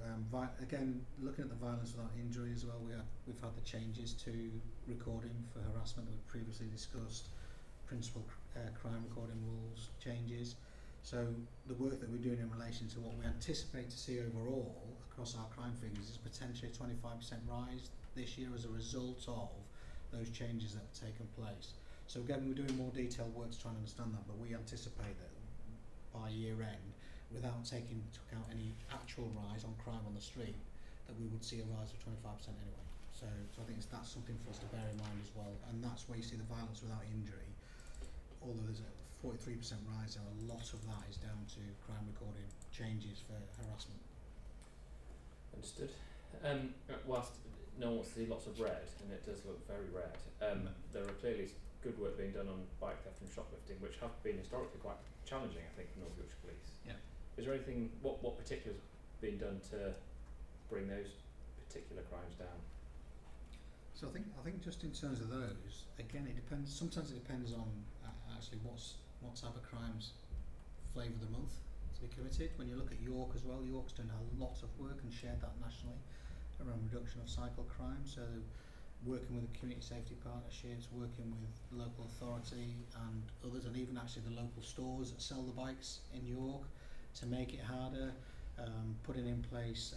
again, looking at the violence without injury as well, we've had the changes to recording for harassment that we previously discussed, principal crime recording rules changes. So the work that we're doing in relation to what we anticipate to see overall across our crime figures is potentially a 25% rise this year as a result of those changes that have taken place. So again, we're doing more detailed work to try and understand that, but we anticipate that by year end, without taking into account any actual rise on crime on the street, that we would see a rise of 25% anyway. So I think that's something for us to bear in mind as well, and that's where you see the violence without injury. Although there's a 43% rise there, a lot of that is down to crime recording changes for harassment. Understood. Whilst no one wants to see lots of red, and it does look very red, there are clearly good work being done on bike theft and shoplifting, which have been historically quite challenging, I think, for North Yorkshire Police. Yeah. Is there anything, what particular has been done to bring those particular crimes down? So I think just in terms of those, again, it depends. Sometimes it depends on actually what type of crimes flavour the month to be committed. When you look at York as well, York's done a lot of work and shared that nationally around reduction of cycle crime. So working with the community safety partnerships, working with the local authority and others, and even actually the local stores that sell the bikes in York to make it harder, putting in place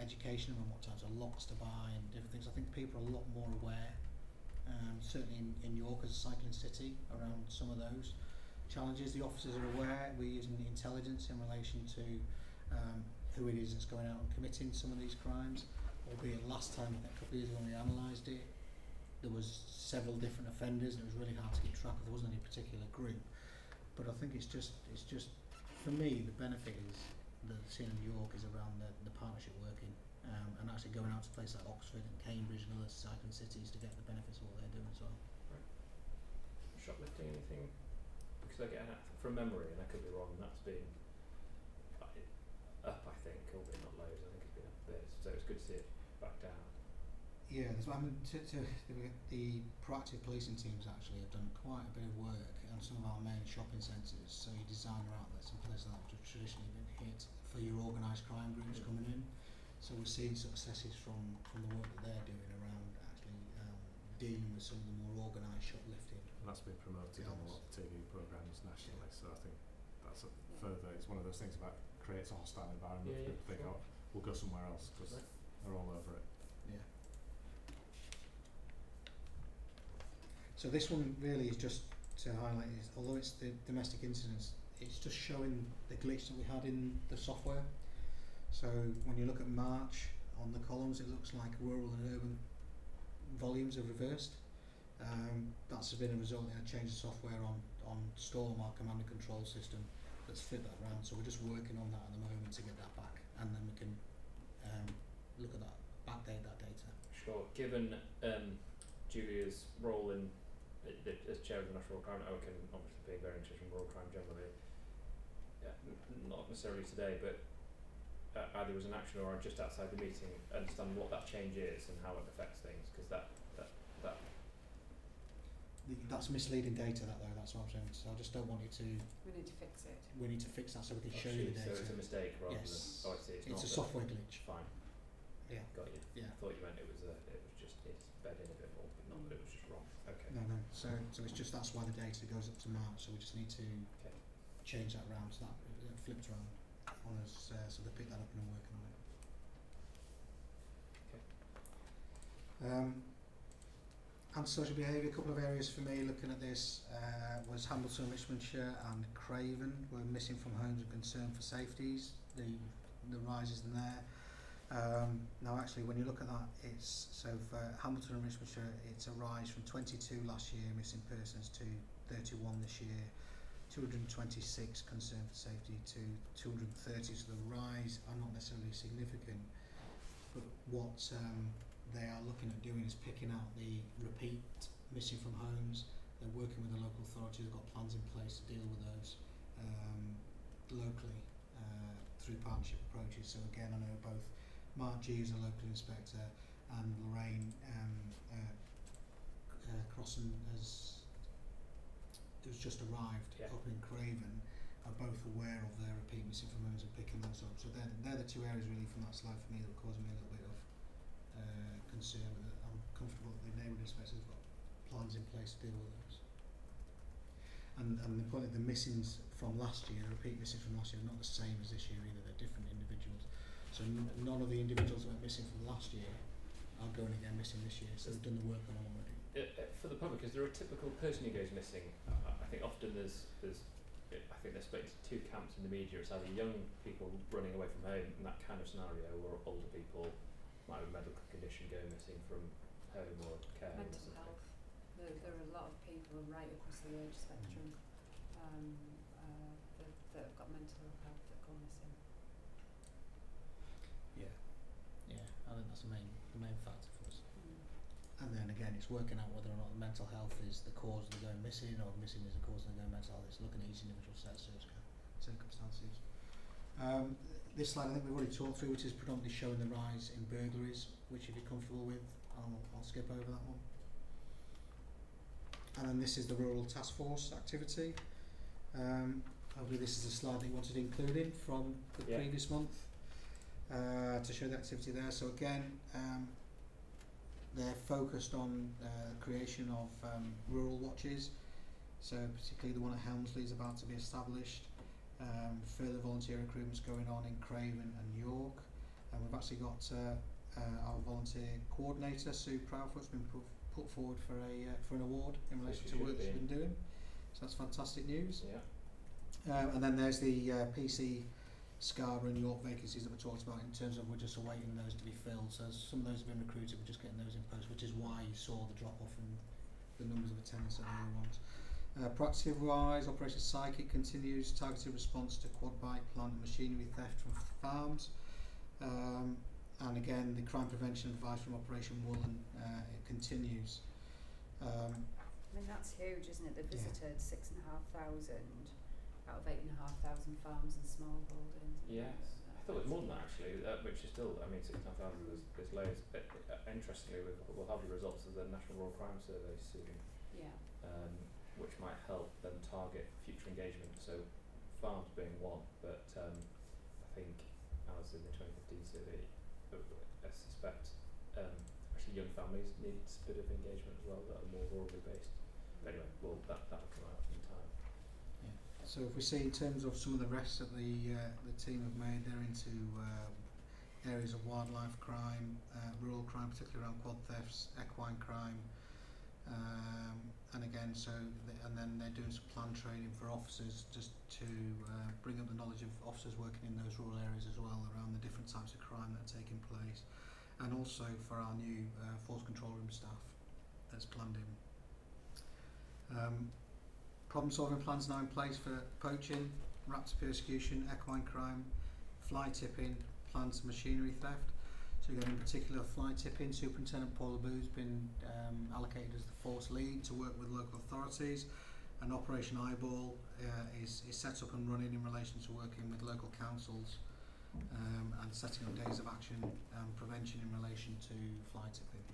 education on what types of locks to buy and different things. I think people are a lot more aware, certainly in York as a cycling city, around some of those challenges. The officers are aware. We're using the intelligence in relation to who it is that's going out and committing some of these crimes. Albeit last time, I think a couple of years ago when we analysed it, there was several different offenders and it was really hard to keep track of. There wasn't any particular group. But I think it's just for me, the benefit is that seeing in York is around the partnership working and actually going out to places like Oxford and Cambridge and other cycling cities to get the benefits of what they're doing as well. Right. Shoplifting, anything? Because I get from memory, and I could be wrong, that's been up, I think, albeit not loads. I think it's been up a bit, so it's good to see it back down. Yeah, the proactive policing teams actually have done quite a bit of work on some of our main shopping centres. So your designer outlets and places like that have traditionally been hit for your organised crime groups coming in. So we're seeing successes from the work that they're doing around actually dealing with some of the more organised shoplifting. And that's been promoted on a lot of TV programmes nationally, so I think that's further, it's one of those things about creates a hostile environment for people to think, oh, we'll go somewhere else because they're all over it. Yeah. So this one really is just to highlight is, although it's the domestic incidents, it's just showing the glitch that we had in the software. So when you look at March on the columns, it looks like rural and urban volumes have reversed. That's been a result in a change of software on Storm, our command and control system, let's flip that around. So we're just working on that at the moment to get that back, and then we can look at that, backdate that data. Sure. Given Julia's role in as chair of the National Crime Network, and obviously being very interested in rural crime generally, not necessarily today, but either as an action or just outside the meeting, understand what that change is and how it affects things, because That's misleading data, that though. That's what I'm saying. So I just don't want you to. We need to fix it. We need to fix that so we can show you the data. So it's a mistake rather Yes. than. Oh, I see. It's a software glitch. Fine. Yeah. Got you. Yeah. I thought you meant it was just it's bed in a bit more, but not that it was just wrong. Okay. No. So it's just that's why the data goes up to March. So we just need to Okay. change that round so that it flipped around on us. So they pick that up and are working on it. Okay. Antisocial behaviour, a couple of areas for me looking at this was Hambleton, Richmondshire and Craven were missing from homes of concern for safeties. The rises in there. Now actually when you look at that, it's so for Hambleton and Richmondshire it's a rise from 22 last year missing persons to 31 this year, 226 concern for safety to 230, so the rise are not necessarily significant, but what they are looking at doing is picking out the repeat missing from homes. They're working with the local authorities, they've got plans in place to deal with those locally through partnership approaches. So again, I know both Mark G, who's a local inspector, and Lorraine Crossan, who's just arrived up in Craven, are both aware of their repeat missing from homes and picking those up. So they're the two areas really from that slide for me that were causing me a little bit of concern, but I'm comfortable that the neighbourhood inspectors have got plans in place to deal with those. And the point that the missings from last year, the repeat missings from last year, are not the same as this year either, they're different individuals. So none of the individuals that went missing from last year are going again missing this year, so they've done the work on them already. For the public, is there a typical person who goes missing? I think often there's I think they're split into two camps in the media. It's either young people running away from home in that kind of scenario, or older people might have a medical condition going missing from home or care. Mental health. There are a lot of people right across the age spectrum that have got mental health that go missing. Yeah, I think that's the main factor for us. And then again, it's working out whether or not the mental health is the cause of them going missing, or missing is the cause of them going mental health. It's looking at each individual set of circumstances. This slide I think we've already talked through, which is predominantly showing the rise in burglaries, which if you're comfortable with, I'll skip over that one. And then this is the Rural Task Force activity. Hopefully this is a slide that you wanted including from the previous month to show the activity there. So again, they're focused on creation of rural watches, so particularly the one at Helmsley is about to be established. Further volunteer recruitment's going on in Craven and York, and we've actually got our volunteer coordinator Sue Proudfoot's been put forward for an award in relation to work she's been doing, so that's fantastic news. And then there's the PC Scarborough and York vacancies that we talked about, in terms of we're just awaiting those to be filled. So some of those have been recruited, we're just getting those in post, which is why you saw the drop off in the numbers of attendance at the other ones. Proactive wise, Operation Psychic continues, targeted response to quad bike, plant and machinery theft from farms. And again, the crime prevention advice from Operation Woolen, it continues. I mean, that's huge, isn't it? They visited 6,500 out of 8,500 farms and smallholdings. Yes, I thought it was more than that actually, which is still, I mean, 6,500 there's loads. But interestingly, we'll have the results of the National Rural Crime Survey soon, which might help them target future engagement. So farms being one, but I think as in the 2015 survey, I suspect actually young families need a bit of engagement as well that are more rurally based. But anyway, that'll come out in time. So if we see in terms of some of the rest that the team have made, they're into areas of wildlife crime, rural crime, particularly around quad thefts, equine crime, and again, and then they're doing some planned training for officers just to bring up the knowledge of officers working in those rural areas as well, around the different types of crime that are taking place, and also for our new force control room staff that's planned in. Problem solving plans now in place for poaching. raptor persecution, equine crime, fly tipping, plant and machinery theft. So again, in particular, fly tipping, Superintendent Paul Abou's been allocated as the force lead to work with local authorities, and Operation Eyeball is set up and running in relation to working with local councils and setting up days of action and prevention in relation to fly tipping.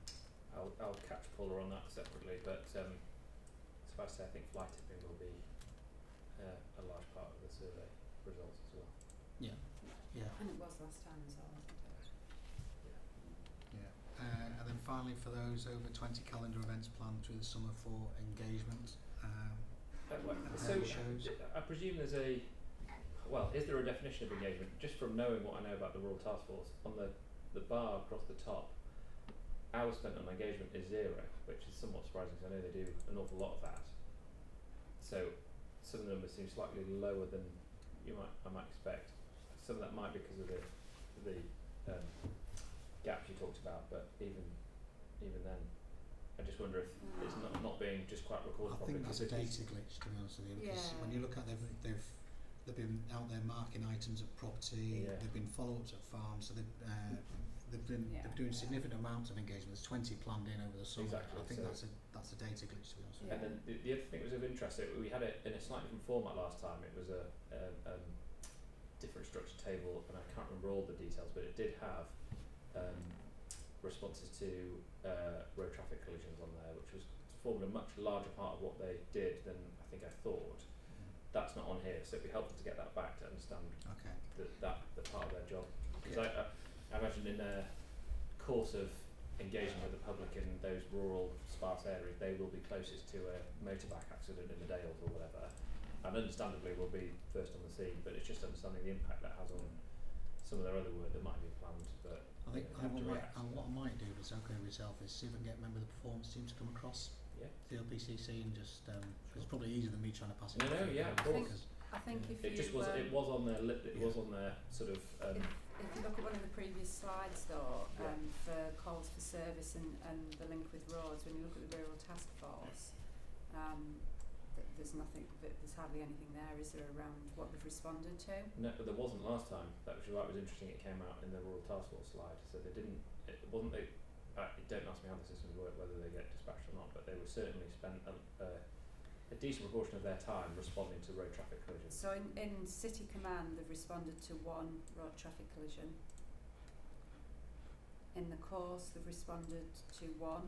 I'll catch Paula on that separately, but suffice to say, I think fly tipping will be a large part of the survey results as well. Yeah. And it was last time as well, wasn't it? Yeah. And then finally, for those over 20 calendar events planned through the summer for engagement. So I presume there's is there a definition of engagement? Just from knowing what I know about the Rural Task Force, on the bar across the top, hours spent on engagement is 0, which is somewhat surprising because I know they do an awful lot of that. So some of the numbers seem slightly lower than I might expect. Some of that might be because of the gaps you talked about, but even then, I just wonder if it's not being just quite recorded properly. I think that's a data glitch, to be honest with you, because when you look at they've been out there marking items of property. Yeah. They've been follow-ups at farms, so they're doing significant amounts of engagement. There's 20 planned in over the summer. Exactly. I think that's a data glitch, to be honest with you. And then the other thing that was of interest, we had it in a slightly different format last time. It was a different structured table, and I can't remember all the details, but it did have responses to road traffic collisions on there, which was forming a much larger part of what they did than I think I thought. That's not on here, so it'd be helpful to get that back to understand that part of their job. Because I imagine in a course of engaging with the public in those rural, sparse areas, they will be closest to a motorbike accident in the Dales or whatever, and understandably will be first on the scene, but it's just understanding the impact that has on some of their other work that might be planned. But I think what I might do, if it's okay with yourself, is see if I can get a member of the performance team to come across the LPCC and just it's probably easier than me trying to pass it. Of course. I think if it you just was it was on their was on their sort of if you look at one of the previous slides though, for calls for service and the link with roads, when you look at the Rural Task Force, there's hardly anything there, is there, around what they've responded to? No, there wasn't last time. That was why it was interesting. It came out in the Rural Task Force slide, so they didn't. It wasn't. Don't ask me how the systems work, whether they get dispatched or not, but they were certainly spent a decent proportion of their time responding to road traffic collisions. So in City Command, they've responded to 1 road traffic collision. In the course, they've responded to 1,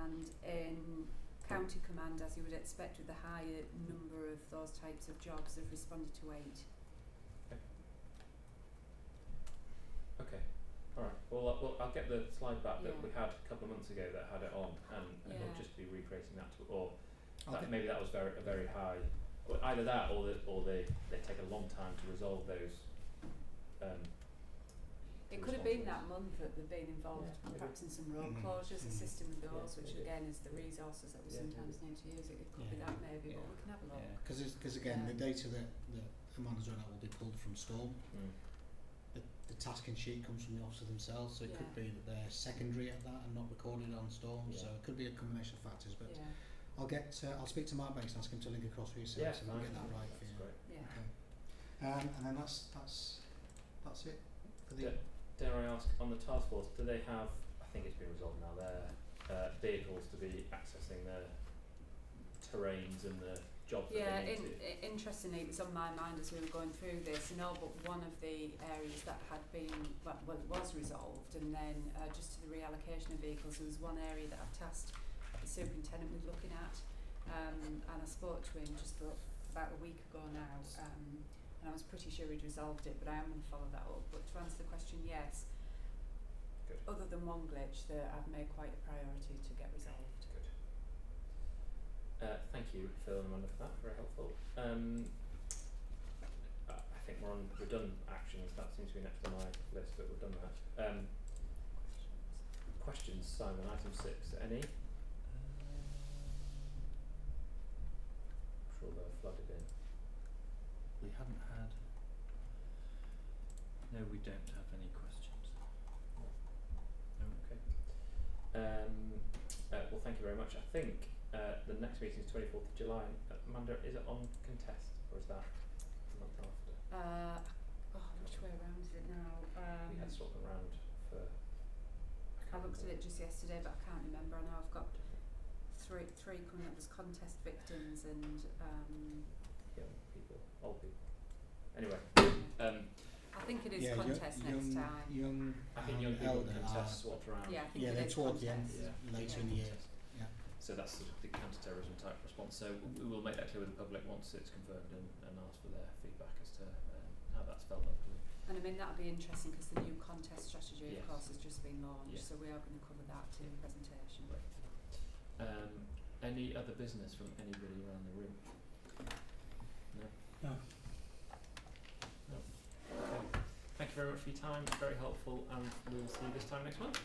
and in County Command, as you would expect with the higher number of those types of jobs, they've responded to 8. Okay. Alright, well I'll get the slide back that we had a couple of months ago that had it on, and we'll just be recreating that maybe that was a very high, either that or they take a long time to resolve those. It could have been that month that they've been involved perhaps in some road closures, assisting with those, which again is the resources that we sometimes need to use. It could be that maybe, but we can have a look. Because again, the data that Amanda's run out will be pulled from Storm. The tasking sheet comes from the officers themselves, so it could be that they're secondary at that and not recorded on Storm. So it could be a combination of factors. But I'll speak to Mark Banks and ask him to link across for you, so we'll get that right for you. Great. Okay. And then that's it for the. Dare I ask, on the task force, do they have? I think it's been resolved now. Their vehicles to be accessing the terrains and the jobs that they need to. Interestingly, it was on my mind as we were going through this, and all but one of the areas that had been, it was resolved, and then just to the reallocation of vehicles, there was one area that I've tasked the superintendent with looking at, and I spoke to him just about a week ago now, and I was pretty sure he'd resolved it, but I am going to follow that up. But to answer the question, yes. Good. Other than one glitch that I've made quite a priority to get resolved. Good. Thank you, Phil and Amanda, for that. Very helpful. I think we're done actions. That seems to be next on my list, but we're done that. Questions, Simon, item 6. Any? I'm sure they're flooded in. We haven't had. No, we don't have any questions. No. Okay. Well, thank you very much. I think the next meeting is 24th of July. Amanda, is it on Contest? or is that the month after? Which way around is it now? We had sort of around for. I looked at it just yesterday, but I can't remember. I know I've got three coming up as contest victims and Young people, old people. Anyway, I think it is contest next time. Young I think young people elder contests swapped around. Yeah, I think yeah, it they're is towards the end, contest. later Yeah. in the year. Yeah. So that's sort of the counter-terrorism type response. So we will make that clear with the public once it's confirmed and ask for their feedback as to how that's felt locally. And I mean that'll be interesting because the new contest strategy, Yes. of course, has just been launched. Yeah. So we are going to cover that in the presentation. Right. Any other business from anybody around the room? No. No. No. Okay. Thank you very much for your time. It's very helpful, and we'll see you this time next month.